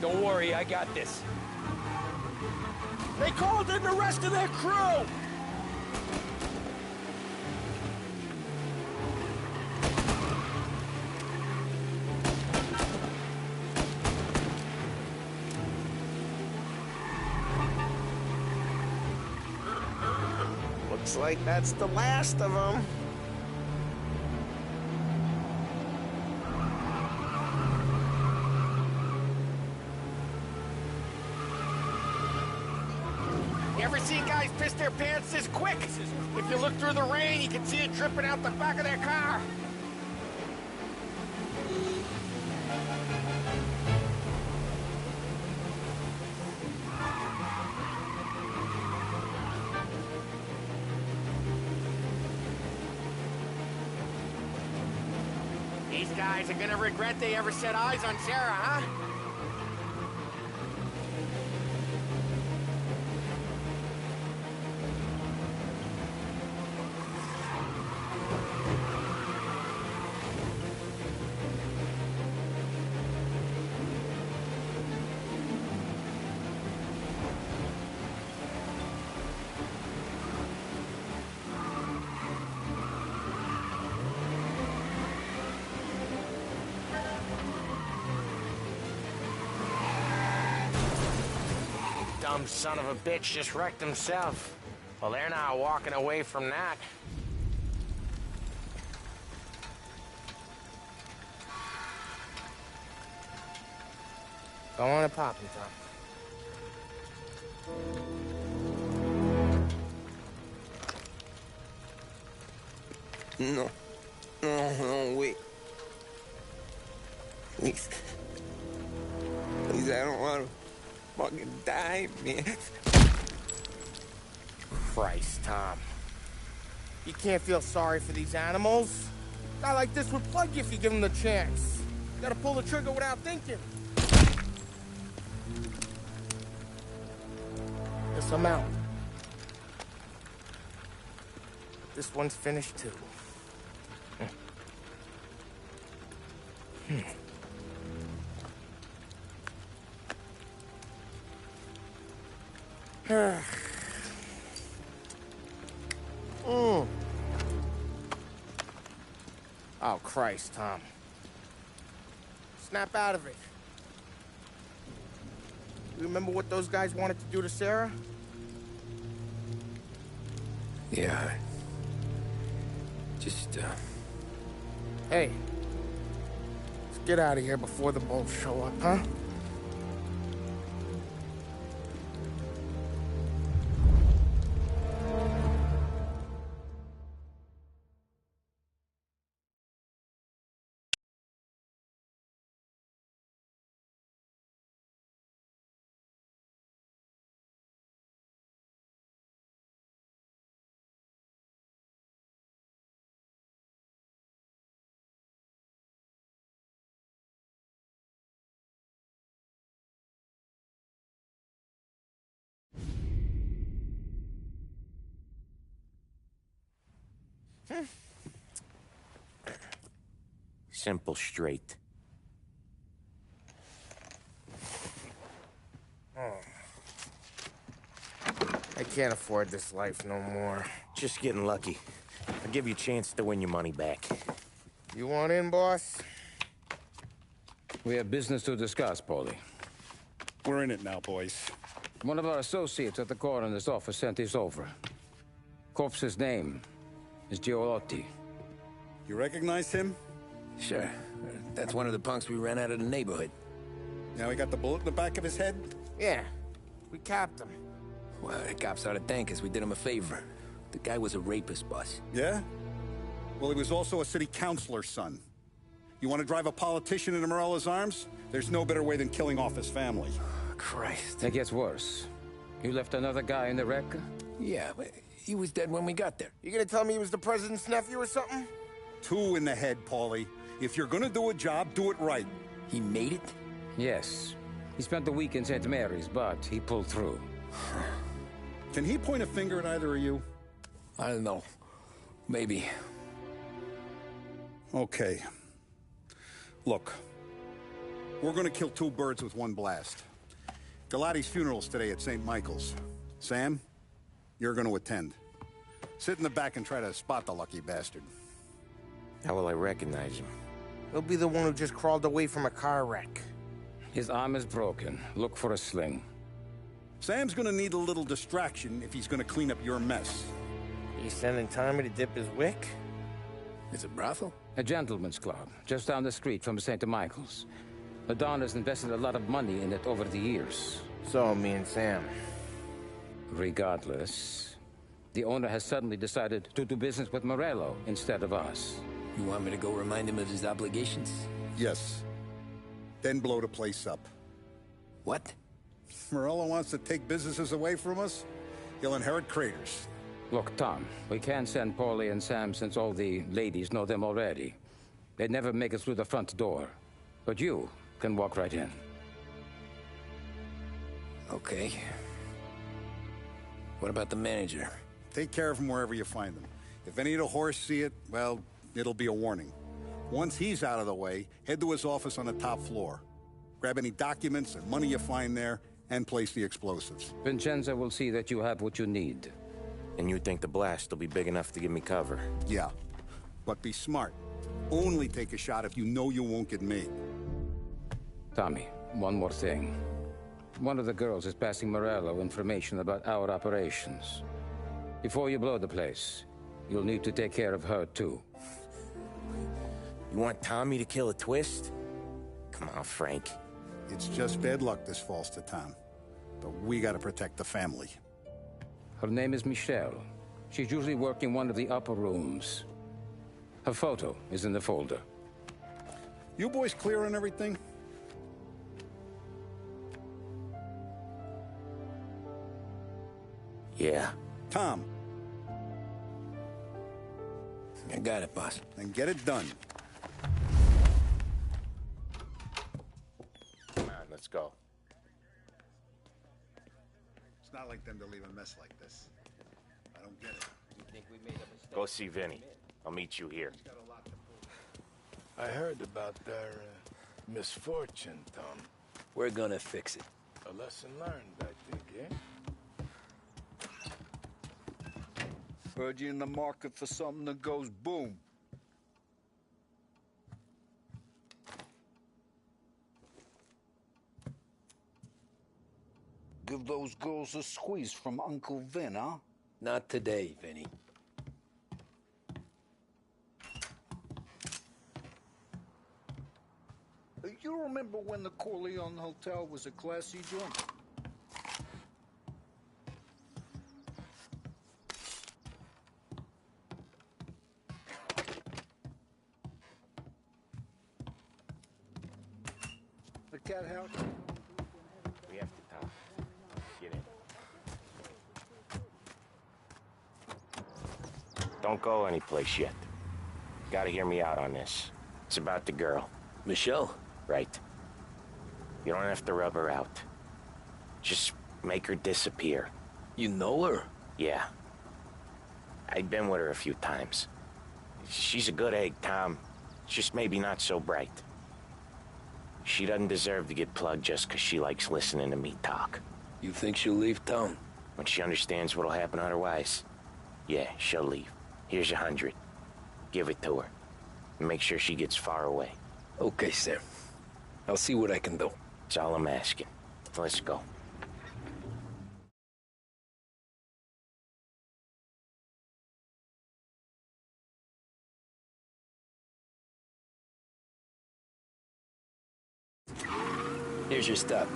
Don't worry, I got this. They called in the rest of their crew! Looks like that's the last of them. You ever see guys piss their pants this quick? If you look through the rain, you can see it dripping out the back of their car. These guys are gonna regret they ever set eyes on Sarah, huh? Dumb son of a bitch just wrecked himself. Well, they're not walking away from that. Go on and pop him, Tom. No. No, wait. Please. Please, I don't want to fucking die, man. Christ, Tom. You can't feel sorry for these animals. A guy like this would plug you if you give him the chance. You gotta pull the trigger without thinking. Guess I'm out. This one's finished too. Oh, Christ, Tom. Snap out of it. You remember what those guys wanted to do to Sarah? Yeah. Just, Hey. Let's get out of here before the bulls show up, huh? Simple, straight. I can't afford this life no more. Just getting lucky. I'll give you a chance to win your money back. You want in, boss? We have business to discuss, Paulie. We're in it now, boys. One of our associates at the coroner's office sent this over. Corpse's name is Giolotti. You recognize him? Sure. That's one of the punks we ran out of the neighborhood. Now he got the bullet in the back of his head? Yeah. We capped him. Well, the cops ought to thank us. We did him a favor. The guy was a rapist, boss. Yeah? Well, he was also a city councilor's son. You want to drive a politician into Morella's arms? There's no better way than killing off his family. Christ. It gets worse. You left another guy in the wreck? Yeah, but he was dead when we got there. You gonna tell me he was the president's nephew or something? 2 in the head, Paulie. If you're gonna do a job, do it right. He made it? Yes. He spent the week in St. Mary's, but he pulled through. Can he point a finger at either of you? I don't know. Maybe. Okay. Look. We're gonna kill 2 birds with 1 blast. Galati's funeral's today at St. Michael's. Sam, you're gonna attend. Sit in the back and try to spot the lucky bastard. How will I recognize him? He'll be the one who just crawled away from a car wreck. His arm is broken. Look for a sling. Sam's gonna need a little distraction if he's gonna clean up your mess. You sending Tommy to dip his wick? It's a brothel? A gentleman's club, just down the street from St. Michael's. The Don has invested a lot of money in it over the years. So, me and Sam. Regardless, the owner has suddenly decided to do business with Morello instead of us. You want me to go remind him of his obligations? Yes. Then blow the place up. What? Morello wants to take businesses away from us? He'll inherit craters. Look, Tom, we can't send Paulie and Sam since all the ladies know them already. They'd never make it through the front door. But you can walk right in. Okay. What about the manager? Take care of him wherever you find him. If any of the horse see it, well, it'll be a warning. Once he's out of the way, head to his office on the top floor. Grab any documents and money you find there, and place the explosives. Vincenzo will see that you have what you need. And you think the blast will be big enough to give me cover? Yeah. But be smart. Only take a shot if you know you won't get made. Tommy, one more thing. One of the girls is passing Morello information about our operations. Before you blow the place, you'll need to take care of her, too. You want Tommy to kill a twist? Come on, Frank. It's just bad luck this falls to Tom. But we gotta protect the family. Her name is Michelle. She's usually working one of the upper rooms. Her photo is in the folder. You boys clear on everything? Yeah. Tom. I got it, boss. Then get it done. Come on, let's go. It's not like them to leave a mess like this. I don't get it. You think we made a mistake? Go see Vinny. I'll meet you here. I heard about their misfortune, Tom. We're gonna fix it. A lesson learned, I think, eh? Heard you in the market for something that goes boom. Give those girls a squeeze from Uncle Vin, huh? Not today, Vinny. You remember when the Corleone Hotel was a classy joint? The cat house? We have to talk. Get in. Don't go anyplace yet. Gotta hear me out on this. It's about the girl. Michelle? Right. You don't have to rub her out. Just make her disappear. You know her? Yeah. I've been with her a few times. She's a good egg, Tom. Just maybe not so bright. She doesn't deserve to get plugged just 'cause she likes listening to me talk. You think she'll leave town? When she understands what'll happen otherwise, yeah, she'll leave. Here's 100. Give it to her. And make sure she gets far away. Okay, Sam. I'll see what I can do. That's all I'm asking. Let's go. Here's your stop.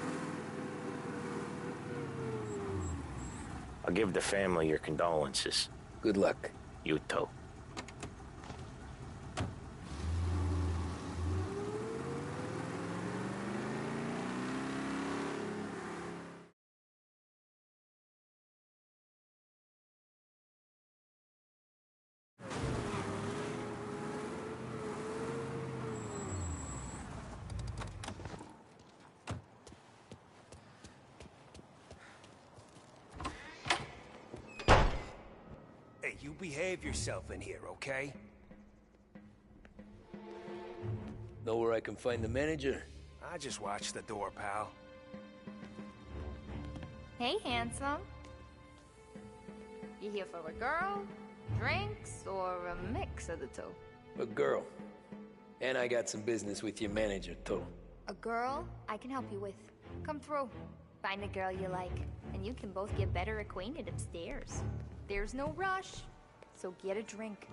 I'll give the family your condolences. Good luck. You too. Hey, you behave yourself in here, okay? Know where I can find the manager? I just watched the door, pal. Hey, handsome. You here for a girl, drinks, or a mix of the two? A girl. And I got some business with your manager, too. A girl I can help you with. Come through. Find a girl you like, and you can both get better acquainted upstairs. There's no rush, so get a drink,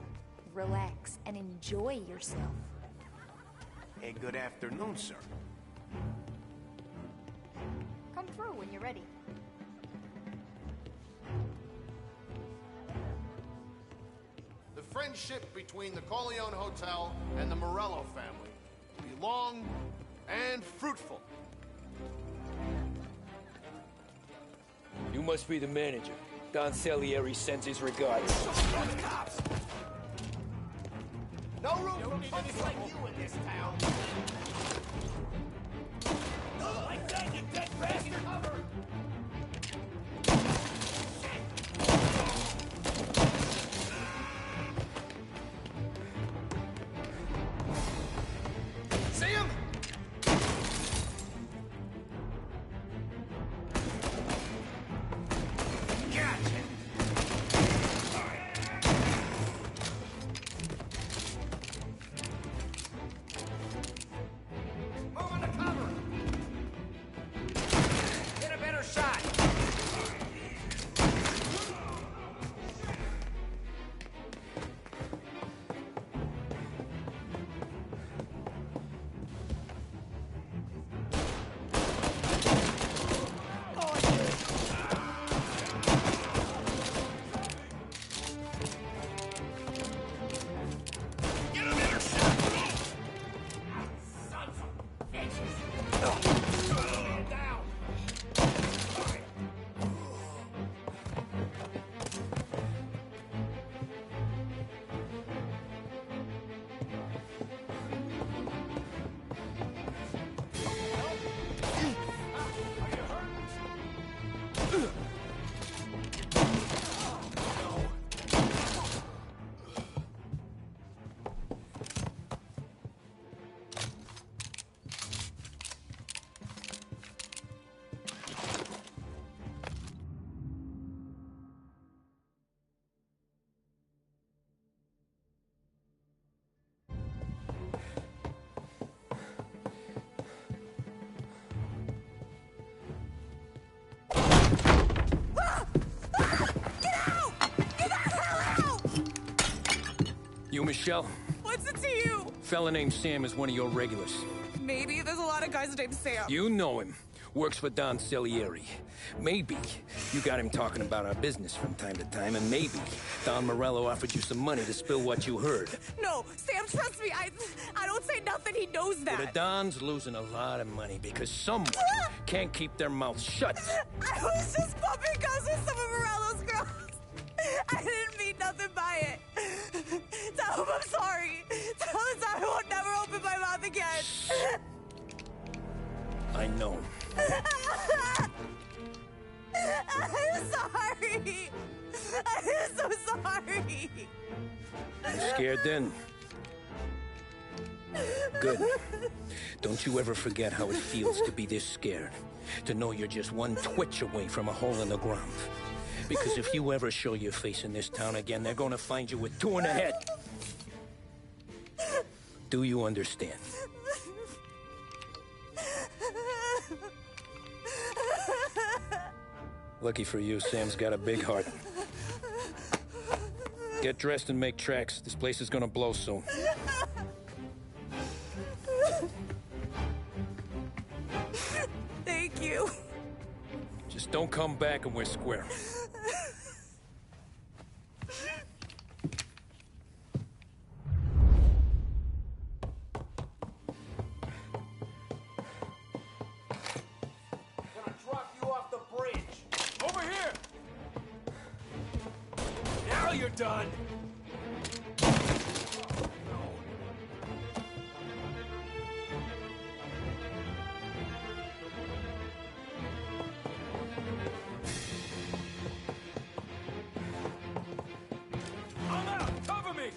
relax, and enjoy yourself. Hey, good afternoon, sir. Come through when you're ready. The friendship between the Corleone Hotel and the Morello family will be long and fruitful. You must be the manager. Don Salieri sends his regards. Cops! No room for punks like you in this town. Like that, you dead bastard! Cover! See him? Gotcha! Move on the cover! Get Michelle? What's it to you? Fella named Sam is one of your regulars. Maybe there's a lot of guys named Sam. You know him. Works for Don Salieri. Maybe you got him talking about our business from time to time, and maybe Don Morello offered you some money to spill what you heard. No, Sam, trust me. I don't say nothing. He knows that. Well, the Don's losing a lot of money because someone can't keep their mouths shut. I was just bumping gums with some of Morello's girls. I didn't mean nothing by it. Tell him I'm sorry. Tell him I won't never open my mouth again. I know. I'm sorry. I'm so sorry. You scared then? Good. Don't you ever forget how it feels to be this scared. To know you're just one twitch away from a hole in the ground. Because if you ever show your face in this town again, they're gonna find you with two in the head. Do you understand? Lucky for you, Sam's got a big heart. Get dressed and make tracks. This place is gonna blow soon. Thank you. Just don't come back and we're square. You're done. I'm out. Cover me.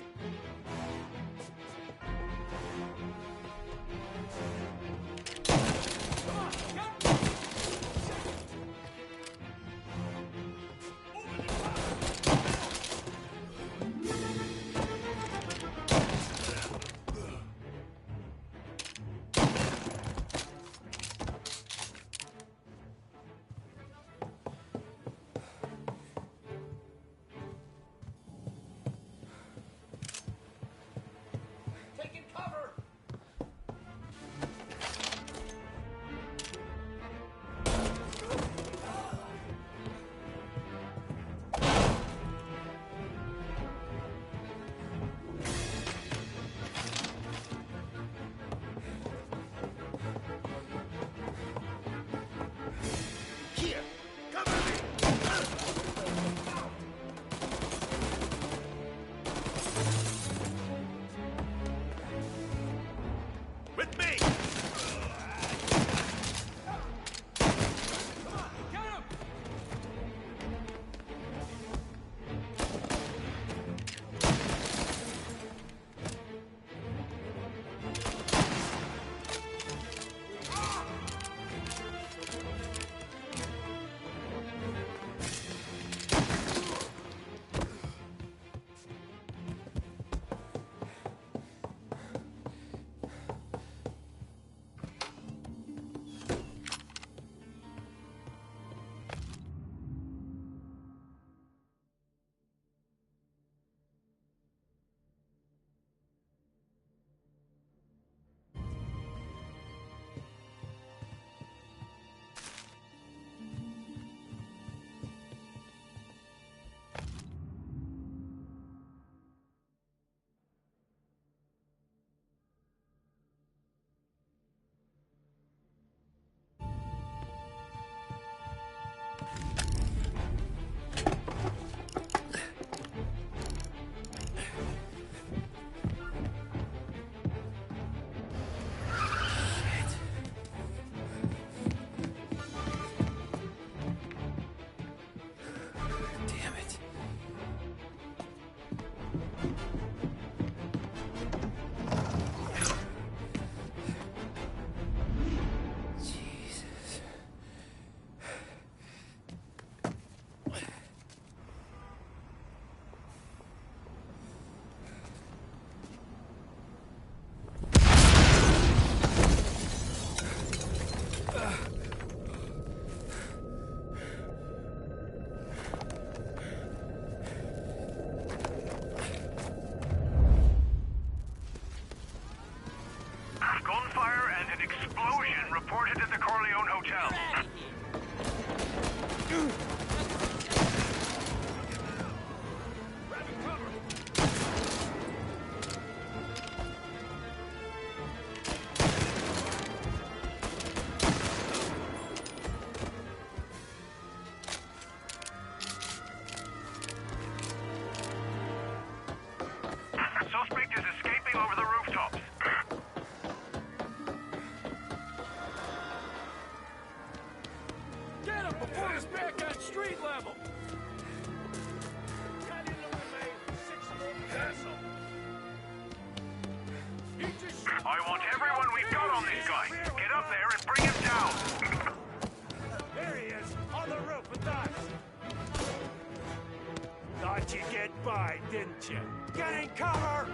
thought you'd get by, didn't you? Getting cover!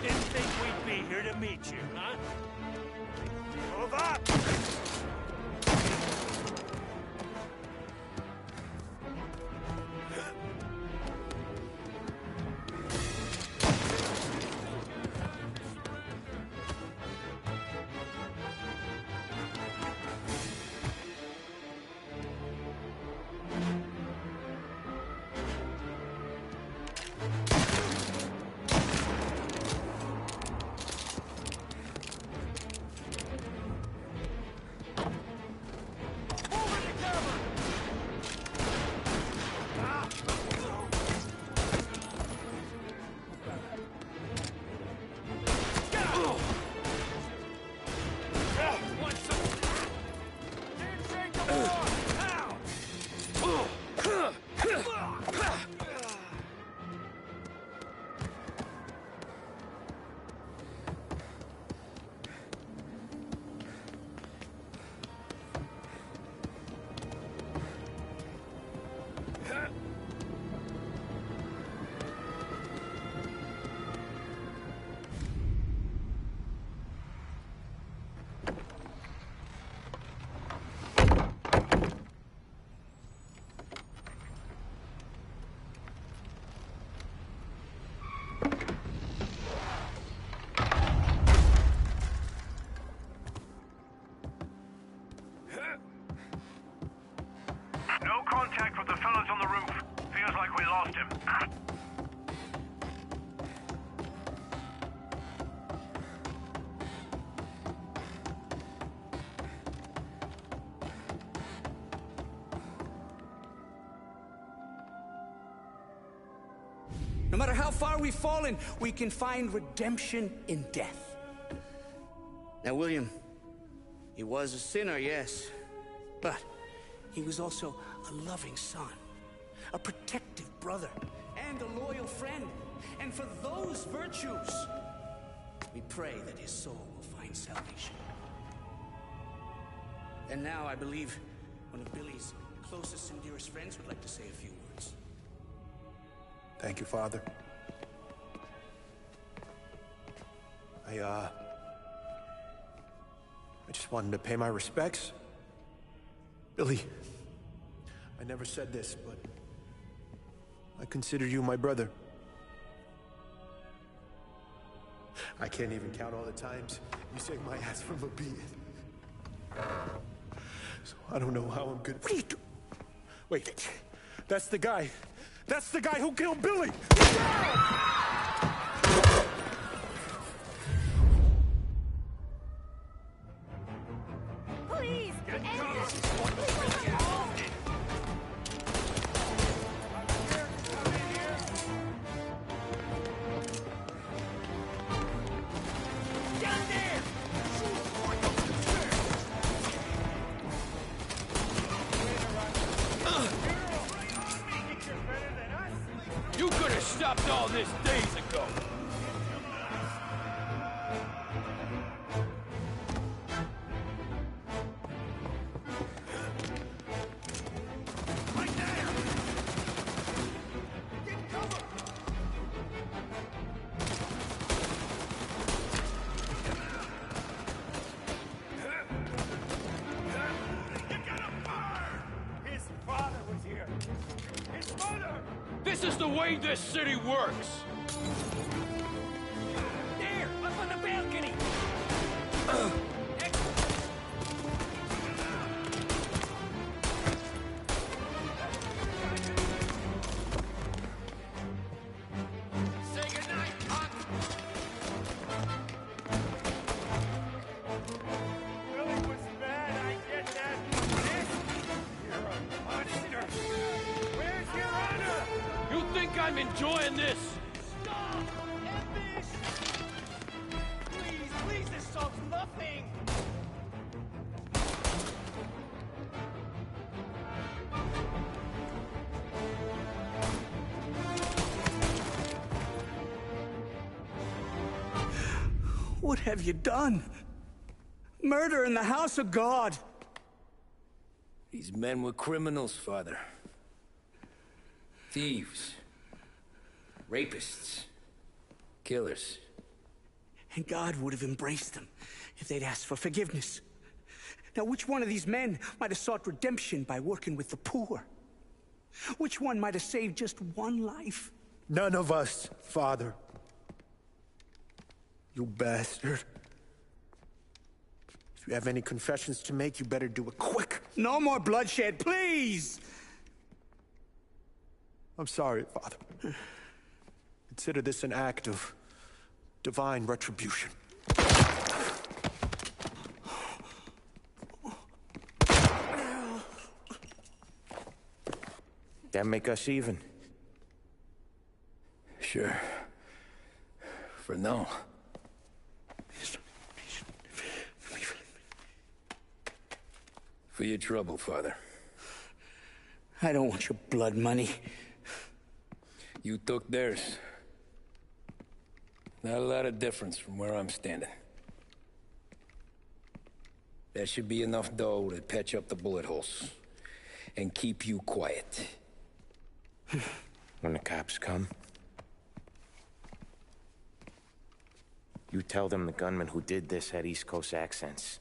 Didn't think we'd be here to meet you, huh? Move up! No contact with the fellas on the roof. Feels like we lost him. No matter how far we've fallen, we can find redemption in death. Now, William, he was a sinner, yes, but he was also a loving son, a protective brother, and a loyal friend. And for those virtues, we pray that his soul will find salvation. And now I believe one of Billy's closest and dearest friends would like to say a few words. Thank you, Father. I just wanted to pay my respects. Billy, I never said this, but I consider you my brother. I can't even count all the times you saved my ass from a beating. So I don't know how I'm good. What are you doing? Wait, that's the guy. That's the guy who killed Billy! Please! Get cover! You could have stopped all this days ago. Right there! Get cover! You gotta fire! His father was here. His mother! This is the way this city works! There! Up on the balcony! Say goodnight, Pop! Billy was bad, I get that. This? You're a monster! Where's your honor? You think I'm enjoying this? Stop! End this! Please, please, this solves nothing! What have you done? Murder in the house of God! These men were criminals, Father. Thieves, Rapists. Killers. And God would have embraced them if they'd asked for forgiveness. Now, which one of these men might have sought redemption by working with the poor? Which one might have saved just one life? None of us, Father. You bastard. If you have any confessions to make, you better do it quick. No more bloodshed, please! I'm sorry, Father. Consider this an act of divine retribution. That make us even? Sure. For now. For your trouble, Father. I don't want your blood money. You took theirs. Not a lot of difference from where I'm standing. That should be enough dough to patch up the bullet holes. And keep you quiet. When the cops come, you tell them the gunman who did this had East Coast accents.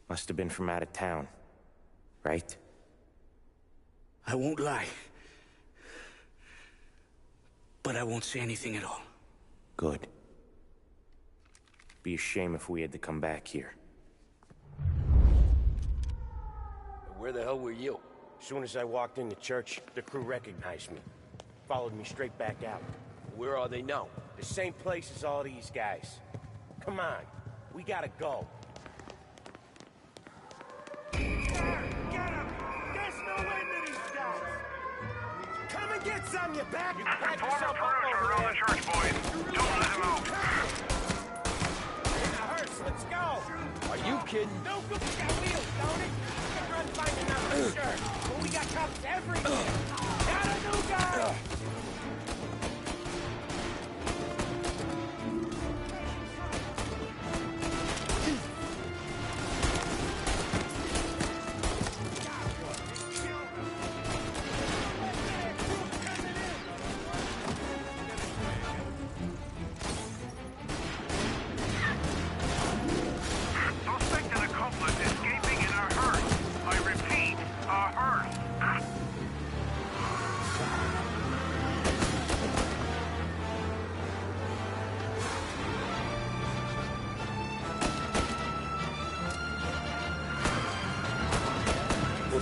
Must have been from out of town, right? I won't lie. But I won't say anything at all. Good. Be a shame if we had to come back here. Where the hell were you? As soon as I walked in the church, the crew recognized me. Followed me straight back out. Where are they now? The same place as all these guys. Come on, we gotta go. Get him! There's no end to these guys! Come and get some, you back! You can form a perimeter around the church, boys. Don't let him out. Now, Hurst, let's go! Are you kidding? No good, we got wheels, don't it? We can run find another shirt. But we got cops everywhere. Got a new guy!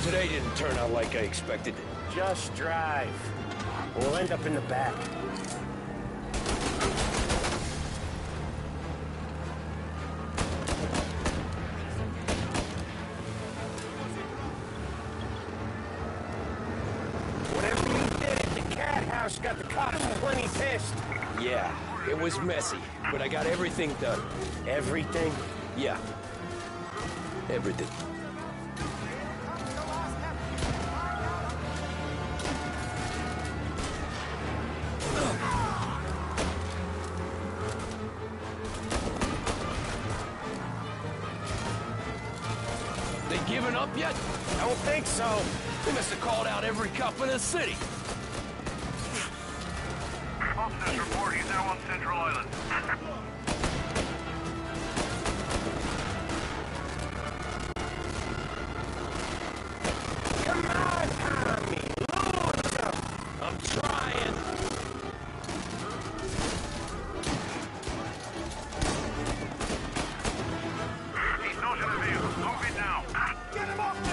Today didn't turn out like I expected. Just drive. We'll end up in the back. Whatever you did at the cat house got the cops plenty pissed. Yeah, it was messy, but I got everything done. Everything? Yeah. Everything. Giving up yet? I don't think so. They must have called out every cop in the city. Officers report he's now on Central Island. Come on, Tommy. Lose him. I'm trying. He's not in the vehicle. Move it now. Get him off me!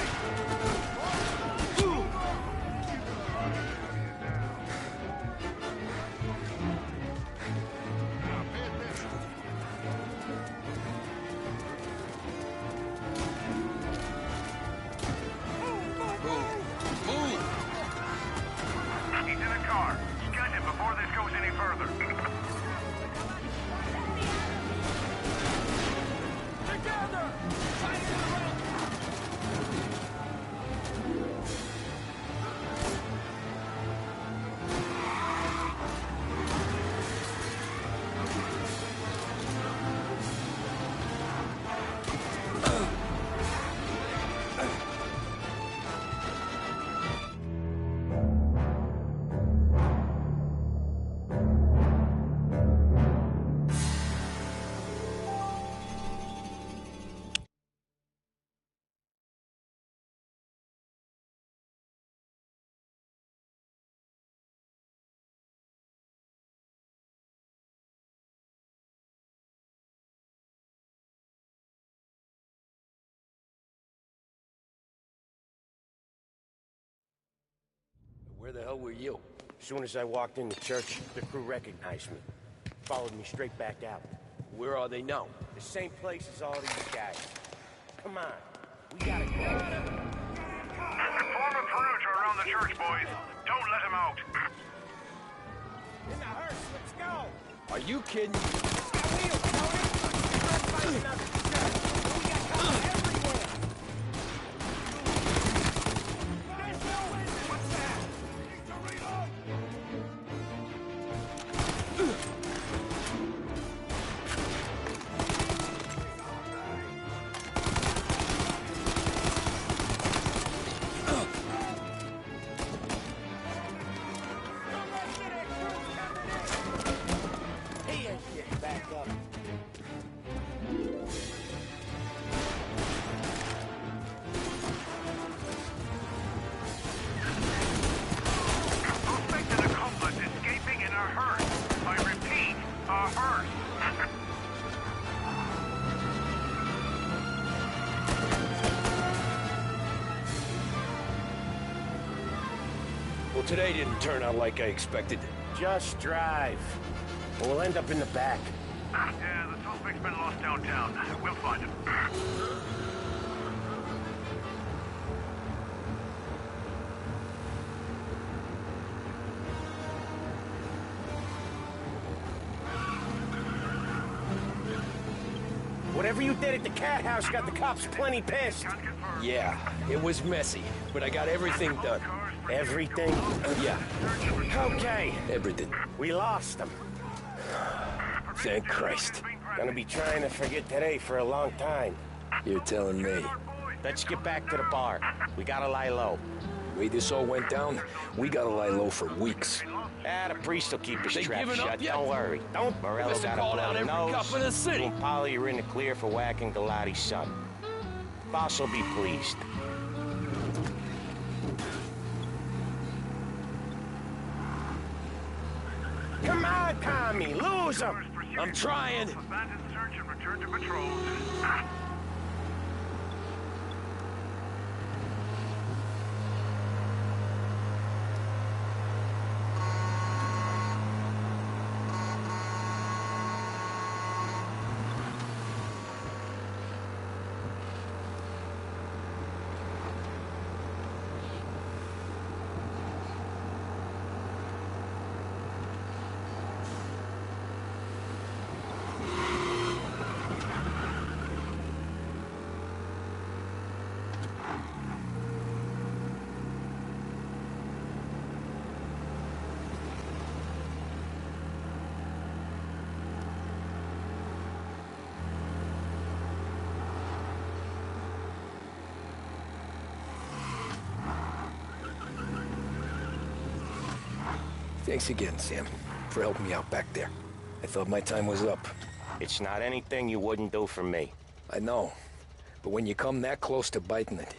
hell were you? As soon as I walked in the church, the crew recognized me. Followed me straight back out. Where are they now? The same place as all these guys. Come on, we gotta go. Form a perimeter around the church, boys. Don't let him out. In the hearse, let's go! Are you kidding? It's got wheels, Tony! Let's find another church! We got cops everywhere! There's no way! What's that? Need to reload! He ain't getting back up. Suspect and accomplice escaping in a hearse. I repeat, a hearse. Well, today didn't turn out like I expected. Just drive. Or we'll end up in the back. Yeah, the suspect's been lost downtown. We'll find him. Whatever you did at the cat house got the cops plenty pissed. Yeah, it was messy, but I got everything done. Everything? Yeah, Okay. everything. We lost them. Thank Christ. Gonna be trying to forget today for a long time. You're telling me. Let's get back to the bar. We gotta lie low. The way this all went down, we gotta lie low for weeks. The priest will keep his They trap giving up shut. yet? Don't worry. Don't. Morello Must have got a called out bloody every nose. cop in the city. You and Polly are in the clear for whacking Galati's son. Boss will be pleased. Come on, Tommy, lose him! I'm trying. Abandon search and return to patrol. Thanks again, Sam, for helping me out back there. I thought my time was up. It's not anything you wouldn't do for me. I know, but when you come that close to biting it,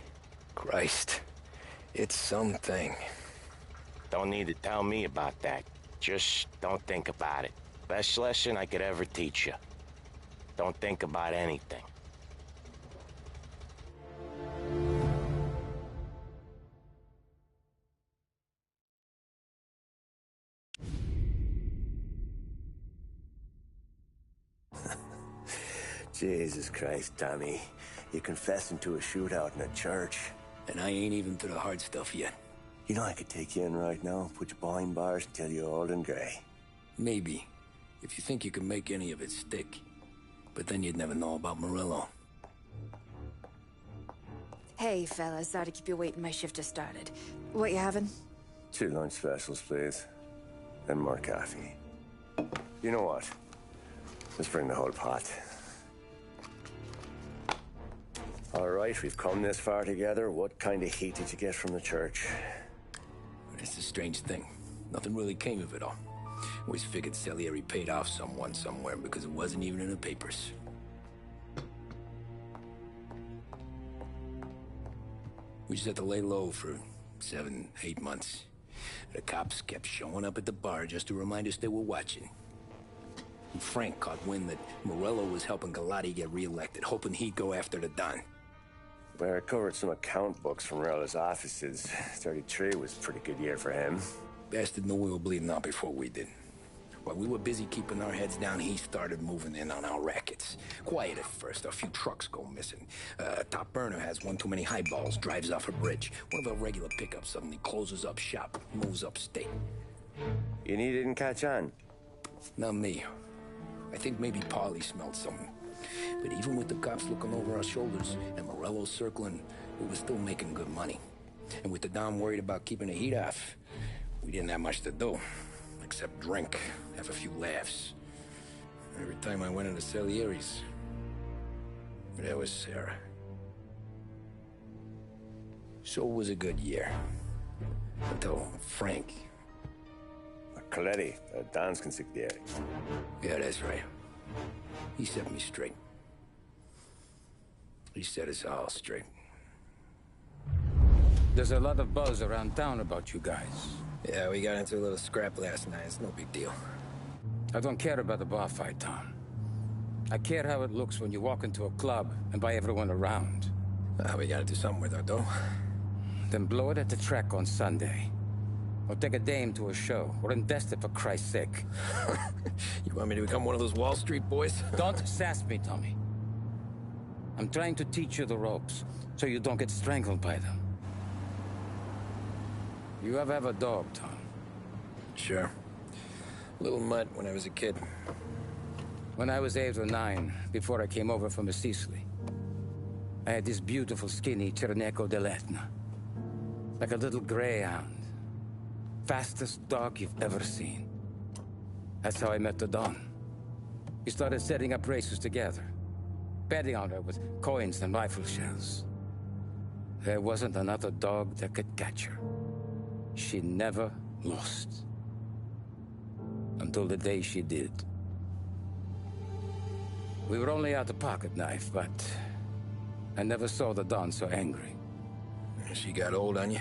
Christ, it's something. Don't need to tell me about that. Just don't think about it. Best lesson I could ever teach you. Don't think about anything. Jesus Christ, Tommy. You're confessing to a shootout in a church. And I ain't even to the hard stuff yet. You know I could take you in right now, put you behind bars until you're old and gray. Maybe, if you think you can make any of it stick. But then you'd never know about Morello. Hey, fellas. Sorry to keep you waiting. My shift just started. What you having? 2 lunch specials, please. And more coffee. You know what? Let's bring the whole pot. All right, we've come this far together. What kind of heat did you get from the church? It's a strange thing. Nothing really came of it all. Always figured Salieri paid off someone somewhere because it wasn't even in the papers. We just had to lay low for 7, 8 months. The cops kept showing up at the bar just to remind us they were watching. And Frank caught wind that Morello was helping Galati get reelected, hoping he'd go after the Don. When I recovered some account books from Morello's offices, 33 was a pretty good year for him. Bastard knew we were bleeding out before we did. While we were busy keeping our heads down, he started moving in on our rackets. Quiet at first, a few trucks go missing. Top burner has one too many highballs, drives off a bridge. One of our regular pickups suddenly closes up shop, moves upstate. And he didn't catch on? Not me. I think maybe Paulie smelled something. But even with the cops looking over our shoulders and Morello circling, we were still making good money. And with the Don worried about keeping the heat off, we didn't have much to do. Except drink, have a few laughs. Every time I went into Salieri's, there was Sarah. So it was a good year. Until Frank. Coletti, Don's consigliere. Yeah, that's right. He set me straight. He set us all straight. There's a lot of buzz around town about you guys. Yeah, we got into a little scrap last night. It's no big deal. I don't care about the bar fight, Tom. I care how it looks when you walk into a club and by everyone around. We gotta do something with our dough. Then blow it at the track on Sunday. Or take a dame to a show. Or invest it, for Christ's sake. You want me to become one of those Wall Street boys? Don't sass me, Tommy. I'm trying to teach you the ropes, so you don't get strangled by them. You ever have a dog, Tom? Sure. Little mutt when I was a kid. When I was 8 or 9, before I came over from Sicily, I had this beautiful, skinny Cerneco dell'Etna. Like a little greyhound. Fastest dog you've ever seen. That's how I met the Don. We started setting up races together. Betting on her with coins and rifle shells. There wasn't another dog that could catch her. She never lost. Until the day she did. We were only out a pocket knife, but I never saw the Don so angry. She got old on you?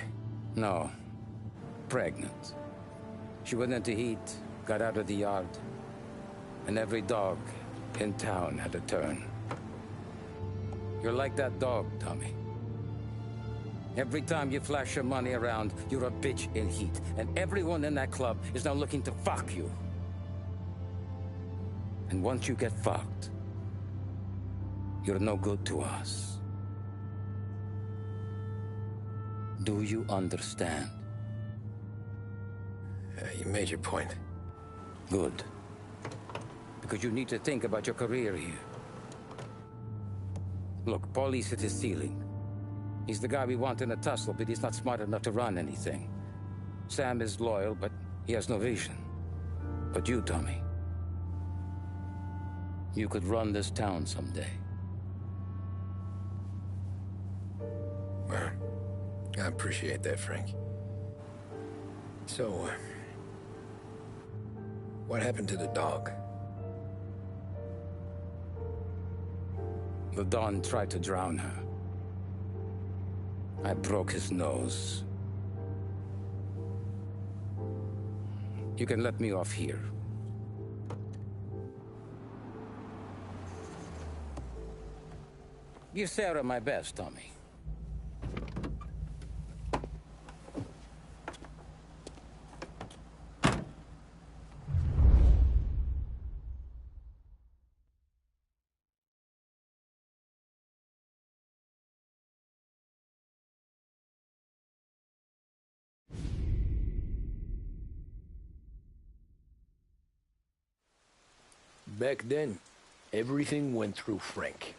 No. Pregnant. She went into heat, got out of the yard, and every dog in town had a turn. You're like that dog, Tommy. Every time you flash your money around, you're a bitch in heat, and everyone in that club is now looking to fuck you. And once you get fucked, you're no good to us. Do you understand? You made your point. Good. Because you need to think about your career here. Look, Paulie's hit his ceiling. He's the guy we want in a tussle, but he's not smart enough to run anything. Sam is loyal, but he has no vision. But you, Tommy, you could run this town someday. Well, I appreciate that, Frank. So, what happened to the dog? The Don tried to drown her. I broke his nose. You can let me off here. Give Sarah my best, Tommy. Back then, everything went through Frank.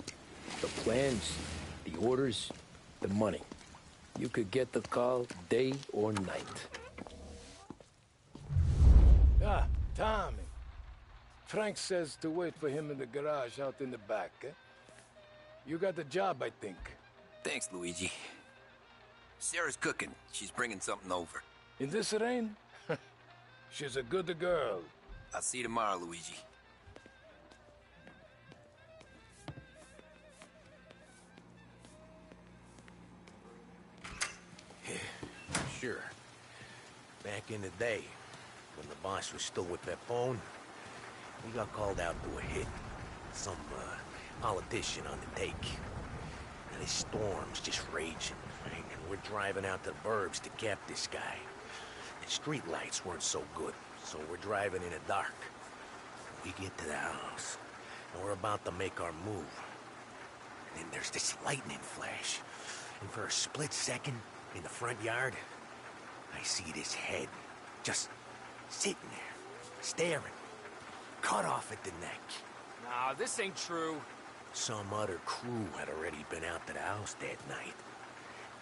The plans, the orders, the money. You could get the call day or night. Ah, Tommy. Frank says to wait for him in the garage out in the back, eh? You got the job, I think. Thanks, Luigi. Sarah's cooking. She's bringing something over. In this rain? She's a good girl. I'll see you tomorrow, Luigi. Sure. Back in the day, when the boss was still with Pepone, we got called out to a hit. Some politician on the take. And this storm's just raging, right? And we're driving out to the burbs to cap this guy. And street lights weren't so good, so we're driving in the dark. We get to the house, and we're about to make our move. And then there's this lightning flash. And for a split second, in the front yard, I see this head just sitting there, staring, cut off at the neck. Nah, this ain't true. Some other crew had already been out to the house that night.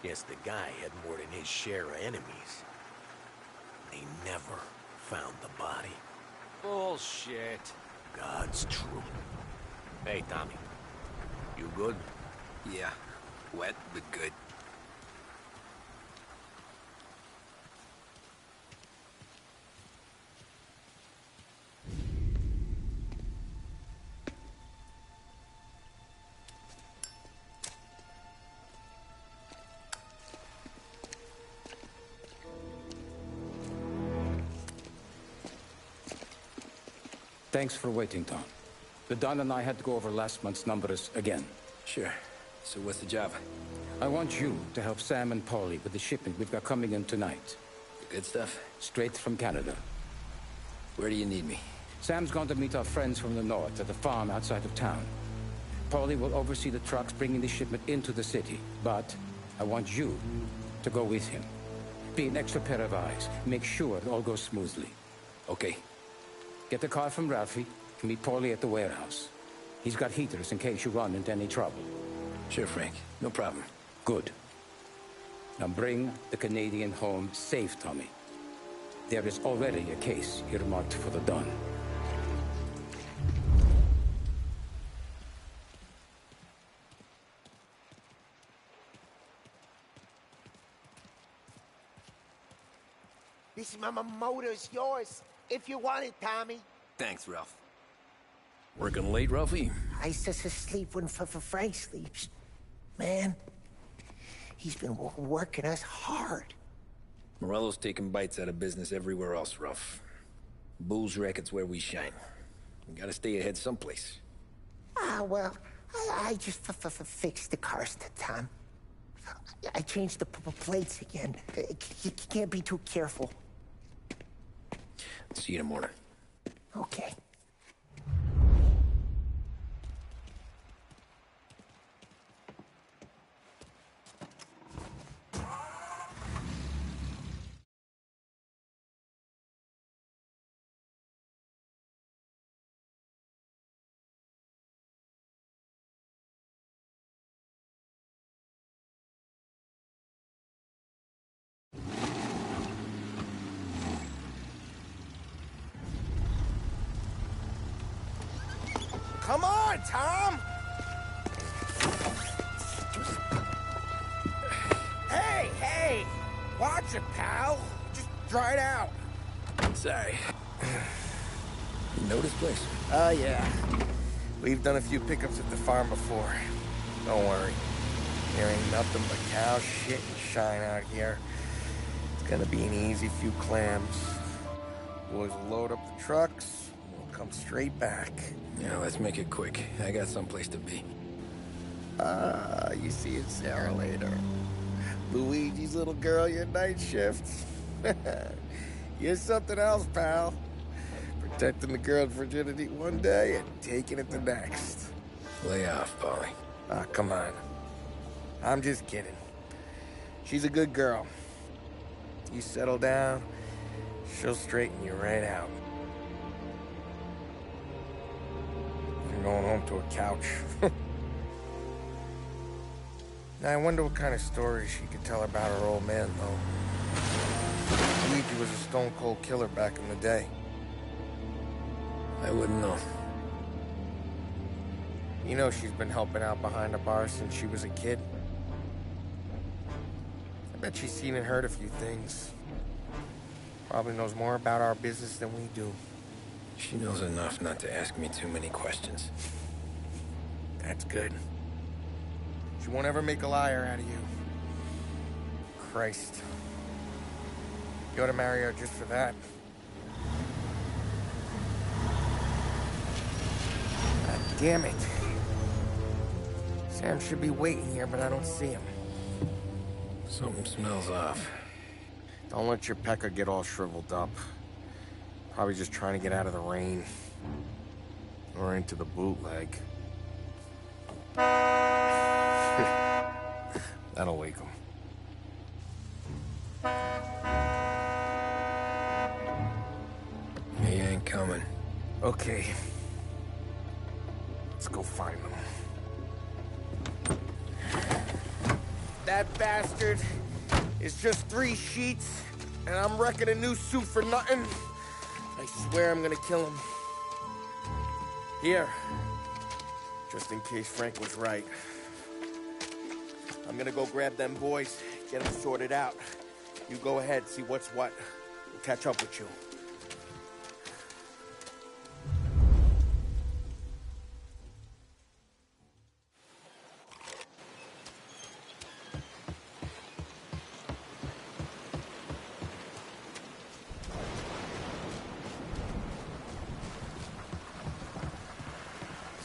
Guess the guy had more than his share of enemies. They never found the body. Bullshit. God's truth. Hey, Tommy. You good? Yeah. Wet, but good. Thanks for waiting, Tom. But Don and I had to go over last month's numbers again. Sure. So what's the job? I want you to help Sam and Paulie with the shipment we've got coming in tonight. The good stuff? Straight from Canada. Where do you need me? Sam's going to meet our friends from the north at the farm outside of town. Paulie will oversee the trucks bringing the shipment into the city. But I want you to go with him. Be an extra pair of eyes. Make sure it all goes smoothly. Okay. Get the car from Ralphie and meet Paulie at the warehouse. He's got heaters in case you run into any trouble. Sure, Frank. No problem. Good. Now bring the Canadian home safe, Tommy. There is already a case earmarked for the Don. This motor's yours, if you want it, Tommy. Thanks, Ralph. Working late, Ralphie? I sleep when Frank sleeps. Man, he's been working us hard. Morello's taking bites out of business everywhere else, Ralph. Bull's racket's where we shine. We gotta stay ahead someplace. Well, I just fixed the cars, Tom. I changed the plates again. You can't be too careful. See you in the morning. Okay. Come on, Tom! Hey! Watch it, pal. Just dry it out. Sorry. You know this place? Yeah. We've done a few pickups at the farm before. Don't worry. There ain't nothing but cow shit and shine out here. It's gonna be an easy few clams. Boys will load up the trucks, and we'll come straight back. Yeah, let's make it quick. I got someplace to be. You see it, Sarah, later. Luigi's little girl, your night shift. You're something else, pal. Protecting the girl's virginity one day and taking it the next. Lay off, Paulie. Come on. I'm just kidding. She's a good girl. You settle down, she'll straighten you right out. You're going home to a couch. Now, I wonder what kind of stories she could tell about her old man, though. Luigi was a stone-cold killer back in the day. I wouldn't know. You know she's been helping out behind the bar since she was a kid. I bet she's seen and heard a few things. Probably knows more about our business than we do. She knows enough not to ask me too many questions. That's good. She won't ever make a liar out of you. Christ. You ought to marry her just for that. God damn it. Sam should be waiting here, but I don't see him. Something smells off. Don't let your pecker get all shriveled up. Probably just trying to get out of the rain. Or into the bootleg. That'll wake him. He ain't coming. Okay. Let's go find him. That bastard is just 3 sheets, and I'm wrecking a new suit for nothing. I swear I'm gonna kill him. Here. Just in case Frank was right. I'm gonna go grab them boys, get them sorted out. You go ahead, see what's what. We'll catch up with you.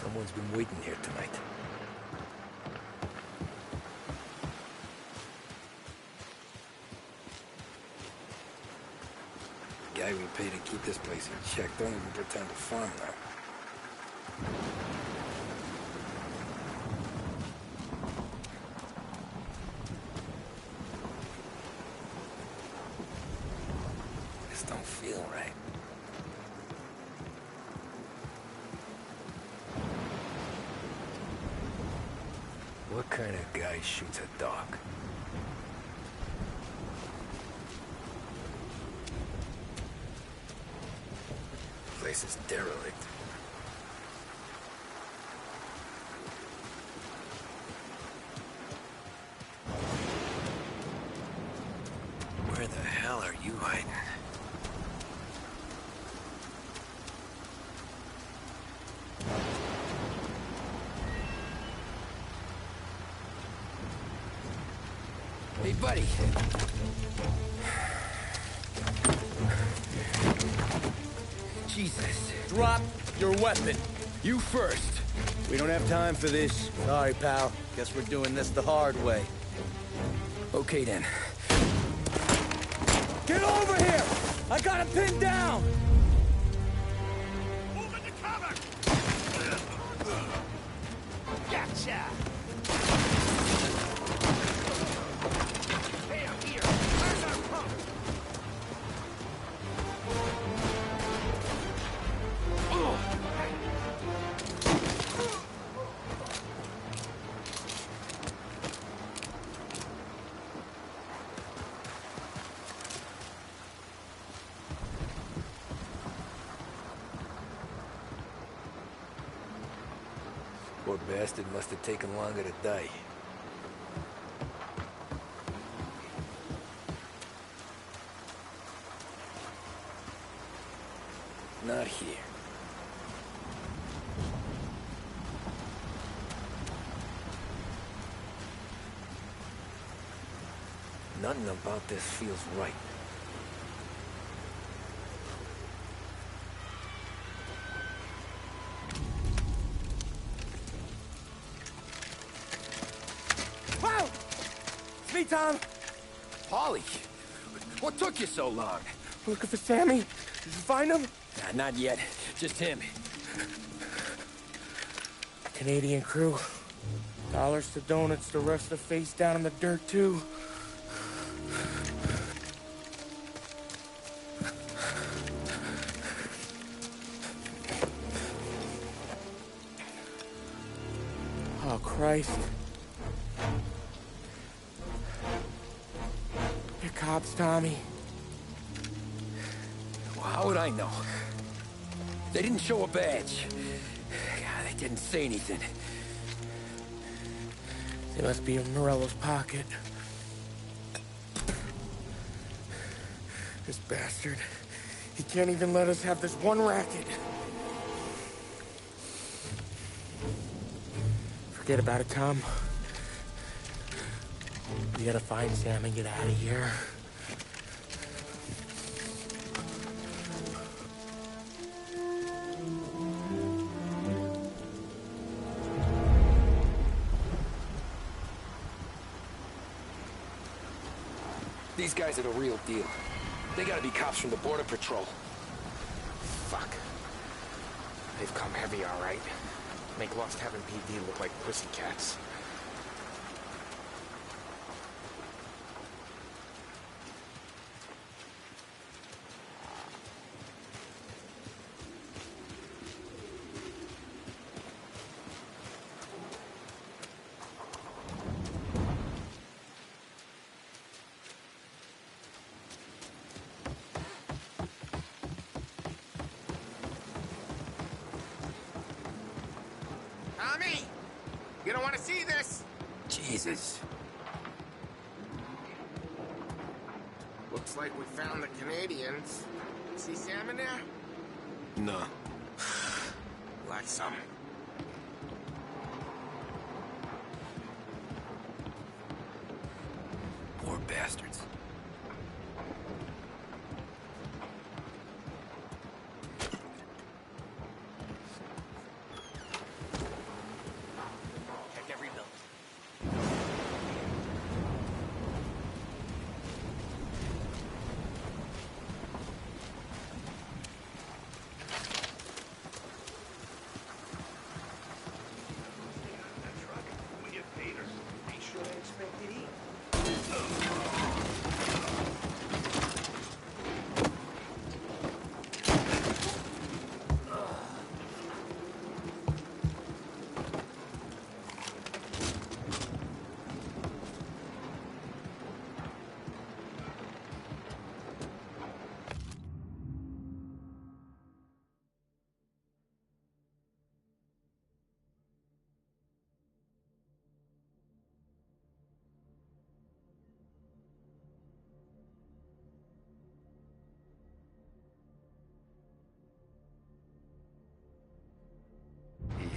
Someone's been waiting here tonight. The guy we pay to keep this place in check don't even pretend to farm now. This don't feel right. What kind of guy shoots a dog? Place is derelict. Where the hell are you hiding? Hey, buddy. Jesus. Drop your weapon. You first. We don't have time for this. Sorry, pal. Guess we're doing this the hard way. Okay, then. Get over here! I got him pinned down! Move into cover! Gotcha! Hey, I'm here. Where's our pump? Poor bastard must have taken longer to die. Not here. Nothing about this feels right. Wow! It's me, Tom. Polly, what took you so long? Looking for Sammy? Did you find him? Nah, not yet. Just him. Canadian crew. Dollars to donuts, the rest of the face down in the dirt, too. Oh, Christ. They're cops, Tommy. Well, how would I know? They didn't show a badge. God, they didn't say anything. They must be in Morello's pocket. This bastard. He can't even let us have this one racket. Forget about it, Tom. We gotta find Sam and get out of here. These guys are the real deal. They gotta be cops from the Border Patrol. Fuck. They've come heavy, all right. Make Lost Heaven PD look like pussycats. Tommy! You don't want to see this! Jesus. Looks like we found the Canadians. See Sam in there? No. Like some. Poor bastards. Check every building.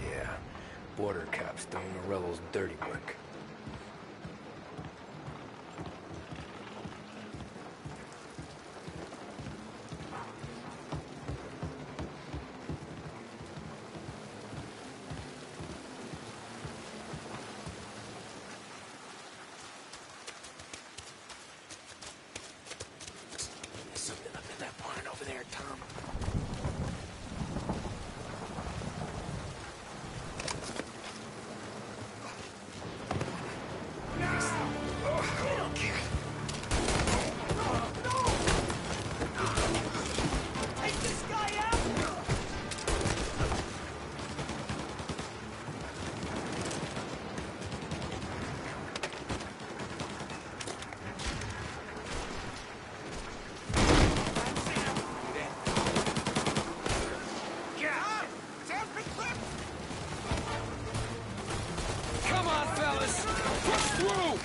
Yeah, border cops doing Morello's dirty work. There's something up in that barn over there, Tom. Take this guy out! Come on, fellas! Push through!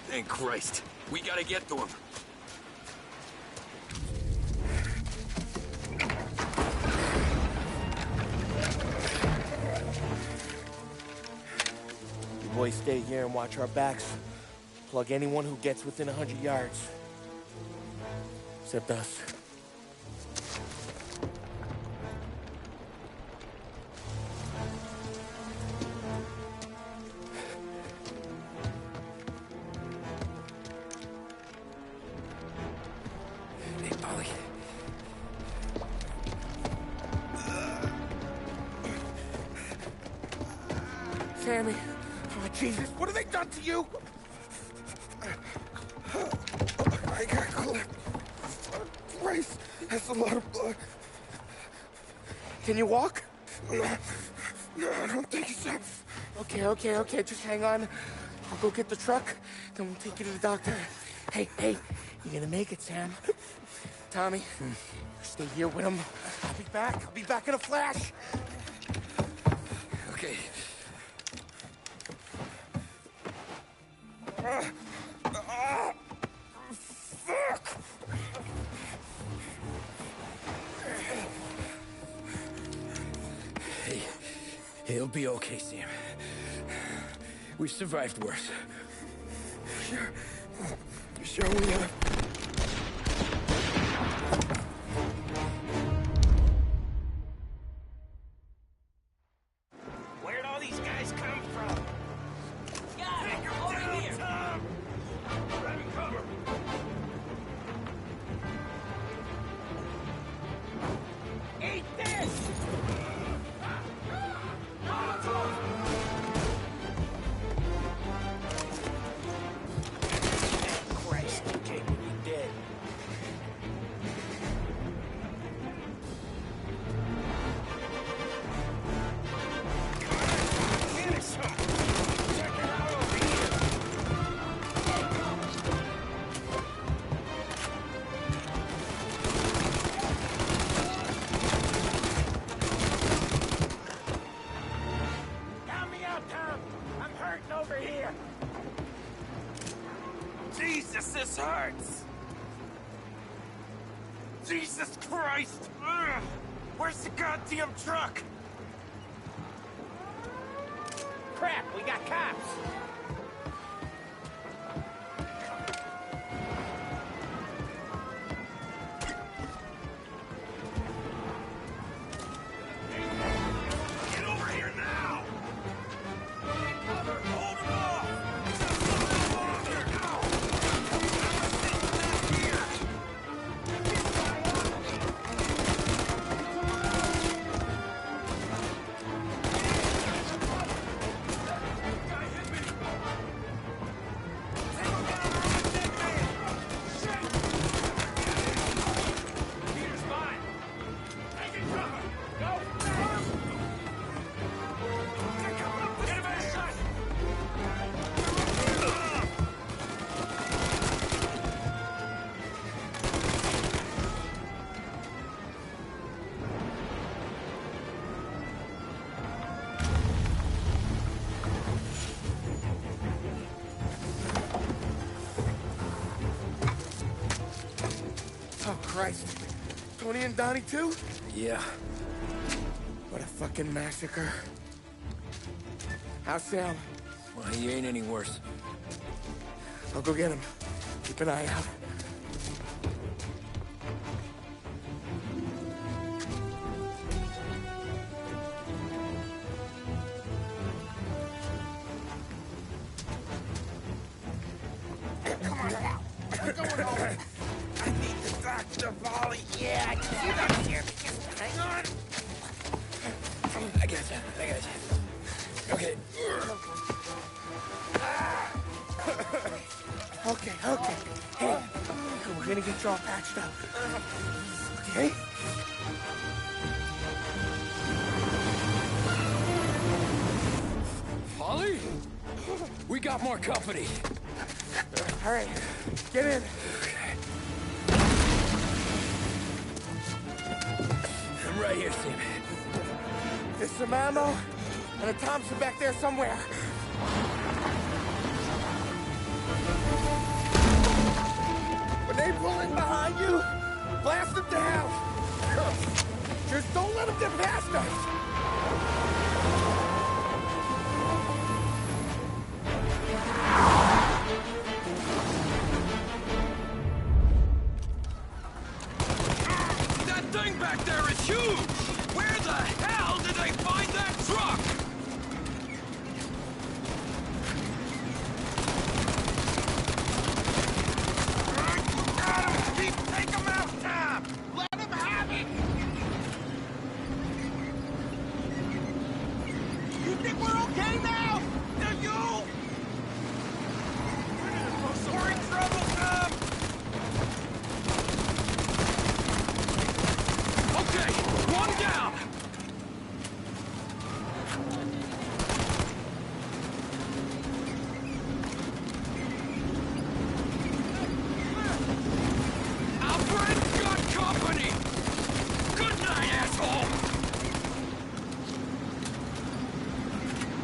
Thank Christ. We gotta get to him. You boys stay here and watch our backs. Plug anyone who gets within 100 yards. Except us. Hey, Polly. Sammy. Oh, Jesus. What have they done to you? I got clipped. Christ. That's a lot of blood. Can you walk? No, I don't think so. Okay. Just hang on. I'll go get the truck, then we'll take you to the doctor. Hey, you're gonna make it, Sam. Tommy, stay here with him. I'll be back in a flash. Okay. Fuck! He'll be okay, Sam. We've survived worse. Sure we have. Where'd all these guys come from? Yeah, over here. Tom! Grabbing cover. Eat this! Christ, you came when you did. Give us some. Check it out over here. Count me out, Tom. I'm hurting over here. Jesus, this hurts. Jesus Christ. Ugh. Where's the goddamn truck? Crap, we got cops. Get over here now! Hold him off! Just a little longer now! Back here! Guy hit me! Take him down or I'm a dead man! Shit! Peter's mine! Taking cover! Go! Get him a shot! Oh, Christ. Tony and Donnie, too? Yeah. What a fucking massacre. How's Sam? Well, he ain't any worse. I'll go get him. Keep an eye out. Come on now! We're going home! I need the doctor, Molly! Yeah, I can see that here. Hang on! I got you. Okay. Okay. Hey, we're gonna get you all patched up. Okay? Holly? We got more company. All right, get in. I'm right here, Sam. There's some ammo and a Thompson back there somewhere. When they pull in behind you, blast them down. Just don't let them get past us. That thing back there is huge! Where the hell did they find that truck? Got him! Take him out, Tom! Let him have it! You think we're okay now? Do you? We're in trouble, Tom! Okay, one down! Our friend's got company! Good night, asshole!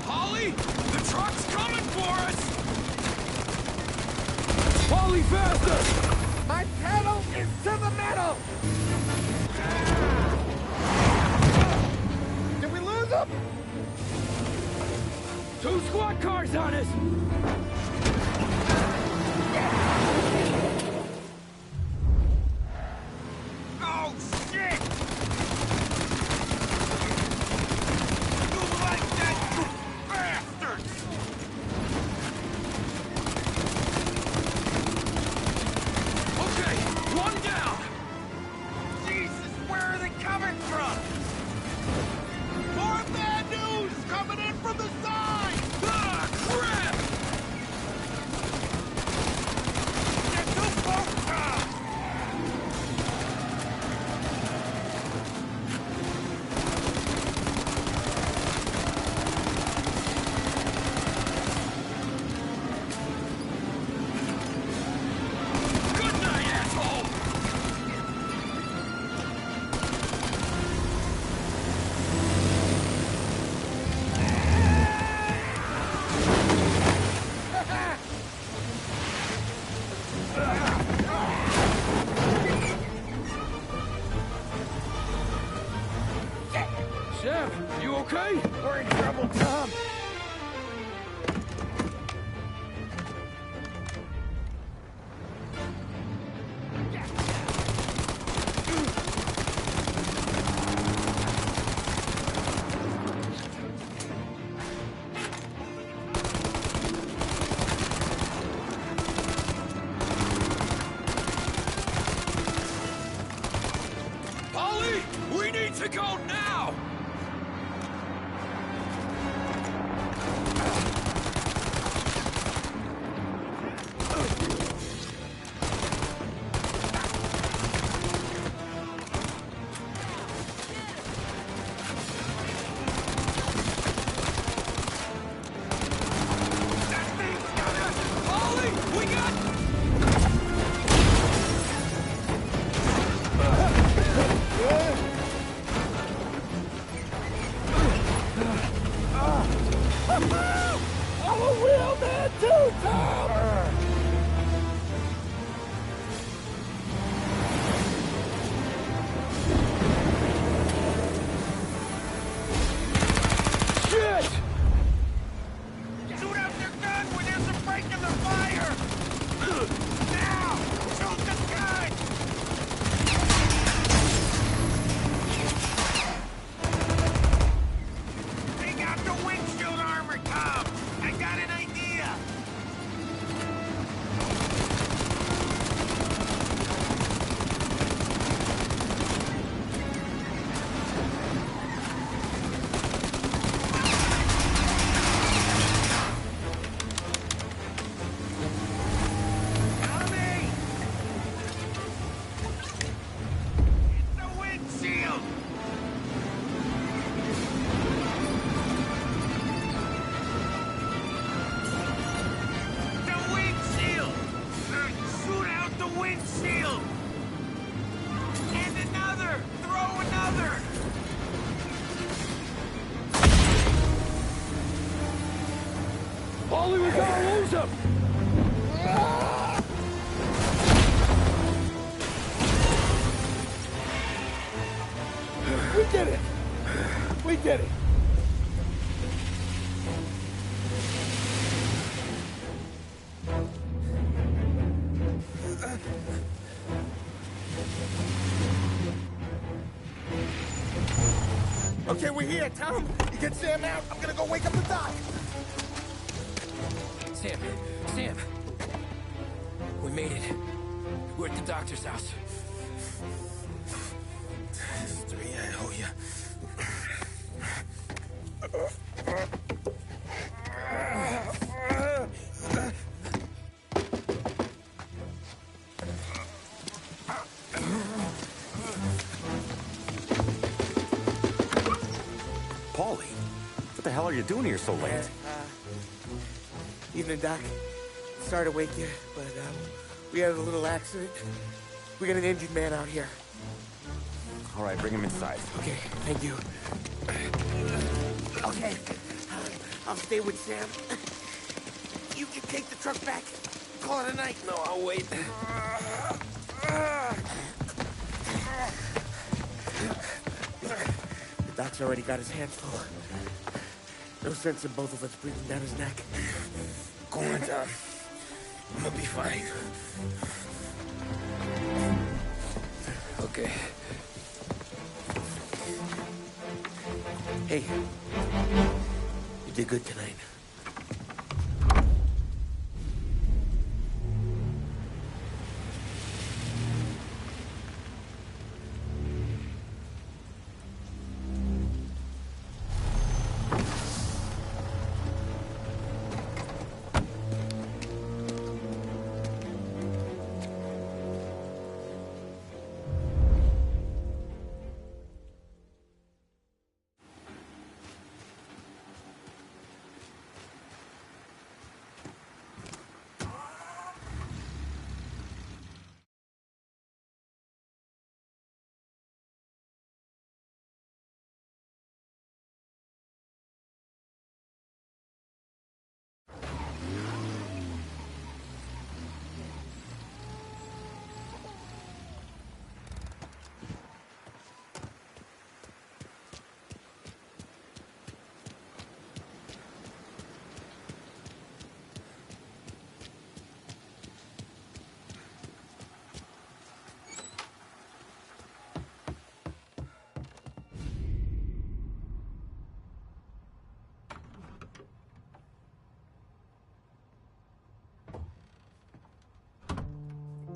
Holly, the truck's coming for us! Holly, faster! My pedal is to the metal! Did we lose them? 2 squad cars on us! Oh, shit! You like that, you bastards! Okay, 1 down! Jesus, where are they coming from? More bad news coming in from the side! Ah, crap! Get too close, Tom! Good night, asshole! Sam, you okay? We're in trouble, Tom. Ollie, we need to go now! Ollie, we got... I'm a real man too, Tom! Shit! Shoot out their gun when there's a break in the fire! Now! Shoot the gun! Take out the windshield armor, Tom! I got an idea! Tommy! Hit the windshield! The windshield! Shoot out the windshield! And another! Throw another! Ollie, we gotta lose him! We did it! We did it! Okay, we're here, Tom. You get Sam out. I'm gonna go wake up the doc. Sam! We made it. We're at the doctor's house. 3, I owe you. Paulie, what the hell are you doing here so late? Evening, Doc. Sorry to wake you, but we had a little accident. We got an injured man out here. All right, bring him inside. Okay, thank you. Okay, I'll stay with Sam. You can take the truck back. Call it a night. No, I'll wait. The doc's already got his hands full. No sense in both of us breathing down his neck. Go on, Tom. I'm gonna be fine. Okay. Hey. You did good tonight.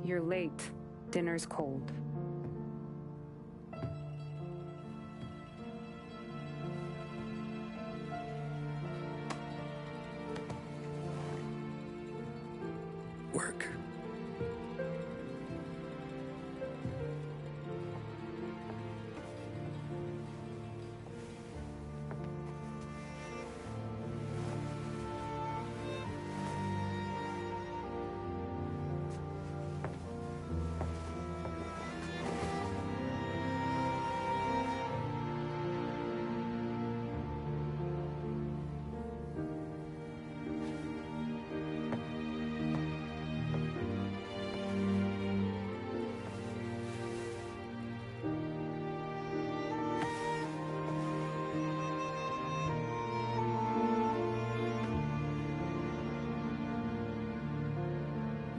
You're late. Dinner's cold. Work.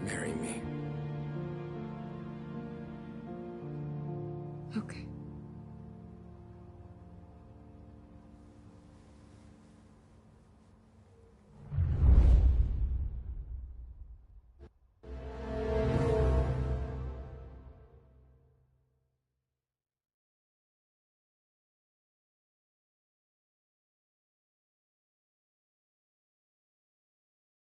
Marry me. Okay.